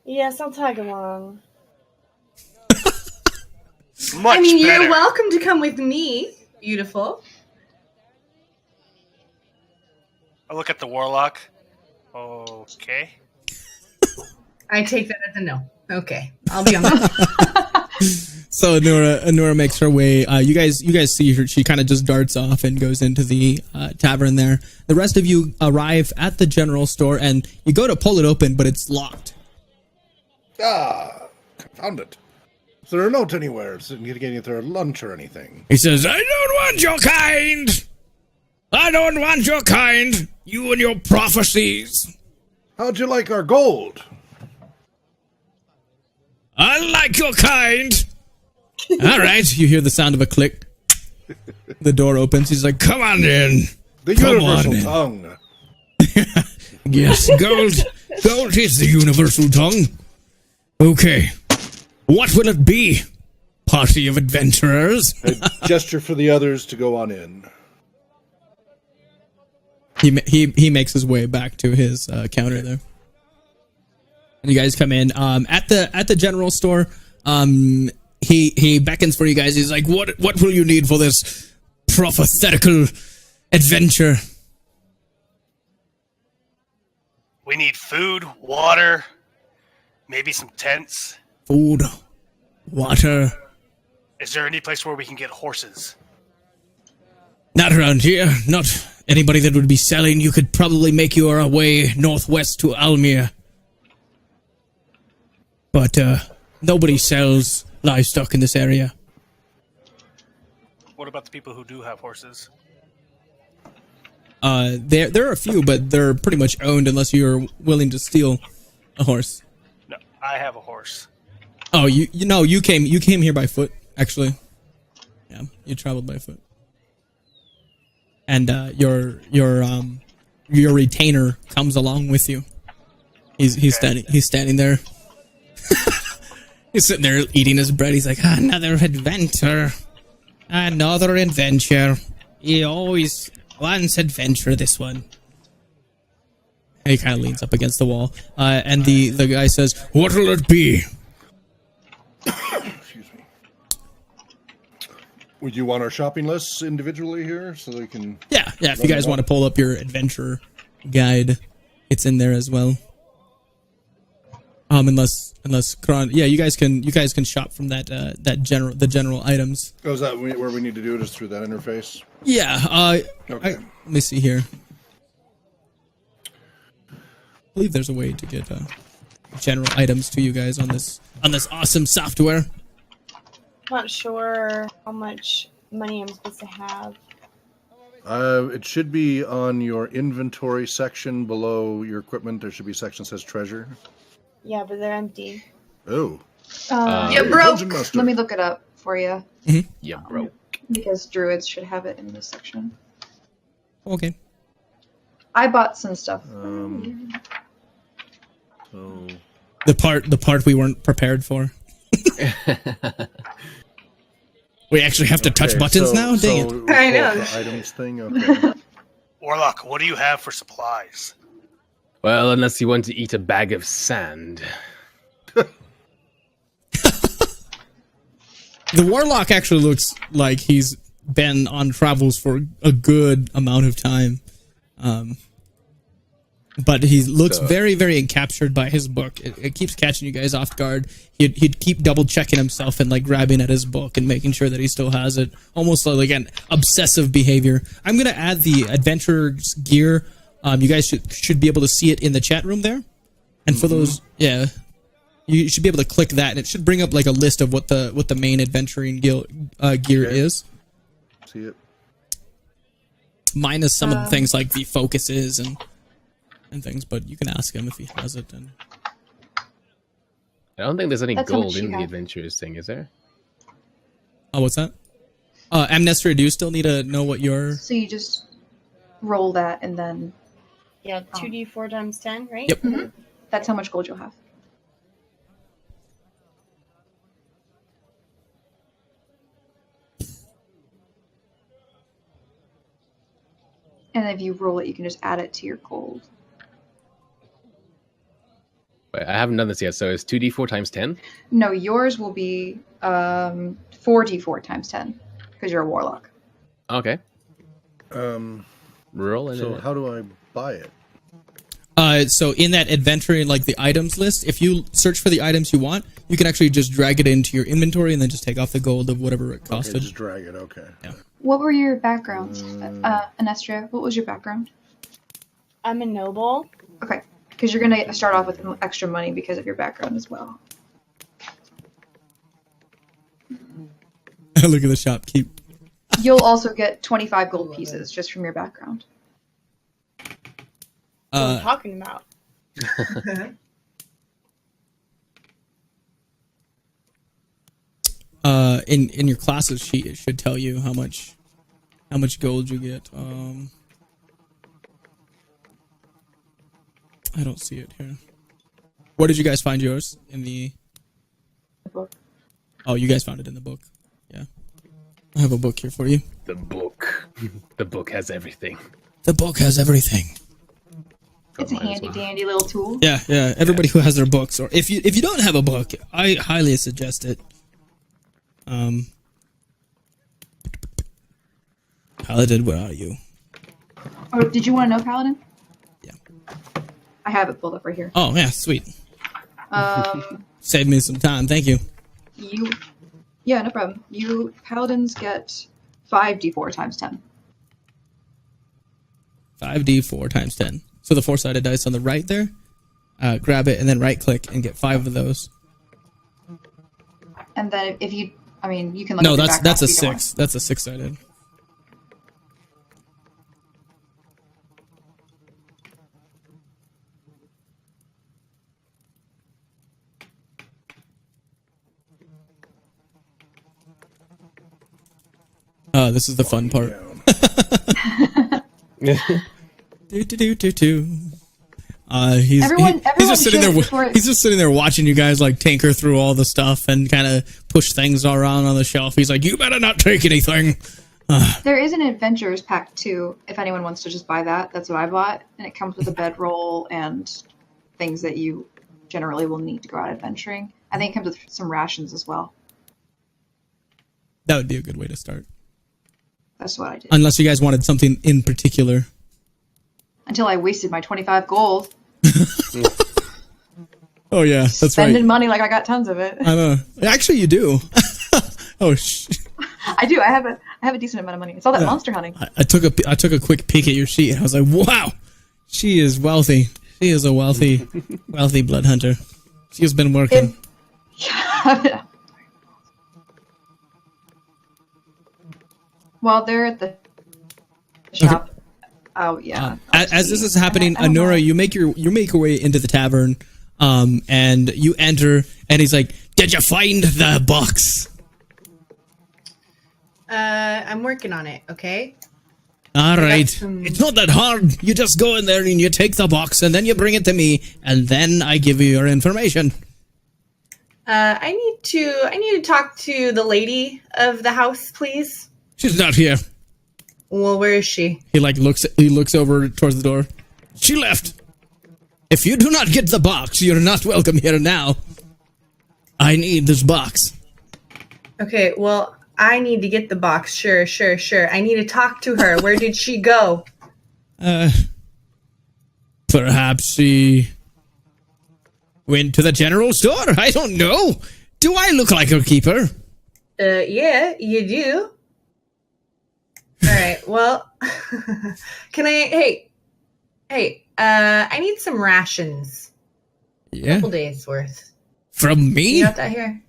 Yes, I'll tag along. Much I mean, better. you're welcome to come with me. Beautiful. I look at the warlock. Okay. I take that as a no. Okay, I'll be on that. So Anura makes her way. You guys see her. She kind of just darts off and goes into the tavern there. The rest of you arrive at the general store, and you go to pull it open, but it's locked. Found it. Is there a note anywhere? Is it getting their lunch or anything? He says, "I don't want your kind. I don't want your kind. You and your prophecies. How'd you like our gold? I like your kind." All right. You hear the sound of a click. The door opens. He's like, "Come on in." The Come universal on in. tongue. Yes, gold is the universal tongue. Okay, what will it be? Party of adventurers? A gesture for the others to go on in. He makes his way back to his counter there. And you guys come in. At the general store, he beckons for you guys. He's like, what will you need for this prophetical adventure? We need food, water, maybe some tents. Food, water. Is there any place where we can get horses? Not around here. Not anybody that would be selling. You could probably make your way northwest to Almir. But nobody sells livestock in this area. What about the people who do have horses? There are a few, but they're pretty much owned unless you're willing to steal a horse. No, I have a horse. Oh, you came here by foot, actually. Yeah, you traveled by foot. And your retainer comes along with you. He's standing there. He's sitting there eating his bread. He's like, another adventure. Another adventure. He always wants adventure, this one. And he kind of leans up against the wall. And the guy says, what'll it be? Excuse me. Would you want our shopping lists individually here so they can... Yeah. If you guys want to pull up your adventure guide, it's in there as well. Unless Kron, yeah, you guys can shop from the general items. Oh, is that where we need to do it? Is through that interface? Yeah. Okay. Let me see here. I believe there's a way to get general items to you guys on this awesome software. Not sure how much money I'm supposed to have. It should be on your inventory section below your equipment. There should be a section that says treasure. Yeah, but they're empty. Oh. You broke. Let me look it up for you. Mm-hmm. Yeah, bro. Because druids should have it in this section. Okay. I bought some stuff. So The part we weren't prepared for. We actually have to touch buttons now? Dang it. I know. The items thing. Okay. Warlock, what do you have for supplies? Well, unless you want to eat a bag of sand. The Warlock actually looks like he's been on travels for a good amount of time. But he looks very, very encaptured by his book. It keeps catching you guys off guard. He'd keep double checking himself and like grabbing at his book and making sure that he still has it. Almost like an obsessive behavior. I'm gonna add the adventurer's gear. You guys should be able to see it in the chat room there. And for those, yeah, you should be able to click that, and it should bring up like a list of what the main adventuring gear is. See it. Minus some of the things like the focuses and things, but you can ask him if he has it. And I don't think there's any That's how much gold in you the have. adventurers thing, is there? oh, what's that? Amnestra, do you still need to know what your? So you just roll that and then Yeah, 2d4 times 10, right? Yep. that's how much gold you'll have. And if you roll it, you can just add it to your gold. Wait, I haven't done this yet, so it's 2d4 times 10? No, yours will be 4d4 times 10 because you're a warlock. Okay. So Roll it. how do I buy it? So in that adventuring, like the items list, if you search for the items you want, you can actually just drag it into your inventory and then just take off the gold of whatever it Okay, costed. just drag it. Okay. What were your backgrounds, Anestra? What was your background? I'm a noble. Okay, because you're going to start off with extra money because of your background as well. Look at the shopkeep. You'll also get 25 gold pieces just from your background. What are you talking about? In your classes sheet, it should tell you how much gold you get. I don't see it here. Where did you guys find yours? In the book. Oh, you guys found it in the book. Yeah, I have a book here for you. The book. The book has everything. The book has everything. It's a Might as handy well. dandy little tool. Yeah. Everybody who has their books, or if you don't have a book, I highly suggest it. Paladin, where are you? Oh, did you want to know, Paladin? Yeah. I have it pulled up right here. Oh yeah, sweet. Um, Save me some time, thank you. Yeah, no problem. You paladins get 5d4 times 10. 5d4 times 10. So the four-sided dice on the right there. Grab it and then right-click and get 5 of those. And then if you, I mean, you can look No, at your that's a background if you don't 6. That's a 6-sided. This is the fun part. He's just sitting there. He's just sitting there watching you guys like tinker through all the stuff and kind of push things around on the shelf. He's like, "You better not take anything." There is an adventurers pack too. If anyone wants to just buy that, that's what I bought, and it comes with a bedroll and things that you generally will need to go out adventuring. I think it comes with some rations as well. That would be a good way to start. That's what I did. Unless you guys wanted something in particular. Until I wasted my 25 gold. Oh yeah, that's right. Spending money like I got tons of it. I know. Actually, you do. Oh I do. I have a decent amount of money. It's all that monster hunting. I took a quick peek at your sheet and I was like, wow, she is wealthy. She is a wealthy blood hunter. She has been working. While they're at the shop. Okay. Oh yeah. As this is happening, Anura, you make your way into the tavern, and you enter, and he's like, "Did you find the box?" I'm working on it. Okay. All right. It's not that hard. You just go in there and you take the box, and then you bring it to me, and then I give you your information. I need to talk to the lady of the house, please. She's not here. Well, where is she? He looks over towards the door. She left. If you do not get the box, you're not welcome here now. I need this box. Okay, well, I need to get the box. Sure. I need to talk to her. Where did she go? Perhaps she went to the general store. I don't know. Do I look like her keeper? Yeah, you do. All right. Well, can I? Hey. I need some rations. Yeah. A couple days worth. From me? You got that here?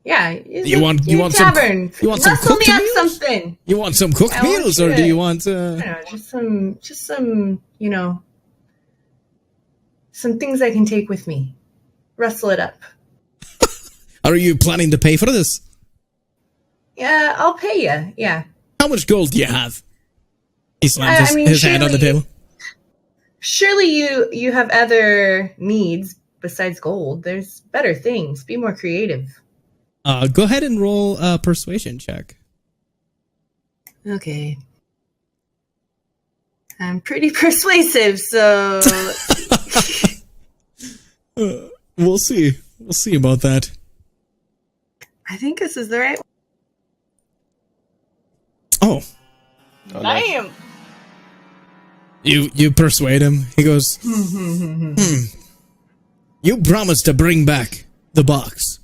Yeah. You want tavern. some? You want some cooked me up meals? something. You want some cooked meals, or do you want? I don't know, just some. Some things I can take with me. Rustle it up. Are you planning to pay for this? Yeah, I'll pay you. Yeah. How much gold do you have? He slams his hand on the table. Surely you have other needs besides gold. There's better things. Be more creative. Go ahead and roll a persuasion check. Okay. I'm pretty persuasive, so... We'll see. We'll see about that. I think this is the right one. Oh. Damn! You persuade him. He goes, You promised to bring back the box.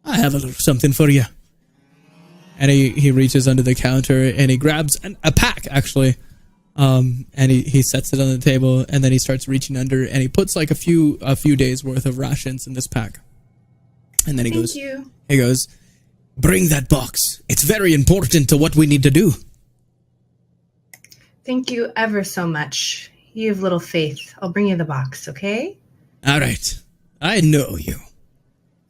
I have a little something for you. And he reaches under the counter and he grabs a pack, actually. And he sets it on the table, and then he starts reaching under and he puts like a few days worth of rations in this pack. And then he goes, bring that box. It's very important to what we need to do. Thank you ever so much. You have little faith. I'll bring you the box, okay? All right. I know you.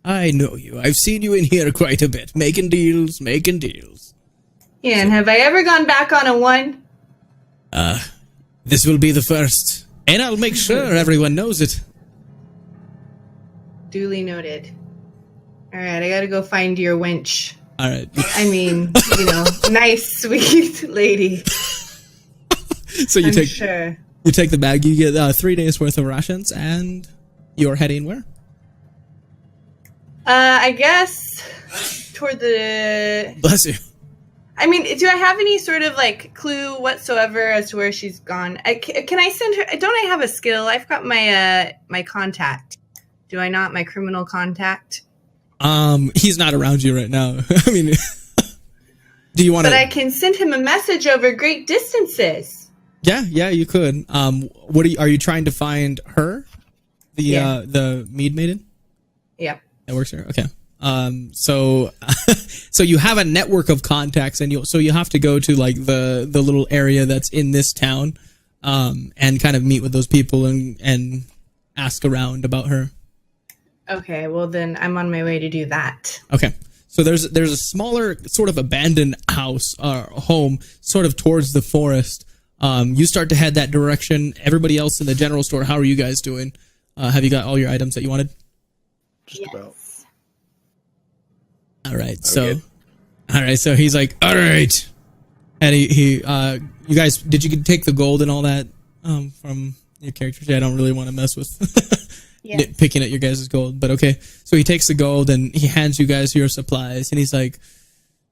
I've seen you in here quite a bit, making deals. Yeah, and have I ever gone back on a one? This will be the first. And I'll make sure everyone knows it. Duly noted. All right, I gotta go find your wench. All right. I mean, nice, sweet lady. So you take the bag, you get 3 days worth of rations, and you're heading where? I guess toward the... Bless you. I mean, do I have any sort of clue whatsoever as to where she's gone? Can I send her? Don't I have a skill? I've got my my contact. Do I not? My criminal contact. He's not around you right now. I mean, do you want to? But I can send him a message over great distances. Yeah, you could. Are you trying to find her? The Mead Maiden? Yep. That works here. Okay. So you have a network of contacts, and you have to go to the little area that's in this town, and kind of meet with those people and ask around about her. Okay, well then I'm on my way to do that. Okay. So there's a smaller sort of abandoned house or home sort of towards the forest. You start to head that direction. Everybody else in the general store, how are you guys doing? Have you got all your items that you wanted? Just about. All right. So he's like, all right. And you guys, did you take the gold and all that from your characters? Yeah, I don't really want to mess with picking at your guys' gold, but okay. So he takes the gold and he hands you guys your supplies, and he's like,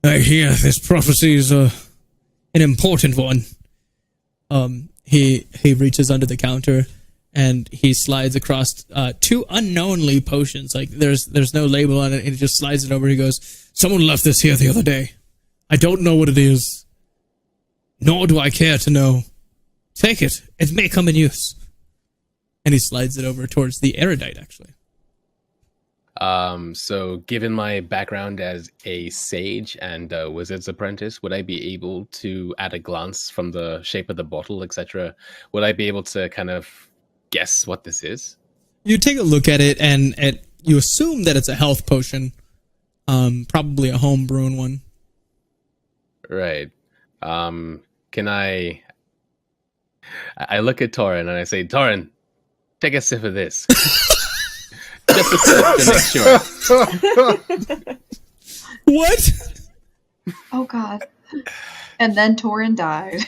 I hear this prophecy is an important one. He reaches under the counter and he slides across two unknownly potions. Like there's no label on it, and he just slides it over. He goes, someone left this here the other day. I don't know what it is, nor do I care to know. Take it. It may come in use. And he slides it over towards the erudite, actually. So given my background as a sage and a wizard's apprentice, would I be able to, at a glance from the shape of the bottle, etc., would I be able to kind of guess what this is? You take a look at it, and you assume that it's a health potion. Probably a home brewing one. Right. Can I look at Torin and I say, Torin, take a sip of this. Just a sip to make sure. What? Oh God. And then Torin died.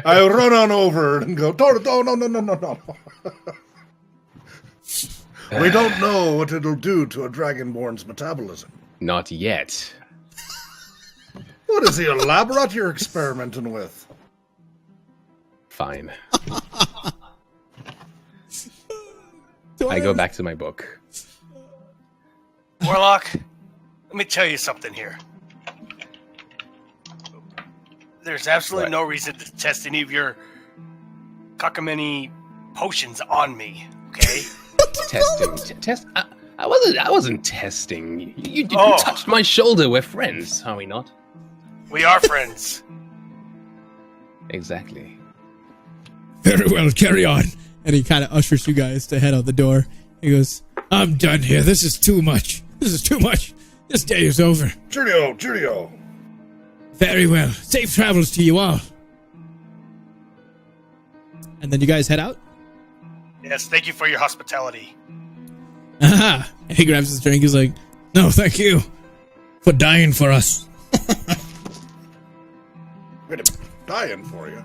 I run on over and go, Torin, no. We don't know what it'll do to a dragonborn's metabolism. Not yet. What is the elaborate you're experimenting with? Fine. I go back to my book. Warlock, let me tell you something here. There's absolutely no reason to test any of your cockamamie potions on me, okay? Test? I wasn't testing. You touched my shoulder. We're friends, are we not? We are friends. Exactly. Very well, carry on. And he kind of ushers you guys to head out the door. He goes, I'm done here. This is too much. This day is over. Cheerio. Very well. Safe travels to you all. And then you guys head out? Yes, thank you for your hospitality. Aha! And he grabs his drink. He's like, no, thank you for dying for us. Wait a minute. Dying for you.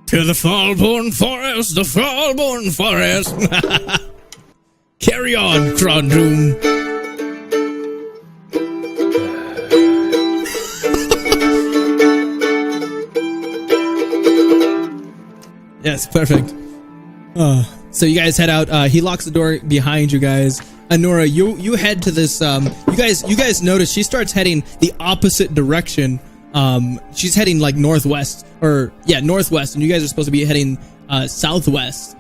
To the Fallborn Forest, the Fallborn Forest. Carry on, Trondroom. Yes, perfect. So you guys head out. He locks the door behind you guys. Anora, you head to this. You guys notice she starts heading the opposite direction. She's heading like northwest, northwest, and you guys are supposed to be heading southwest.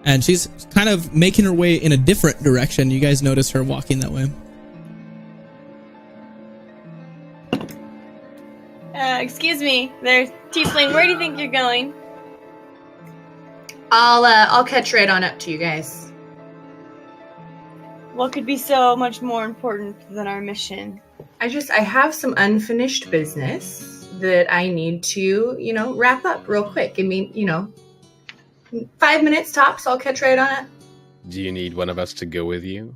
And she's kind of making her way in a different direction. You guys notice her walking that way. Excuse me, there's Tiefling. Where do you think you're going? I'll catch right on up to you guys. What could be so much more important than our mission? I have some unfinished business that I need to, wrap up real quick. I mean, 5 minutes tops, I'll catch right on it. Do you need one of us to go with you?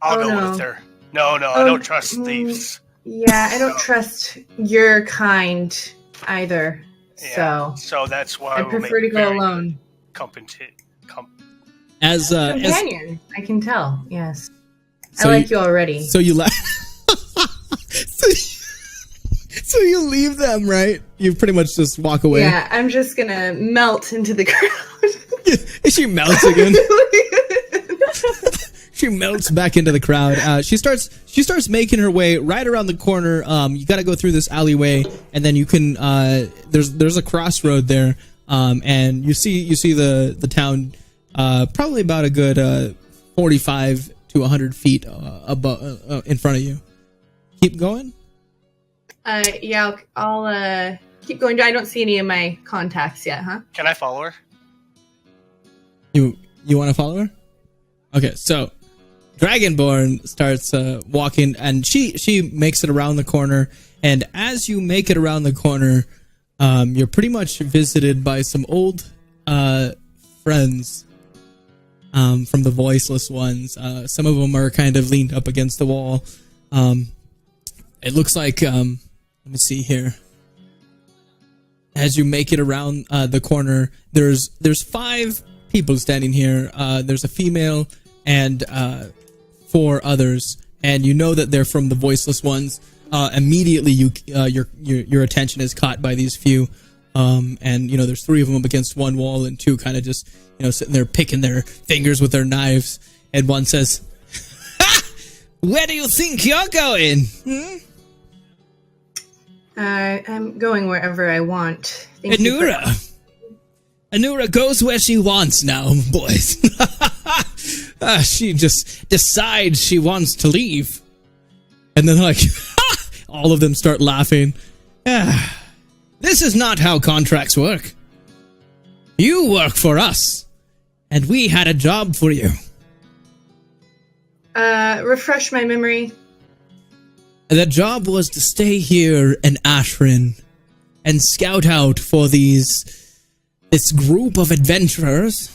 I'll go with her. No, I don't trust thieves. Yeah, I don't trust your kind either. Yeah, so that's why I prefer to go alone. As companion, I can tell. Yes, so I like you already. So you so you leave them, right? You pretty much just walk away. Yeah, I'm just gonna melt into the crowd. She melts again. She melts back into the crowd. She starts making her way right around the corner. You got to go through this alleyway, and then you can. There's a crossroad there, and you see the town. Probably about a good 45 to 100 feet above in front of you. Keep going. Yeah, I'll keep going. I don't see any of my contacts yet, huh? Can I follow her? You want to follow her? Okay, so Dragonborn starts walking, and she makes it around the corner. And as you make it around the corner, you're pretty much visited by some old friends from the voiceless ones. Some of them are kind of leaned up against the wall. It looks like, let me see here. As you make it around the corner, there's 5 people standing here. There's a female and 4 others, and you know that they're from the voiceless ones. Immediately, your attention is caught by these few, and there's 3 of them up against one wall, and 2 kind of just sitting there picking their fingers with their knives. And one says, "Ha! Where do you think you're going?" I'm going wherever I want. Thank you Anura goes where she wants now, boys. She just decides she wants to leave. And then, all of them start laughing. This is not how contracts work. You work for us, and we had a job for you. Refresh my memory. The job was to stay here in Ashrin and scout out for this group of adventurers.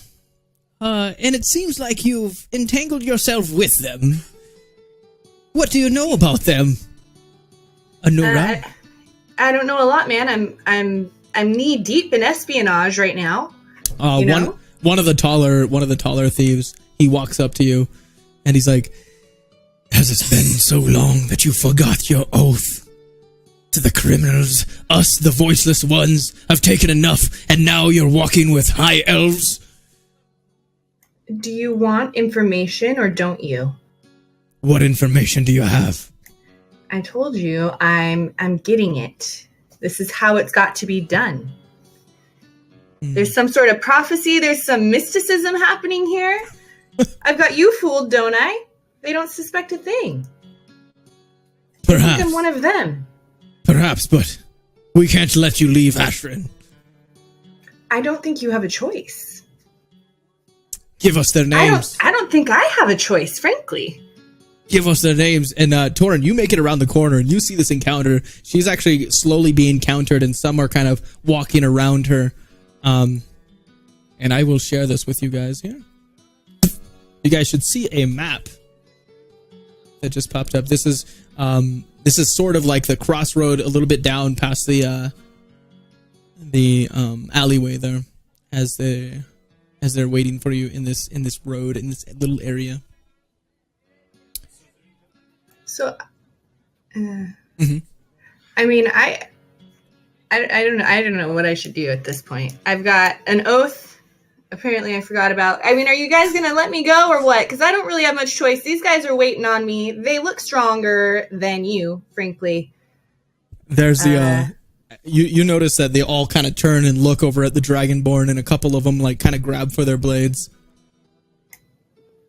And it seems like you've entangled yourself with them. What do you know about them, Anura? I don't know a lot, man. I'm knee deep in espionage right now. One of the taller thieves, he walks up to you and he's like, "Has it been so long that you forgot your oath to the criminals? Us, the voiceless ones, have taken enough, and now you're walking with high elves?" Do you want information or don't you? What information do you have? I told you I'm getting it. This is how it's got to be done. There's some sort of prophecy. There's some mysticism happening here. I've got you fooled, don't I? They don't suspect a thing. Perhaps. I think I'm one of them. Perhaps, but we can't let you leave Ashrin. I don't think you have a choice. Give us their names. I don't think I have a choice, frankly. Give us their names. And Torin, you make it around the corner and you see this encounter. She's actually slowly being countered, and some are kind of walking around her. And I will share this with you guys here. You guys should see a map that just popped up. This is sort of like the crossroad a little bit down past the alleyway there, as they're waiting for you in this road, in this little area. So, I mean, I don't know what I should do at this point. I've got an oath. Apparently I forgot about. I mean, are you guys going to let me go or what? Because I don't really have much choice. These guys are waiting on me. They look stronger than you, frankly. There's the, you notice that they all kind of turn and look over at the Dragonborn, and a couple of them kind of grab for their blades.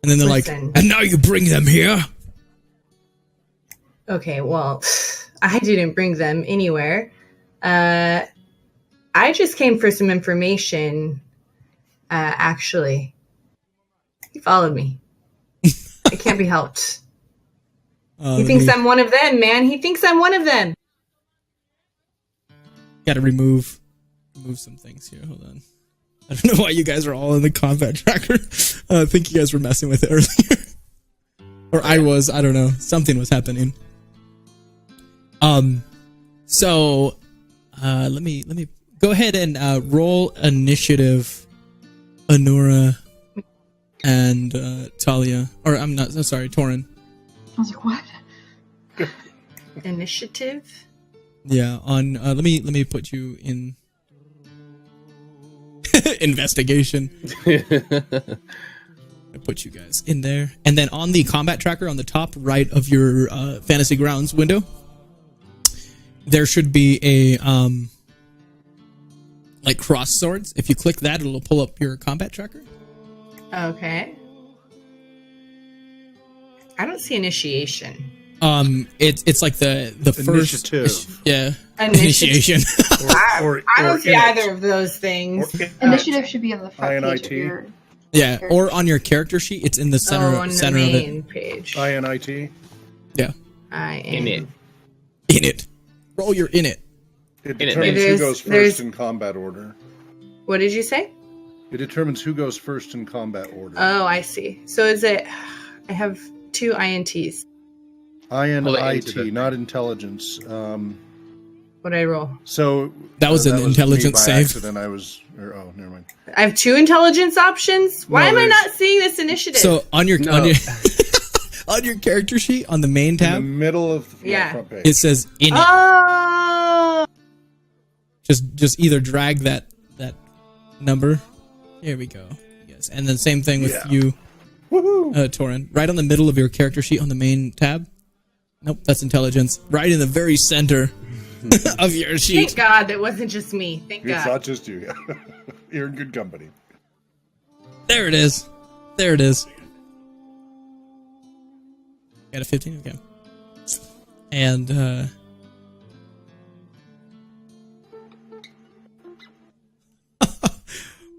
And then they're Listen. like, "And now you bring them here?" Okay, well, I didn't bring them anywhere. I just came for some information. Actually, he followed me. It can't be helped. He thinks I'm one of them, man. He thinks I'm one of them. Gotta remove some things here. Hold on. I don't know why you guys are all in the combat tracker. I think you guys were messing with it earlier. Or I was. I don't know. Something was happening. So, let me go ahead and roll initiative, Anura and Talia. Or I'm not. I'm sorry, Torin. I was like, what? Initiative? Yeah. On. Let me put you in investigation. I put you guys in there, and then on the combat tracker on the top right of your Fantasy Grounds window, there should be a like cross swords. If you click that, it'll pull up your combat tracker. Okay. I don't see initiation. It's like the first Initiative. yeah, Initiation. initiation. I don't see either of those things. Initiative should be on the front page of INIT. your Yeah, or on your character sheet, it's in the center, on center the of main it. page. INIT. Yeah, In it. in it. Roll your in it. It In it, determines maybe. who goes There's- first in combat order. What did you say? It determines who goes first in combat order. Oh, I see. So is it? I have 2 INTs. Pull it into INIT, the- not intelligence. What did I roll? So That was an me intelligence by save. Accident. I was. Oh, never mind. I have 2 intelligence options. Why No, am I there's- not seeing this initiative? So on your No. on your character sheet on the main In the tab, middle of the Yeah. front page. it says in it. oh, Just either drag that number. Here we go. Yes, and then same thing with Yeah. you, Woohoo! Torin. Right on the middle of your character sheet on the main tab. Nope, that's intelligence. Right in the very center of your sheet. thank God that wasn't just me. Thank It's God. not just you. You're in good company. There it is. There it is. Got a 15? Okay. And,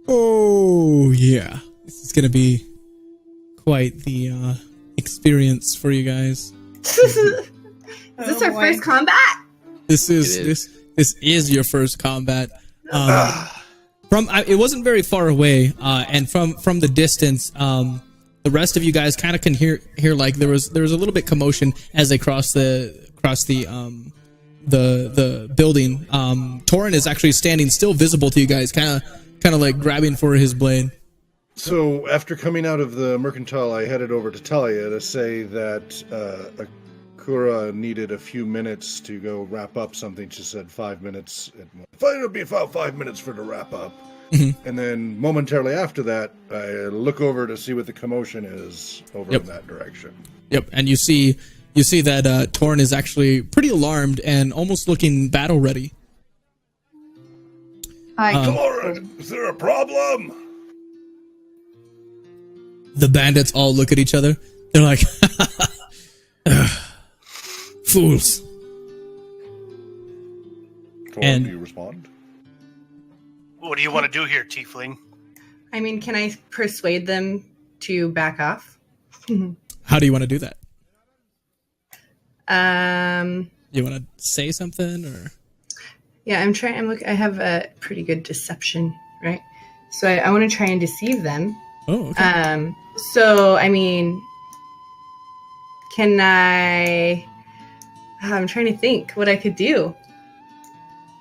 oh, yeah. This is going to be quite the experience for you guys. Is this our first combat? This is It is. this is your first combat. It wasn't very far away, and from the distance, the rest of you guys kind of can hear like there was a little bit commotion as they crossed the building. Torin is actually standing still, visible to you guys, kind of like grabbing for his blade. So after coming out of the mercantile, I headed over to Talia to say that Akura needed a few minutes to go wrap up something. She said 5 minutes. It'll be about 5 minutes for her to wrap up. And then momentarily after that, I look over to see what the commotion is over Yep. in that direction. Yep, and you see that Torin is actually pretty alarmed and almost looking battle ready. I Lauren, is there a problem? The bandits all look at each other. They're like, fools. Torm, And- do you respond? What do you want to do here, Tiefling? I mean, can I persuade them to back off? How do you want to do that? Um, You want to say something or? yeah, I have a pretty good deception, right? So I want to try and deceive them. Oh, okay. So I mean, can I? I'm trying to think what I could do.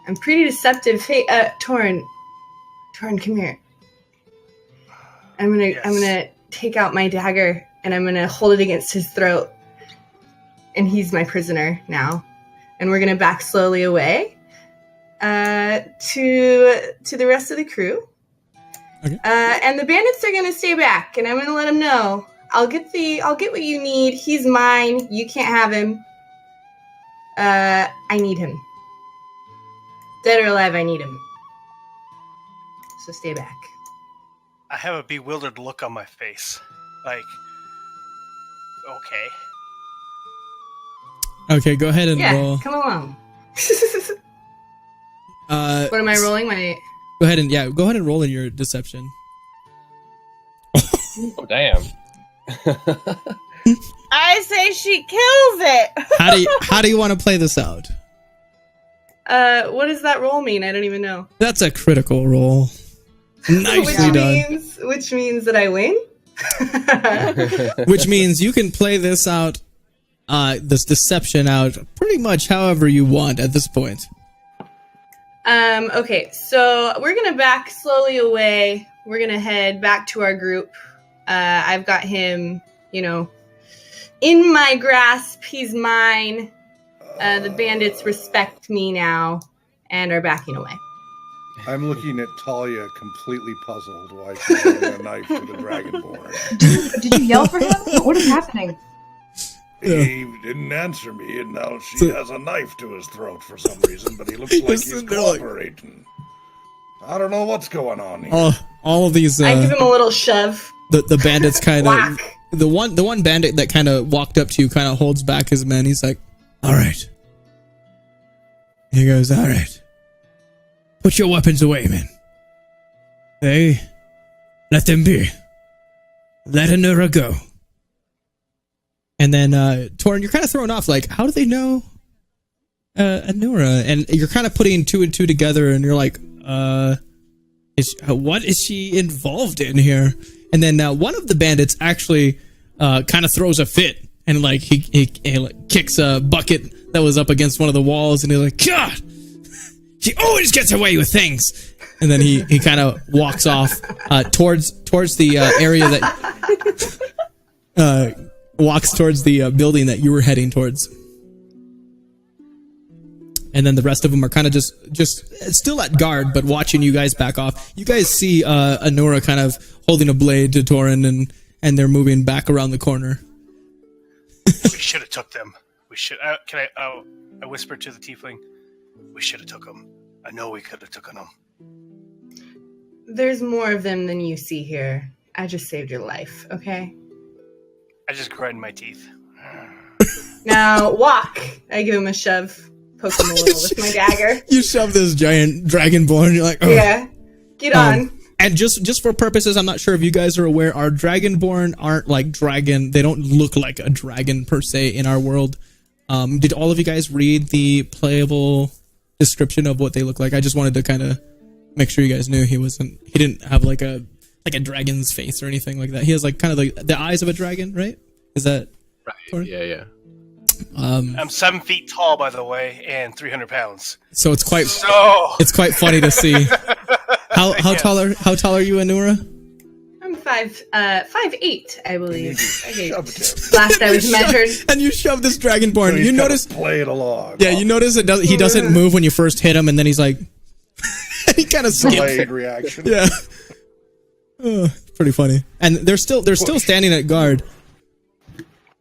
I'm pretty deceptive. Hey, Torin, come here. I'm gonna take out my dagger and I'm gonna hold it against his throat. And he's my prisoner now. And we're gonna back slowly away to the rest of the crew. Okay. And the bandits are gonna stay back, and I'm gonna let them know. I'll get what you need. He's mine. You can't have him. I need him. Dead or alive, I need him. So stay back. I have a bewildered look on my face. Like, okay. Okay, go ahead and Yeah, roll. come along. What What am I rolling? Go ahead and roll in your deception. Oh, damn. I say she kills it. How do you want to play this out? What does that roll mean? I don't even know. That's a critical roll. Nicely done. Which means that I win. Which means you can play this out, this deception out, pretty much however you want at this point. Okay, so we're gonna back slowly away. We're gonna head back to our group. I've got him, in my grasp. He's mine. The bandits respect me now and are backing away. I'm looking at Talia completely puzzled why she's holding a knife to the Dragonborn. Did you yell for him? What is happening? He didn't answer me, and now she has a knife to his throat for some reason, but he looks like he's They're like- cooperating. I don't know what's going on here. All of these I give him a little shove. the bandits kind of Whack. the one bandit that kind of walked up to you kind of holds back his men. He's like, "All right." He goes, "All right. Put your weapons away, men. Hey, let them be. let Anura go. And then, Torin, you're kind of thrown off. Like, how do they know Anura? And you're kind of putting two and two together, and you're like, what is she involved in here? And then one of the bandits actually kind of throws a fit, and like he like, kicks a bucket that was up against one of the walls, and he's like, God, she always gets away with things. And then he kind of walks off towards the area that walks towards the building that you were heading towards. And then the rest of them are kind of just still at guard, but watching you guys back off. You guys see Anura kind of holding a blade to Torin, and they're moving back around the corner. We should have took them. We should. I whispered to the tiefling. We should have took them. I know we could have taken them. There's more of them than you see here. I just saved your life, okay? I just grind my teeth. Now walk. I give him a shove, poke him a little with my dagger. You shove this giant dragonborn. You're like, oh. Yeah, get on. And just for purposes, I'm not sure if you guys are aware, our dragonborn aren't like dragon. They don't look like a dragon per se in our world. Did all of you guys read the playable description of what they look like? I just wanted to kind of make sure you guys knew he didn't have like a dragon's face or anything like that. He has like kind of like the eyes of a dragon, right? Is that right? Yeah. I'm 7 feet tall, by the way, and 300 pounds. So it's quite funny to see. How tall are you, Anura? I'm 5'8", I believe. Okay. Last I was measured. And you shove this dragonborn. So you notice play it along. Yeah, you notice he doesn't move when you first hit him, and then he's like, he kind of skips. Delayed reaction. Yeah. Oh, pretty funny. And they're still standing at guard.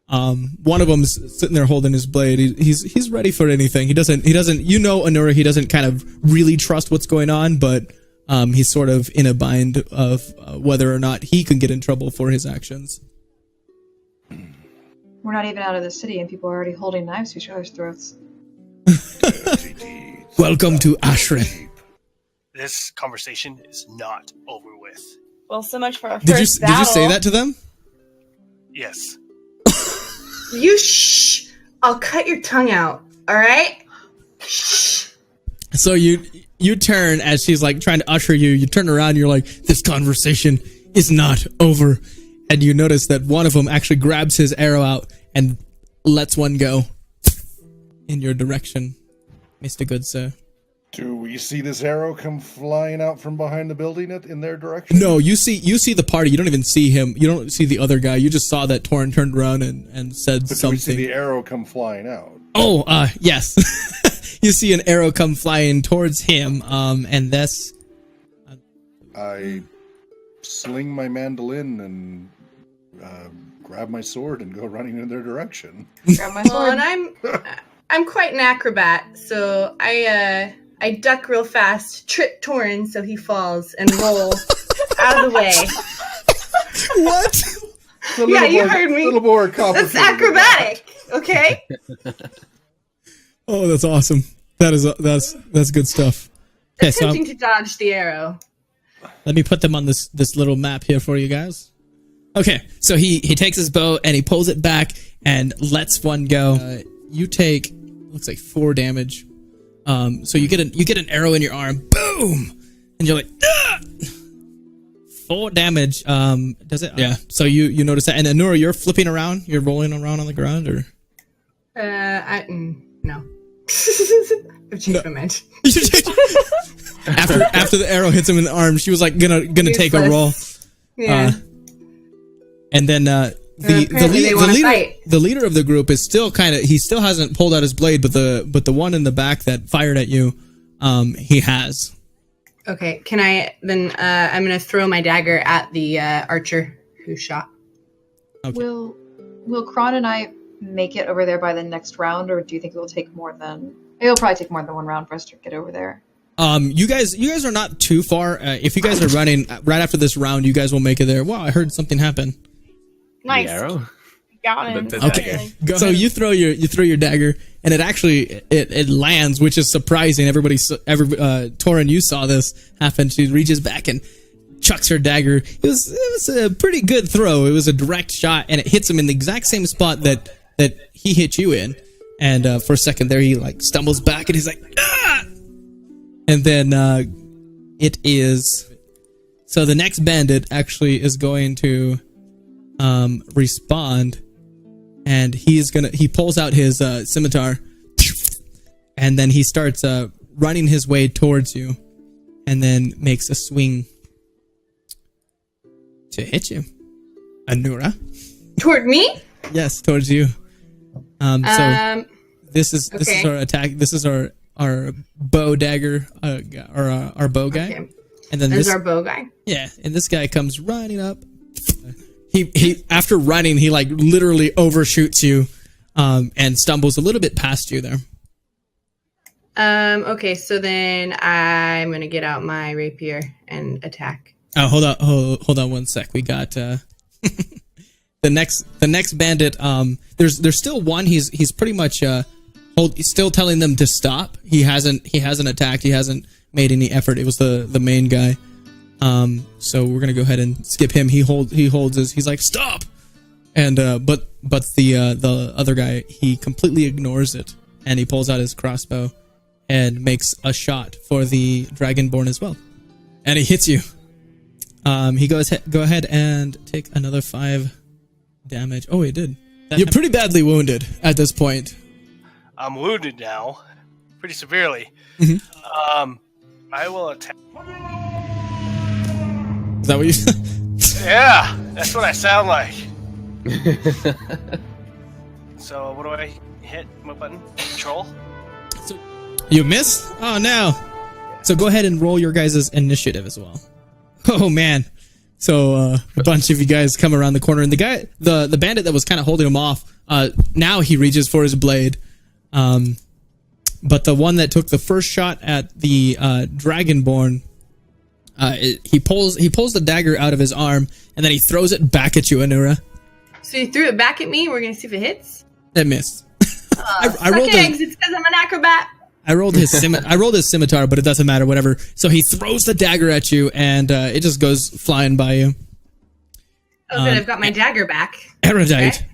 One of them's sitting there holding his blade. He's ready for anything. He doesn't. Anura, he doesn't kind of really trust what's going on, but he's sort of in a bind of whether or not he can get in trouble for his actions. We're not even out of the city, and people are already holding knives to each other's throats. Welcome to Ashran. This conversation is not over with. Well, so much for our Did first you say that to them? Yes. You shh. I'll cut your tongue out. All right. Shh. So you turn as she's like trying to usher you. You turn around. And you're like, this conversation is not over. And you notice that one of them actually grabs his arrow out and lets one go in your direction, Mr. Good Sir. Do we see this arrow come flying out from behind the building in their direction? No, you see the party. You don't even see him. You don't see the other guy. You just saw that Torin turned around and said something. Do we see the arrow come flying out? Oh, yes. You see an arrow come flying towards him, and this... I sling my mandolin and grab my sword and go running in their direction. Grab my sword. Well, and I'm quite an acrobat, so I duck real fast, trip Torin so he falls, and roll out of the way. What? Yeah, you heard me. A little more complicated. That's acrobatic, okay? Oh, that's awesome. That's good stuff. Okay, so Attempting to dodge the arrow. let me put them on this little map here for you guys. Okay, so he takes his bow and he pulls it back and lets one go. You take looks like 4 damage. So you get an arrow in your arm, boom, and you're like, ah! 4 damage. Does it? Yeah. So you notice that, and Anura, you're flipping around, you're rolling around on the ground, or? No. I've changed my mind. after the arrow hits him in the arm, she was like gonna take a roll. Yeah. And then the leader of the group is still he still hasn't pulled out his blade, but the one in the back that fired at you, he has. Okay, can I then? I'm gonna throw my dagger at the archer who shot. Okay. Will Kron and I make it over there by the next round, or do you think it will take more than? It'll probably take more than 1 round for us to get over there. You guys are not too far. If you guys are running right after this round, you guys will make it there. Wow, I heard something happen. Nice. The arrow? Got him. Okay. So you throw your dagger, and it actually it lands, which is surprising. Torin, you saw this happen. She reaches back and chucks her dagger. It was a pretty good throw. It was a direct shot, and it hits him in the exact same spot that he hit you in. And for a second there, he like stumbles back, and he's like, ah! And then it is. So the next bandit actually is going to respond, and he pulls out his scimitar, and then he starts running his way towards you, and then makes a swing to hit you, Anura. Toward me? Yes, towards you. So this is our attack. This is our bow dagger, or our bow guy. Okay. And then this is our bow guy. Yeah, and this guy comes running up. He after running, he like literally overshoots you, and stumbles a little bit past you there. Okay, so then I'm gonna get out my rapier and attack. Oh, hold on one sec. We got the next bandit. There's still one. He's pretty much he's still telling them to stop. He hasn't attacked. He hasn't made any effort. It was the main guy. So we're gonna go ahead and skip him. He's like stop, and but the other guy, he completely ignores it, and he pulls out his crossbow and makes a shot for the dragonborn as well, and he hits you. He go ahead and take another 5 damage. Oh, he did. You're pretty badly wounded at this point. I'm wounded now, pretty severely. Mm-hmm. I will attack. Is that what you said? Yeah, that's what I sound like. So what do I hit? What button? Control? So, you miss? Oh no. So go ahead and roll your guys' initiative as well. Oh man. So a bunch of you guys come around the corner, and the bandit that was kind of holding him off, now he reaches for his blade. But the one that took the first shot at the dragonborn, he pulls the dagger out of his arm, and then he throws it back at you, Anura. So you threw it back at me. We're gonna see if it hits. It missed. I rolled eggs. It's because I'm an acrobat. I rolled his scimitar, but it doesn't matter. Whatever. So he throws the dagger at you, and it just goes flying by you. Oh, good. I've got my dagger back. Erudite.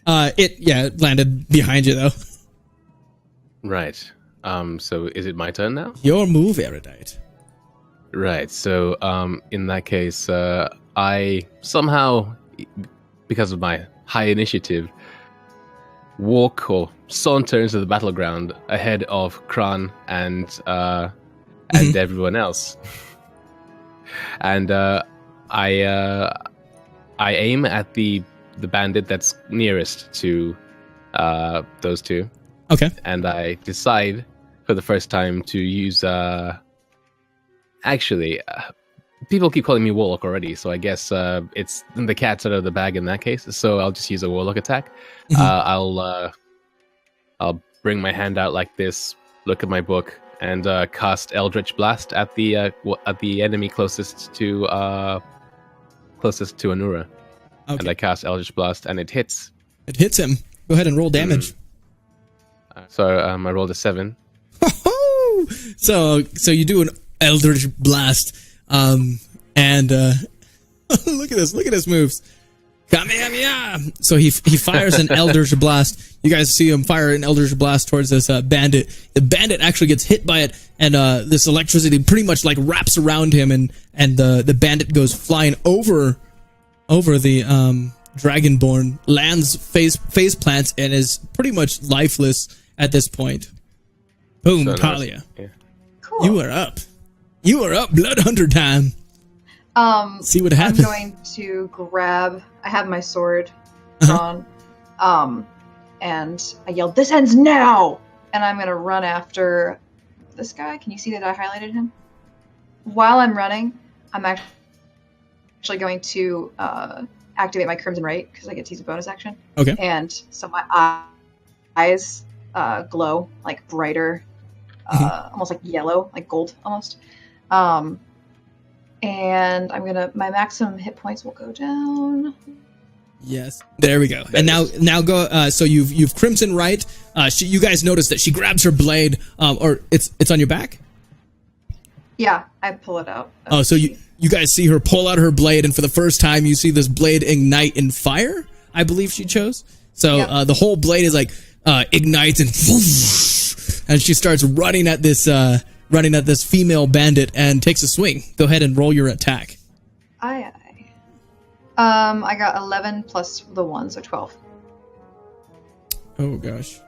Okay. It landed behind you though. Right. So is it my turn now? Your move, Erudite. Right. So in that case, I somehow, because of my high initiative, walk or saunter into the battleground ahead of Kran and everyone else. And I aim at the bandit that's nearest to those two. Okay. And I decide for the first time to use people keep calling me Warlock already, so I guess it's the cat's out of the bag in that case. So I'll just use a Warlock attack. Mm-hmm. I'll bring my hand out like this, look at my book, and cast Eldritch Blast at the enemy closest to Anura. Okay. And I cast Eldritch Blast, and it hits. It hits him. Go ahead and roll damage. So I rolled a 7. So you do an Eldritch Blast, and look at his moves. Kamehameha! So he fires an Eldritch Blast. You guys see him fire an Eldritch Blast towards this bandit. The bandit actually gets hit by it, and this electricity pretty much like wraps around him, and the bandit goes flying over the dragonborn, lands face plants, and is pretty much lifeless at this point. Boom, so Talia. Yeah. Cool. You are up. Blood Hunter time. See what happens. I'm going to grab. I have my sword drawn, and I yelled, "This ends now!" And I'm gonna run after this guy. Can you see that I highlighted him? While I'm running, I'm actually going to activate my Crimson Right because I get to use a bonus action. Okay. And so my eyes glow like brighter, almost like yellow, like gold almost. And my maximum hit points will go down. Yes, there we go. And now go. So you've Crimson Right. You guys notice that she grabs her blade, or it's on your back. Yeah, I pull it out. Oh, so you guys see her pull out her blade, and for the first time, you see this blade ignite in fire. I believe she chose. So Yep. the whole blade is like ignites and she starts running at this female bandit and takes a swing. Go ahead and roll your attack. Aye. I got 11 plus the 1, so 12. Oh gosh.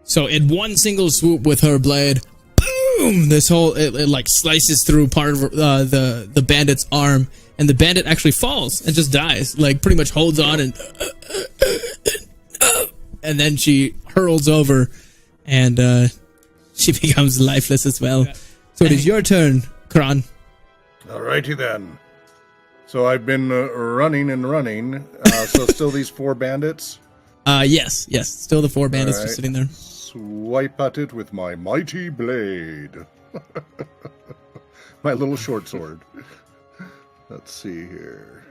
So in one single swoop with her blade, boom! This whole it like slices through part of the bandit's arm, and the bandit actually falls and just dies. Like pretty much holds on and then she hurls over, and she becomes lifeless as well. So it is your turn, Kron. Alrighty then. So I've been running and running. So still these 4 bandits. Yes. Still the 4 bandits just sitting there. Swipe at it with my mighty blade. My little short sword. Let's see here.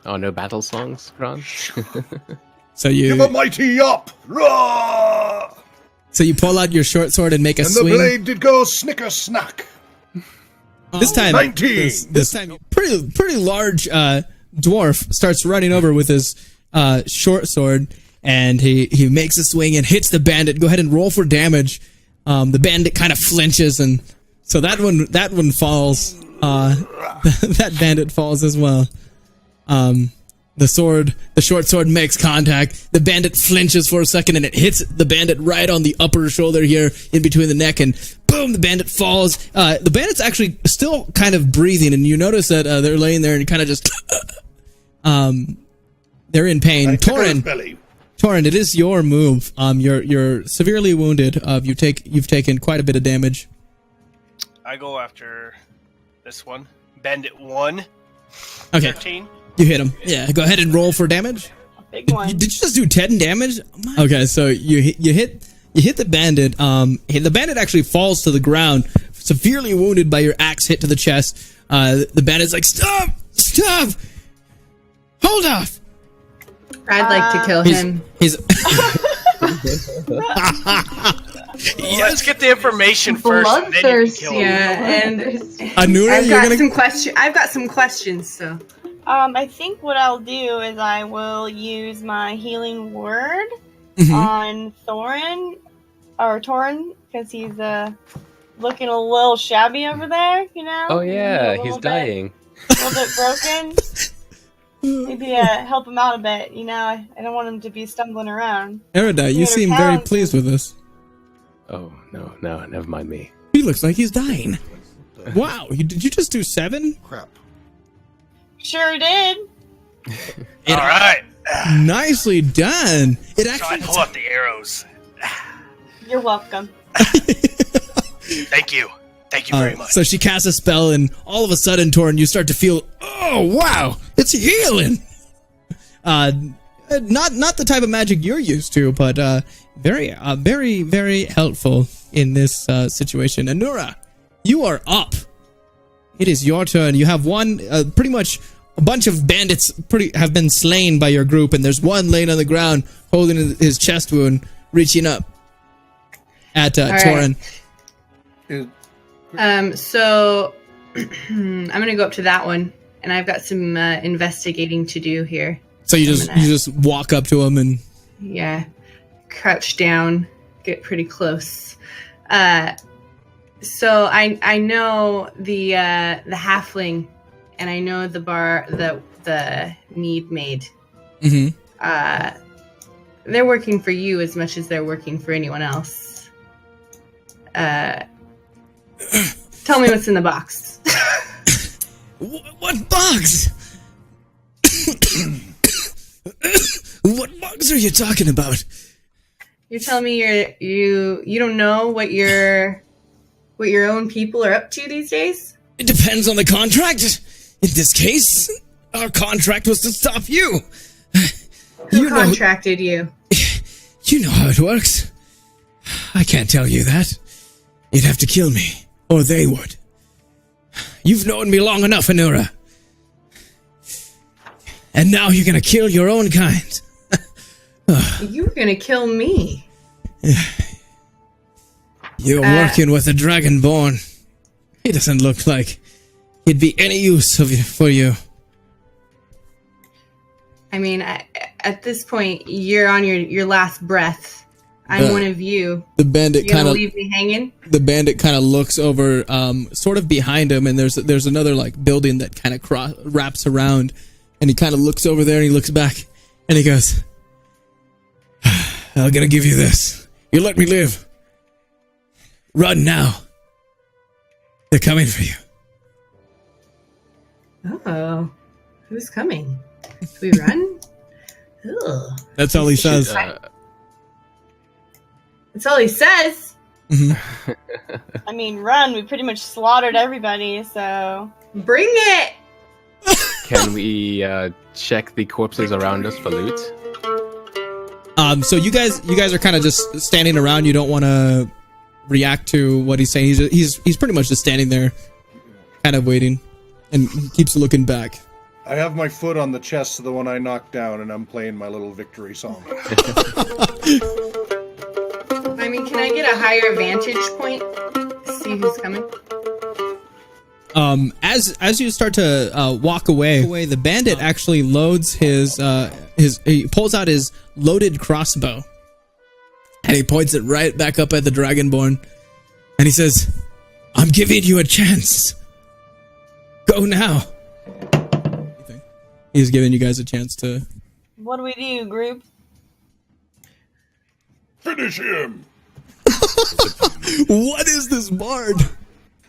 Oh, no battle songs, Kron? So you Give a mighty up! Rah! So you pull out your short sword and make a And swing. the blade did go snicker snack. This time, 19. This time, pretty large dwarf starts running over with his short sword, and he makes a swing and hits the bandit. Go ahead and roll for damage. The bandit kind of flinches, and so that one falls. That bandit falls as well. The short sword makes contact. The bandit flinches for a second, and it hits the bandit right on the upper shoulder here, in between the neck, and boom, the bandit falls. The bandit's actually still kind of breathing, and you notice that they're laying there and kind of just, they're in pain. Torin, it is your move. You're severely wounded. You've taken quite a bit of damage. I go after this one. Bandit 1. Okay. 13. You hit him. Yeah, go ahead and roll for damage. Big one. Did you just do 10 damage? Okay, so you hit the bandit. The bandit actually falls to the ground, severely wounded by your axe hit to the chest. The bandit's like, stop! Hold off! I'd like to kill him. He's Let's get the information first, and then you can kill him. Yeah, and Anura, I've got some questions. So I think what I'll do is I will use my healing word on Torin, because he's looking a little shabby over there, you know? Oh yeah, he's dying. A little bit broken. Maybe help him out a bit, you know? I don't want him to be stumbling around. Erudite, you seem very pleased with this. Oh, no, never mind me. He looks like he's dying. Wow, did you just do 7? Crap. Sure did. All right. Nicely done. It So I actually pull out the arrows. You're welcome. Thank you. Thank you very much. So she casts a spell, and all of a sudden, Torin, you start to feel, oh wow, it's healing. Not the type of magic you're used to, but very, very helpful in this situation. Anura, you are up. It is your turn. You have one, pretty much a bunch of bandits have been slain by your group, and there's one laying on the ground holding his chest wound, reaching up at Torin. So I'm gonna go up to that one, and I've got some investigating to do here. So you just walk up to him and crouch down, get pretty close. So I know the halfling, and I know the bar the mead made. Mm-hmm. They're working for you as much as they're working for anyone else. Tell me what's in the box. What box? What box are you talking about? You're telling me you don't know what your own people are up to these days? It depends on the contract. In this case, our contract was to stop you. Who contracted you? You know how it works. I can't tell you that. You'd have to kill me, or they would. You've known me long enough, Anura. And now you're gonna kill your own kind. You're gonna kill me. You're working with a dragonborn. He doesn't look like he'd be any use for you. I mean, at this point, you're on your last breath. I'm one of you. The bandit kind of leave me hanging. The bandit kind of looks over, sort of behind him, and there's another like building that kind of wraps around, and he kind of looks over there and he looks back, and he goes, "I'm gonna give you this. You let me live. Run now. They're coming for you." Oh, who's coming? Do we run? Ugh. That's all he says. That's all he says. Mm-hmm. I mean, run. We pretty much slaughtered everybody, so... Bring it! Can we check the corpses around us for loot? So you guys are kind of just standing around. You don't want to react to what he's saying. He's pretty much just standing there, kind of waiting, and he keeps looking back. I have my foot on the chest of the one I knocked down, and I'm playing my little victory song. I mean, can I get a higher vantage point? See who's coming? As you start to walk away, the bandit actually loads he pulls out his loaded crossbow, and he points it right back up at the dragonborn, and he says, "I'm giving you a chance. Go now." He's giving you guys a chance to... What do we do, group? Finish him! What is this bard?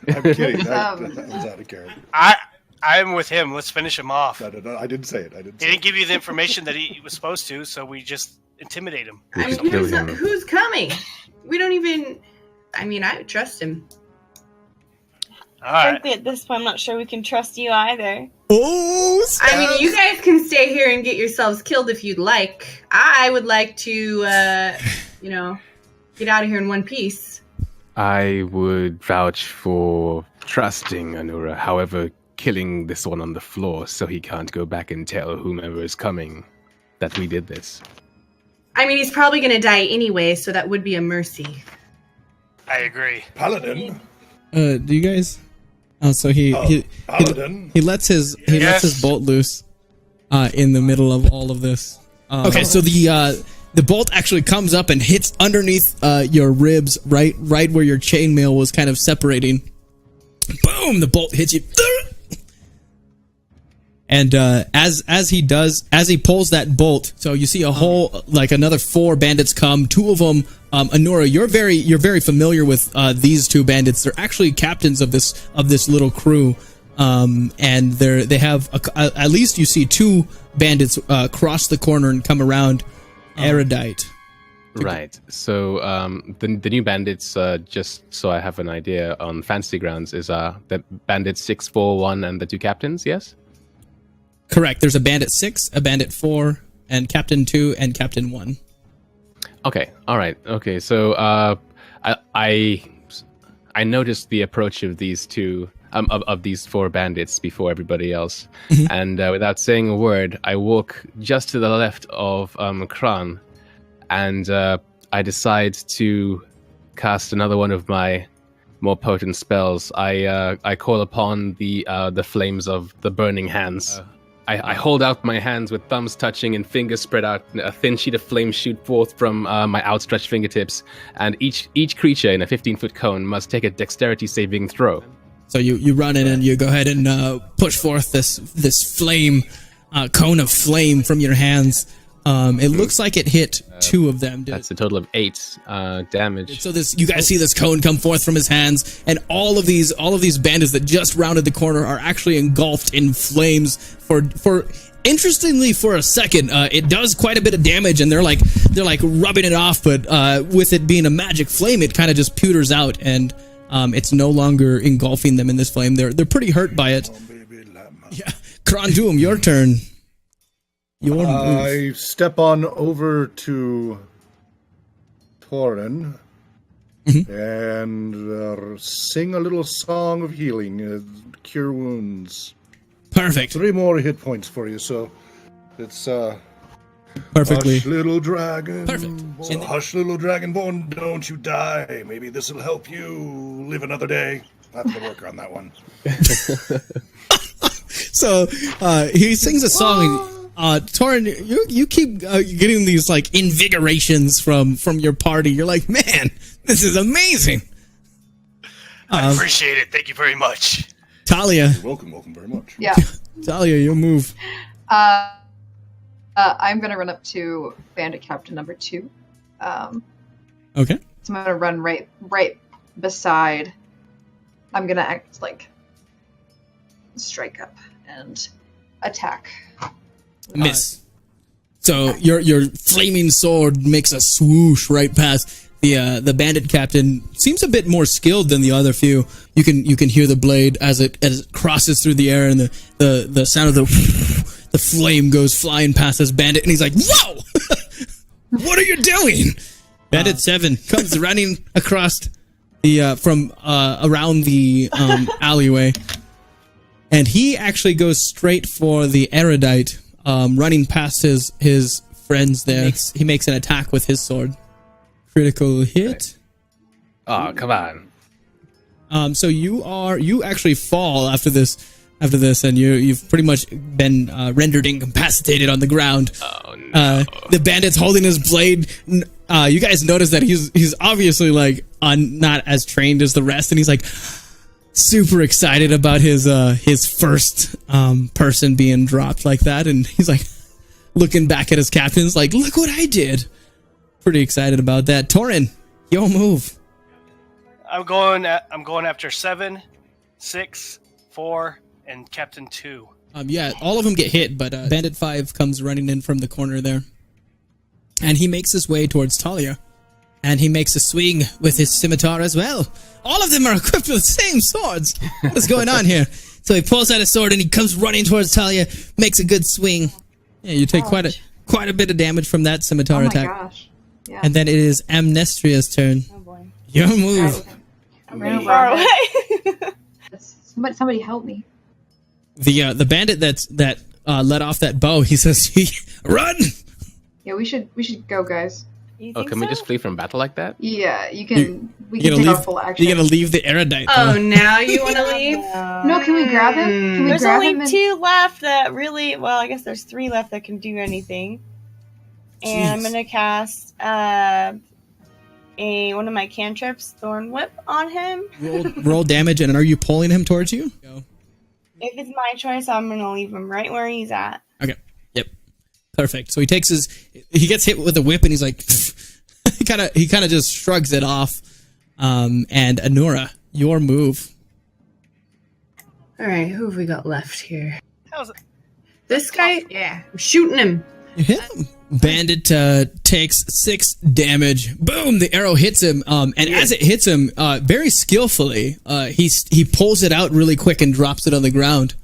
I'm kidding. That was out of character. I'm with him. Let's finish him off. No, I didn't say it. He didn't give you the information that he was supposed to, so we just intimidate him. I mean, who's coming? We don't even... I mean, I trust him. All right. Frankly, at this point, I'm not sure we can trust you either. Oh, snap. I mean, you guys can stay here and get yourselves killed if you'd like. I would like to, get out of here in one piece. I would vouch for trusting Anura, however, killing this one on the floor so he can't go back and tell whomever is coming that we did this. I mean, he's probably going to die anyway, so that would be a mercy. I agree. Paladin. Do you guys? Oh, so he lets his bolt loose in the middle of all of this. Okay, so the bolt actually comes up and hits underneath your ribs, right where your chainmail was kind of separating. Boom! The bolt hits you. And as he pulls that bolt, so you see a whole another 4 bandits come. 2 of them, Anura, you're very familiar with these 2 bandits. They're actually captains of this little crew, and they have at least you see 2 bandits cross the corner and come around Erudite. Right. So the new bandits, just so I have an idea on fantasy grounds, is the bandit 641 and the 2 captains. Yes. Correct. There's a bandit 6, a bandit 4, and captain 2 and captain 1. Okay. All right. Okay. So I noticed the approach of these 2 of these 4 bandits before everybody else, and without saying a word, I walk just to the left of Kran, and I decide to cast another one of my more potent spells. I call upon the flames of the burning hands. I hold out my hands with thumbs touching and fingers spread out. A thin sheet of flame shoot forth from my outstretched fingertips, and each creature in a 15-foot cone must take a dexterity saving throw. So you run in and you go ahead and push forth this flame, cone of flame from your hands. It looks like it hit 2 of them. That's a total of 8 damage. So you guys see this cone come forth from his hands, and all of these bandits that just rounded the corner are actually engulfed in flames. For interestingly, for a second, it does quite a bit of damage, and they're like rubbing it off. But with it being a magic flame, it kind of just pewters out, and it's no longer engulfing them in this flame. They're pretty hurt by it. Yeah, Krandum, your turn. I step on over to Torin and sing a little song of healing, cure wounds. Perfect. 3 more hit points for you, so it's perfectly. Hush, little dragon. Perfect. So hush, little dragonborn, don't you die. Maybe this will help you live another day. I have to work on that one. So he sings a song. Torin, you keep getting these like invigorations from your party. You're like, man, this is amazing. I appreciate it. Thank you very much. Talia. You're welcome very much. Yeah. Talia, your move. I'm gonna run up to Bandit Captain number 2. Okay. So I'm gonna run right beside. I'm gonna act like strike up and attack. Miss. So your flaming sword makes a swoosh right past the bandit captain. Seems a bit more skilled than the other few. You can hear the blade as it crosses through the air, and the sound of the flame goes flying past this bandit, and he's like, "Whoa! What are you doing?" Bandit 7 comes running across the from around the alleyway, and he actually goes straight for the erudite. Running past his friends there. He makes an attack with his sword. Critical hit. Oh, come on. So you actually fall after this, and you've pretty much been rendered incapacitated on the ground. Oh no. The bandit's holding his blade. You guys notice that he's obviously like not as trained as the rest, and he's like super excited about his first person being dropped like that, and he's like looking back at his captains like, look what I did. Pretty excited about that. Torin, your move. I'm going after 7, 6, 4, and Captain 2. Yeah, all of them get hit, but Bandit 5 comes running in from the corner there, and he makes his way towards Talia. And he makes a swing with his scimitar as well. All of them are equipped with the same swords. What's going on here? So he pulls out his sword and he comes running towards Talia, makes a good swing. Yeah, you take quite a bit of damage from that scimitar attack. Oh my gosh. Yeah. And then it is Amnestria's turn. Oh boy. Your move. I'm Pretty really far away. Somebody help me. The bandit that let off that bow, he says, run! Yeah, we should go, guys. You Oh, think can we so? just flee from battle like that? Yeah, you can. We You're can gonna take our full leave. action. You're gonna leave the erudite. Oh, though. now you want to leave? No, can we grab him? Can we There's grab only him? And... 2 left that really. Well, I guess there's 3 left that can do anything. And I'm Jeez. gonna cast one of my cantrips, Thorn Whip, on him. Roll damage, and are you pulling him towards you? Go. If it's my choice, I'm gonna leave him right where he's at. Okay. Yep. Perfect. So he gets hit with a whip, and he's like, he kind of just shrugs it off. And Anura, your move. All right, who have we got left here? How's it? This guy? Yeah, I'm shooting him. You hit him. Bandit takes 6 damage. Boom! The arrow hits him. And as it hits him, very skillfully, he pulls it out really quick and drops it on the ground.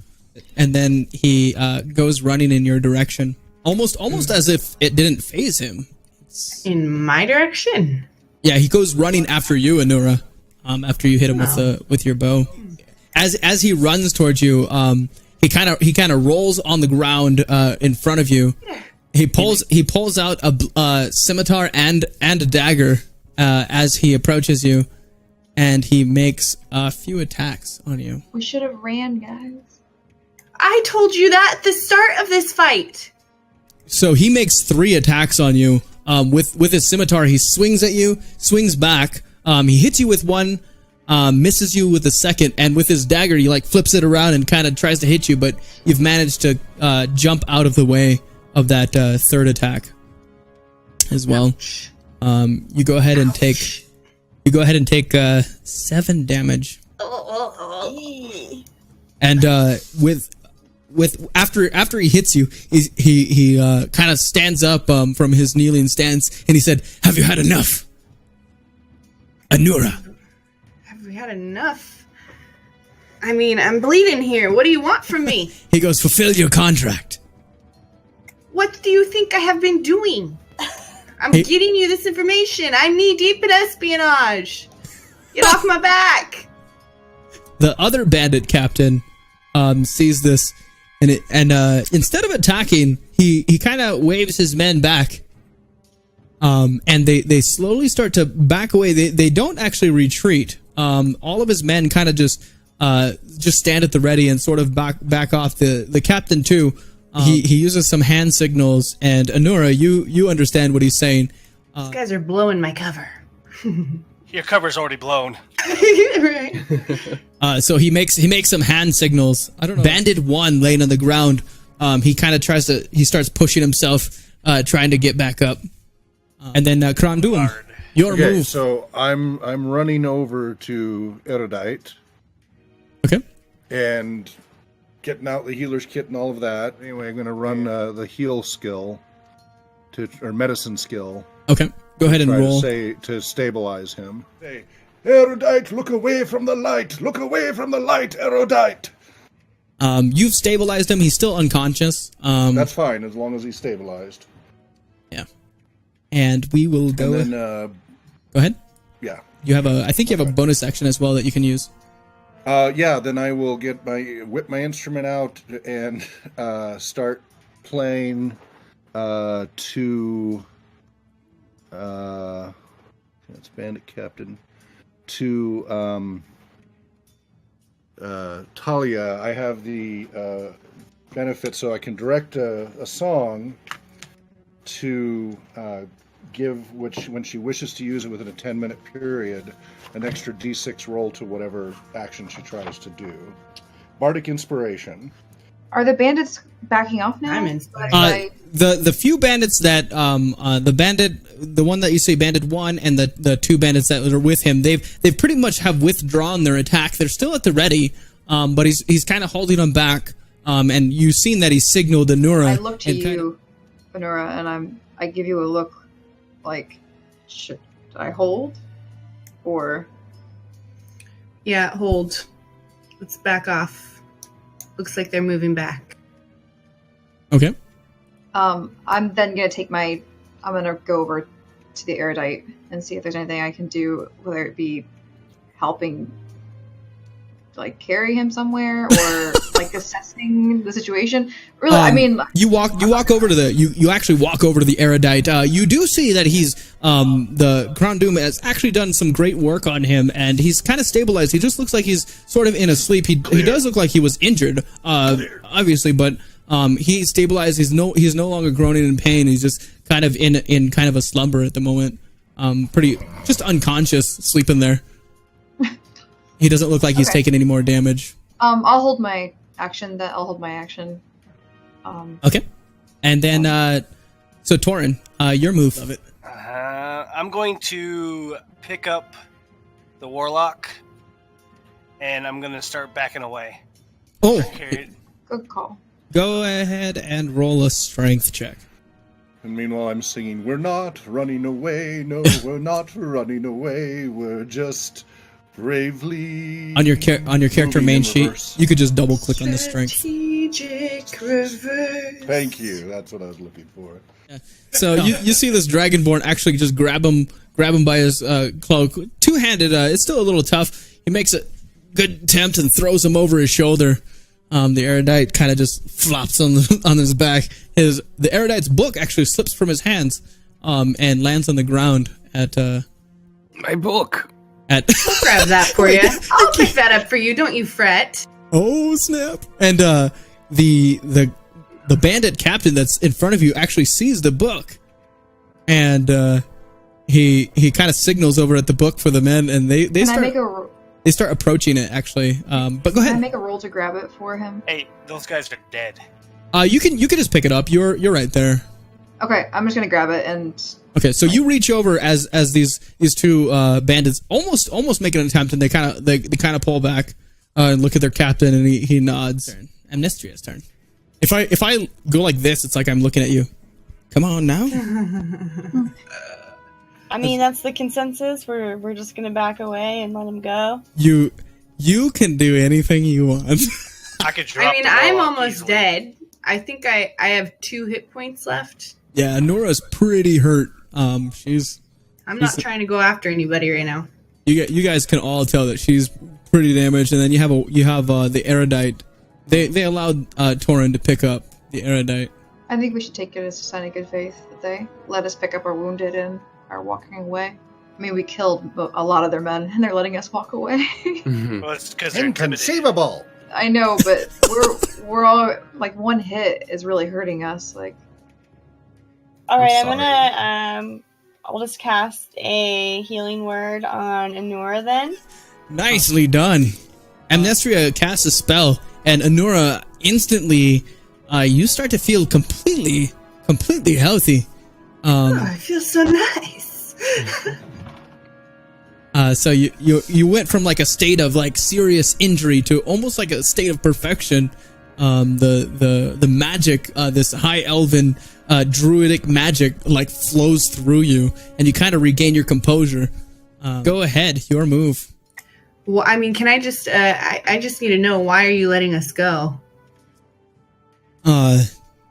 And then he goes running in your direction, almost as if it didn't faze him. In my direction? Yeah, he goes running after you, Anura. After you hit him with your bow. As he runs towards you, he kind of rolls on the ground in front of you. He pulls out a scimitar and a dagger as he approaches you, and he makes a few attacks on you. We should have ran, guys. I told you that at the start of this fight. So he makes 3 attacks on you. With his scimitar, he swings at you, swings back. He hits you with one, misses you with the second, and with his dagger, he like flips it around and kind of tries to hit you, but you've managed to jump out of the way of that 3rd attack as well. You go ahead and take 7 damage. And after he hits you, he kind of stands up from his kneeling stance, and he said, "Have you had enough, Anura?" Have we had enough? I mean, I'm bleeding here. What do you want from me? He goes, "Fulfill your contract." What do you think I have been doing? I'm getting you this information. I'm knee deep in espionage. Get off my back. The other bandit captain sees this, and instead of attacking, he kind of waves his men back. And they slowly start to back away. They don't actually retreat. All of his men kind of just stand at the ready and sort of back off. The captain too. He uses some hand signals, and Anura, you understand what he's saying. These guys are blowing my cover. Your cover's already blown. Right. So he makes some hand signals. I don't know. Bandit 1 laying on the ground. He kind of he starts pushing himself, trying to get back up. And then Krandum, your Okay, move. so I'm running over to Erudite Okay. and getting out the healer's kit and all of that. Anyway, I'm going to run the heal skill or medicine skill. Okay. Go ahead and Try roll. to stabilize him. Say, Erudite, look away from the light. Look away from the light, Erudite. You've stabilized him. He's still unconscious. That's fine as long as he's stabilized. Yeah. And we will go. And then, go ahead. Yeah. You have I think you have a bonus action as well that you can use. Yeah, then I will whip my instrument out and start playing to it's Bandit Captain to Talia. I have the benefit so I can direct a song to give when she wishes to use it within a 10-minute period, an extra d6 roll to whatever action she tries to do. Bardic Inspiration. Are the bandits backing off now? I'm inspired. The few bandits that the one that you say Bandit 1 and the two bandits that are with him, they've pretty much have withdrawn their attack. They're still at the ready, but he's kind of holding them back. And you've seen that he signaled Anura. I look to you, Anura, and I give you a look like, should I hold? Or Yeah, hold. Let's back off. Looks like they're moving back. Okay. I'm then gonna I'm gonna go over to the Erudite and see if there's anything I can do, whether it be helping like carry him somewhere or like assessing the situation. Really, I mean, you actually walk over to the Erudite. You do see that he's the Crown Doom has actually done some great work on him, and he's kind of stabilized. He just looks like he's sort of in a sleep. He does look like he was injured, obviously, but he's stabilized. He's no longer groaning in pain. He's just kind of in kind of a slumber at the moment. Pretty just unconscious, sleeping there. He doesn't look like he's taken any more damage. I'll hold my action. Okay. And then, so Torin, your move of it. I'm going to pick up the Warlock, and I'm going to start backing away. Oh, Good call. go ahead and roll a strength check. And meanwhile, I'm singing, "We're not running away. No, we're not running away. We're just bravely." On your character moving main in sheet, reverse." you could just double click on the strength. Strategic reverse. Thank you. That's what I was looking for. So you see this Dragonborn actually just grab him by his cloak, two-handed. It's still a little tough. He makes a good attempt and throws him over his shoulder. The Erudite kind of just flops on his back. The Erudite's book actually slips from his hands, and lands on the ground at My book. I'll grab that for you. I'll pick that up for you. Don't you fret. Oh snap! And the bandit captain that's in front of you actually sees the book, and he kind of signals over at the book for the men, and they start approaching it actually. But go ahead. Can I make a roll to grab it for him? Hey, those guys are dead. You can just pick it up. You're right there. Okay, I'm just gonna grab it and. Okay, so you reach over as these two bandits almost make an attempt, and they kind of pull back and look at their captain, and he nods. Amnestria's turn. If I go like this, it's like I'm looking at you. Come on now. I mean, that's the consensus. We're just gonna back away and let him go. You can do anything you want. I could drop. I mean, the I'm Warlock almost easily. dead. I think I have 2 hit points left. Yeah, Nora's pretty hurt. I'm not trying to go after anybody right now. You guys can all tell that she's pretty damaged, and then you have the Erudite. They allowed Torin to pick up the Erudite. I think we should take it as a sign of good faith that they let us pick up our wounded and are walking away. I mean, we killed a lot of their men, and they're letting us walk away. Well, it's because they're intimidated. Inconceivable. I know, but we're all like one hit is really hurting us. Like, All right, I'm I'm gonna I'll just cast a healing word on Anura then. Nicely done. Amnestria casts a spell, and Anura instantly, you start to feel completely healthy. I feel so nice. So you went from like a state of like serious injury to almost like a state of perfection. The magic, this high elven druidic magic, like flows through you, and you kind of regain your composure. Go ahead, your move. Well, I mean, can I just? I just need to know, why are you letting us go?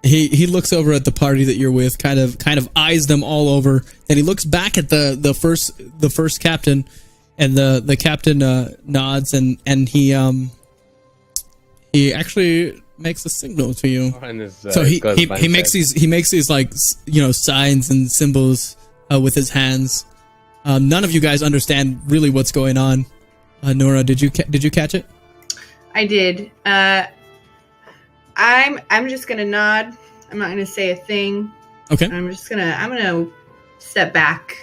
He looks over at the party that you're with, kind of eyes them all over. Then he looks back at the first captain, and the captain nods, and he actually makes a signal to you. So he makes these like signs and symbols with his hands. None of you guys understand really what's going on. Nora, did you catch it? I did. I'm just gonna nod. I'm not gonna say a thing. Okay. I'm gonna step back.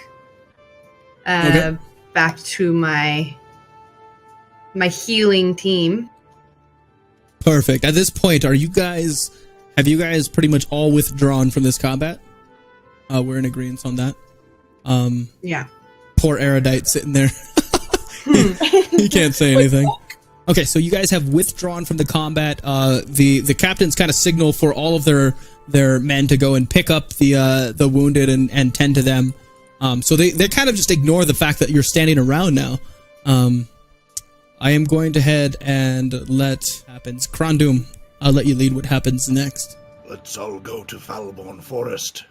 Okay. Back to my healing team. Perfect. At this point, have you guys pretty much all withdrawn from this combat? We're in agreement on that. Yeah. Poor Erudite sitting there. He can't say anything. Okay, so you guys have withdrawn from the combat. The captains kind of signal for all of their men to go and pick up the wounded and tend to them. So they kind of just ignore the fact that you're standing around now. I am going to head and let happens. Krondum, I'll let you lead what happens next. Let's all go to Falborn Forest.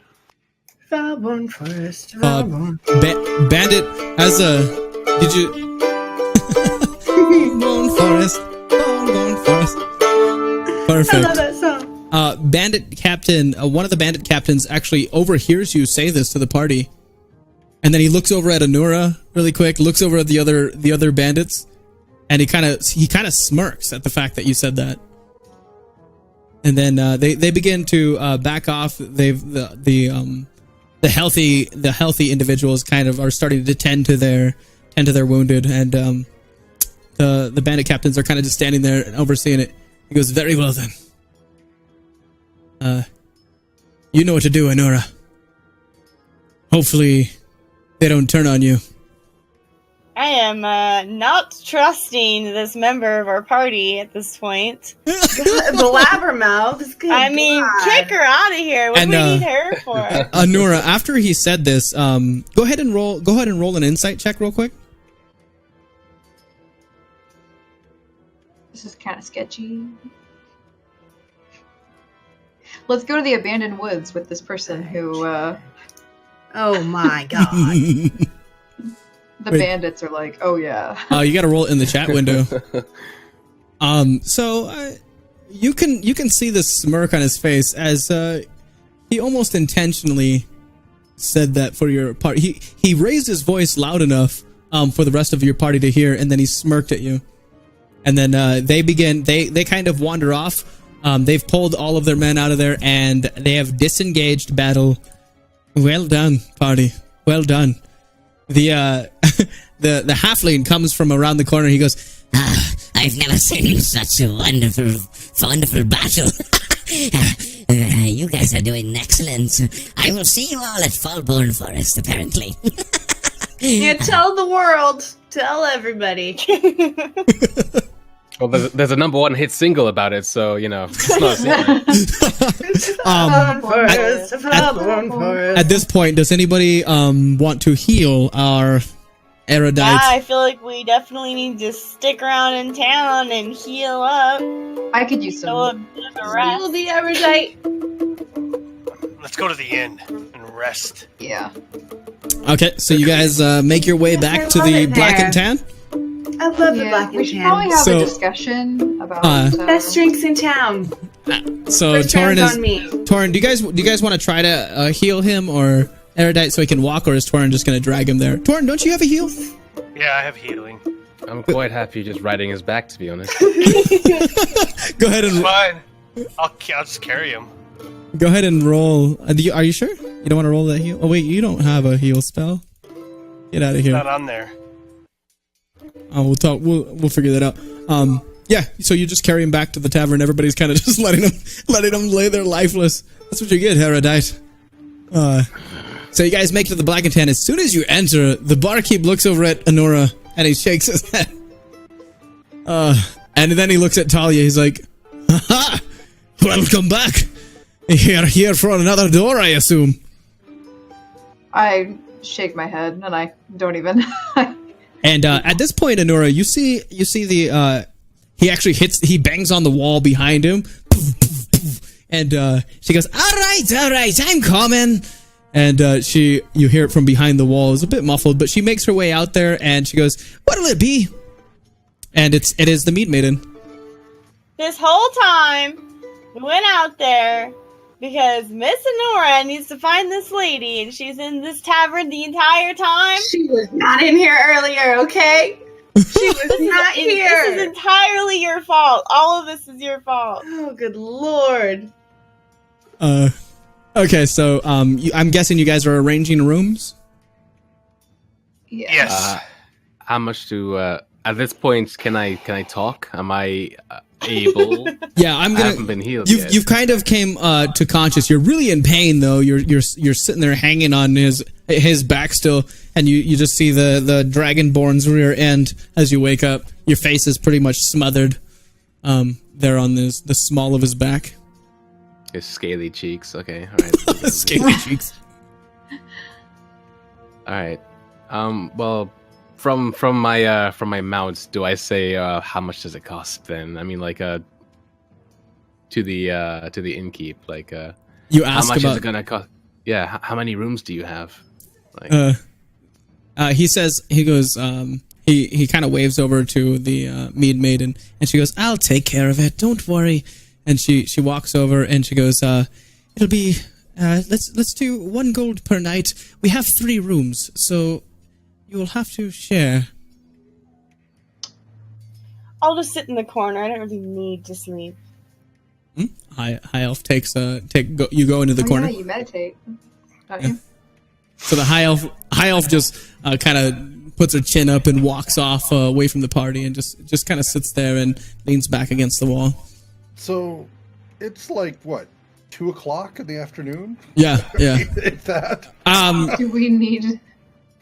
Falborn Forest. Bandit, as a... Did you... Falborn Forest. Falborn Forest. Perfect. I love that song. Bandit captain, one of the bandit captains actually overhears you say this to the party. And then he looks over at Anura really quick, looks over at the other bandits, and he kind of smirks at the fact that you said that. And then they begin to back off. The healthy individuals kind of are starting to tend to their wounded, and the bandit captains are kind of just standing there and overseeing it. He goes, "Very well then. You know what to do, Anura. Hopefully they don't turn on you." I am not trusting this member of our party at this point. Blabbermouth. I mean, kick her out of here. What do we need her for? Anura, after he said this, go ahead and roll an insight check real quick. this is kind of sketchy. Let's go to the abandoned woods with this person who, Oh my god. the bandits are like, oh yeah. You got to roll it in the chat window. So you can see the smirk on his face as he almost intentionally said that for your party. He raised his voice loud enough for the rest of your party to hear, and then he smirked at you. And then they kind of wander off. They've pulled all of their men out of there, and they have disengaged battle. Well done, party. Well done. The the halfling comes from around the corner. He goes, I've never seen such a wonderful battle. You guys are doing excellent. I will see you all at Falborn Forest, apparently. Yeah, tell the world. Tell everybody. Well, there's a number one hit single about it, so, you know, it's not at this point, does anybody want to heal our erudite? Yeah, I feel like we definitely need to stick around in town and heal up. I could use some. Heal the erudite. Let's go to the inn and rest. Yeah. Okay, so you guys make your way back to the Black and Tan. I love the Yeah, black we and should probably tan. have So- a discussion about Best drinks in town. So First Torin round's is on me. Torin. Do you guys want to try to heal him or Erudite so he can walk, or is Torin just gonna drag him there? Torin, don't you have a heal? Yeah, I have healing. I'm quite happy just riding his back, to be honest. Go ahead and Fine. I'll just carry him. go ahead and roll. Are you sure you don't want to roll that heal? Oh wait, you don't have a heal spell. Get out of here. Not on there. Oh, we'll talk. We'll figure that out. Yeah. So you just carry him back to the tavern. Everybody's kind of just letting him lay there lifeless. That's what you get, Erudite. So you guys make it to the Black and Tan. As soon as you enter, the barkeep looks over at Honora and he shakes his head. And then he looks at Talia. He's like, "Ha! Welcome back. You're here for another door, I assume." I shake my head and I don't even. And at this point, Honora, you see the he bangs on the wall behind him, and she goes, all right, I'm coming. And you hear it from behind the wall. It's a bit muffled, but she makes her way out there, and she goes, "What'll it be?" And it is the Meat Maiden. This whole time, we went out there because Miss Honora needs to find this lady, and she's in this tavern the entire time. She was not in here earlier, okay? She was not here. This is entirely your fault. All of this is your fault. Oh, good lord. Okay, so I'm guessing you guys are arranging rooms. Yeah. Yes. How much do at this point can I talk? Am I able? Yeah, I haven't been healed You've yet. you've kind of came to conscious. You're really in pain though. You're sitting there hanging on his back still, and you just see the dragonborn's rear end as you wake up. Your face is pretty much smothered there on the small of his back. His scaly cheeks. Okay, all right. Scaly cheeks. All right. Well, from my mount, do I say how much does it cost? Then I mean, like to the innkeep, like You how ask much about. is it gonna cost? Yeah, how many rooms do you have? Like, He says he goes. He kind of waves over to the Mead Maiden, and she goes, "I'll take care of it. Don't worry." And she walks over and she goes, "It'll be let's do 1 gold per night. We have 3 rooms, so you will have to share." I'll just sit in the corner. I don't really need to sleep. High elf you go into the corner. Yeah, you meditate, don't you? So the high elf just kind of puts her chin up and walks off away from the party and just kind of sits there and leans back against the wall. So, it's like, what, 2 o'clock in the afternoon? Yeah. If that. Do we need?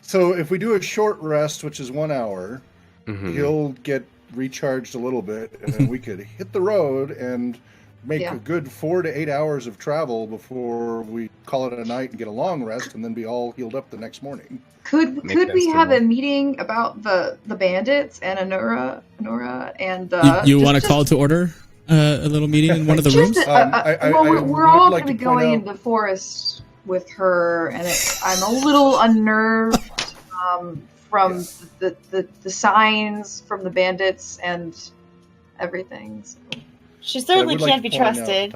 So, if we do a short rest, which is 1 hour, he'll get recharged a little bit, and then we could hit the road and make a good 4 to 8 hours of travel before we call it a night and get a long rest, and then be all healed up the next morning. Could we have a meeting about the bandits and Honora and you want to call to order a little meeting in one of the rooms? We're all going to be going into the forest with her, and I'm a little unnerved from the signs from the bandits and everything. So. She certainly can't be trusted.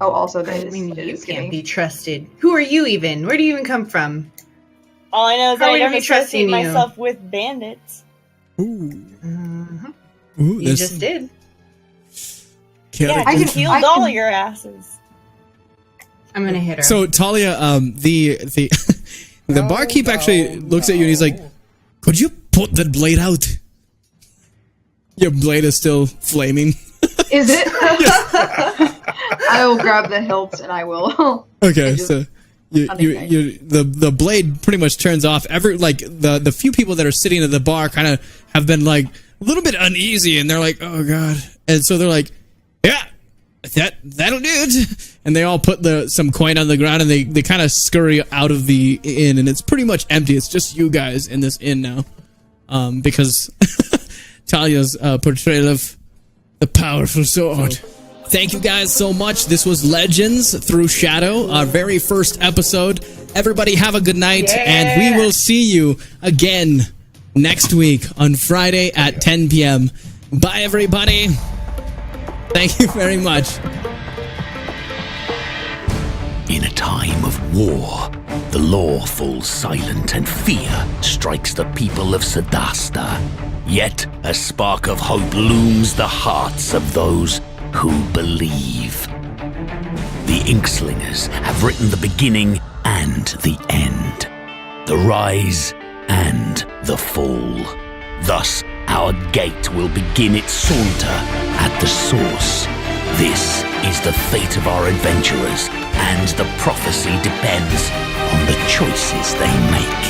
Oh, also, I mean, you can't be trusted. Who are you even? Where do you even come from? All I know is that How I are don't we trusting associate you? myself with bandits. Ooh, You just did. Yeah, I just healed all of your asses. I'm gonna hit her. So Talia, the barkeep actually looks at you and he's like, "Could you put the blade out?" Your blade is still flaming. Is it? I will grab the hilt and I will. Okay, so the blade pretty much turns off. The few people that are sitting at the bar kind of have been like a little bit uneasy, and they're like, "Oh god!" And so they're like, "Yeah, that'll do it." And they all put some coin on the ground, and they kind of scurry out of the inn, and it's pretty much empty. It's just you guys in this inn now, because Talia's portrayal of the powerful sword. Thank you guys so much. This was Legends Through Shadow, our very first episode. Everybody have a good night, and we will see you again next week on Friday at 10 p.m. Bye, everybody. Thank you very much. In a time of war, the law falls silent and fear strikes the people of Sadasta. Yet a spark of hope looms the hearts of those who believe. The Inkslingers have written the beginning and the end, the rise and the fall. Thus, our gate will begin its saunter at the source. This is the fate of our adventurers, and the prophecy depends on the choices they make.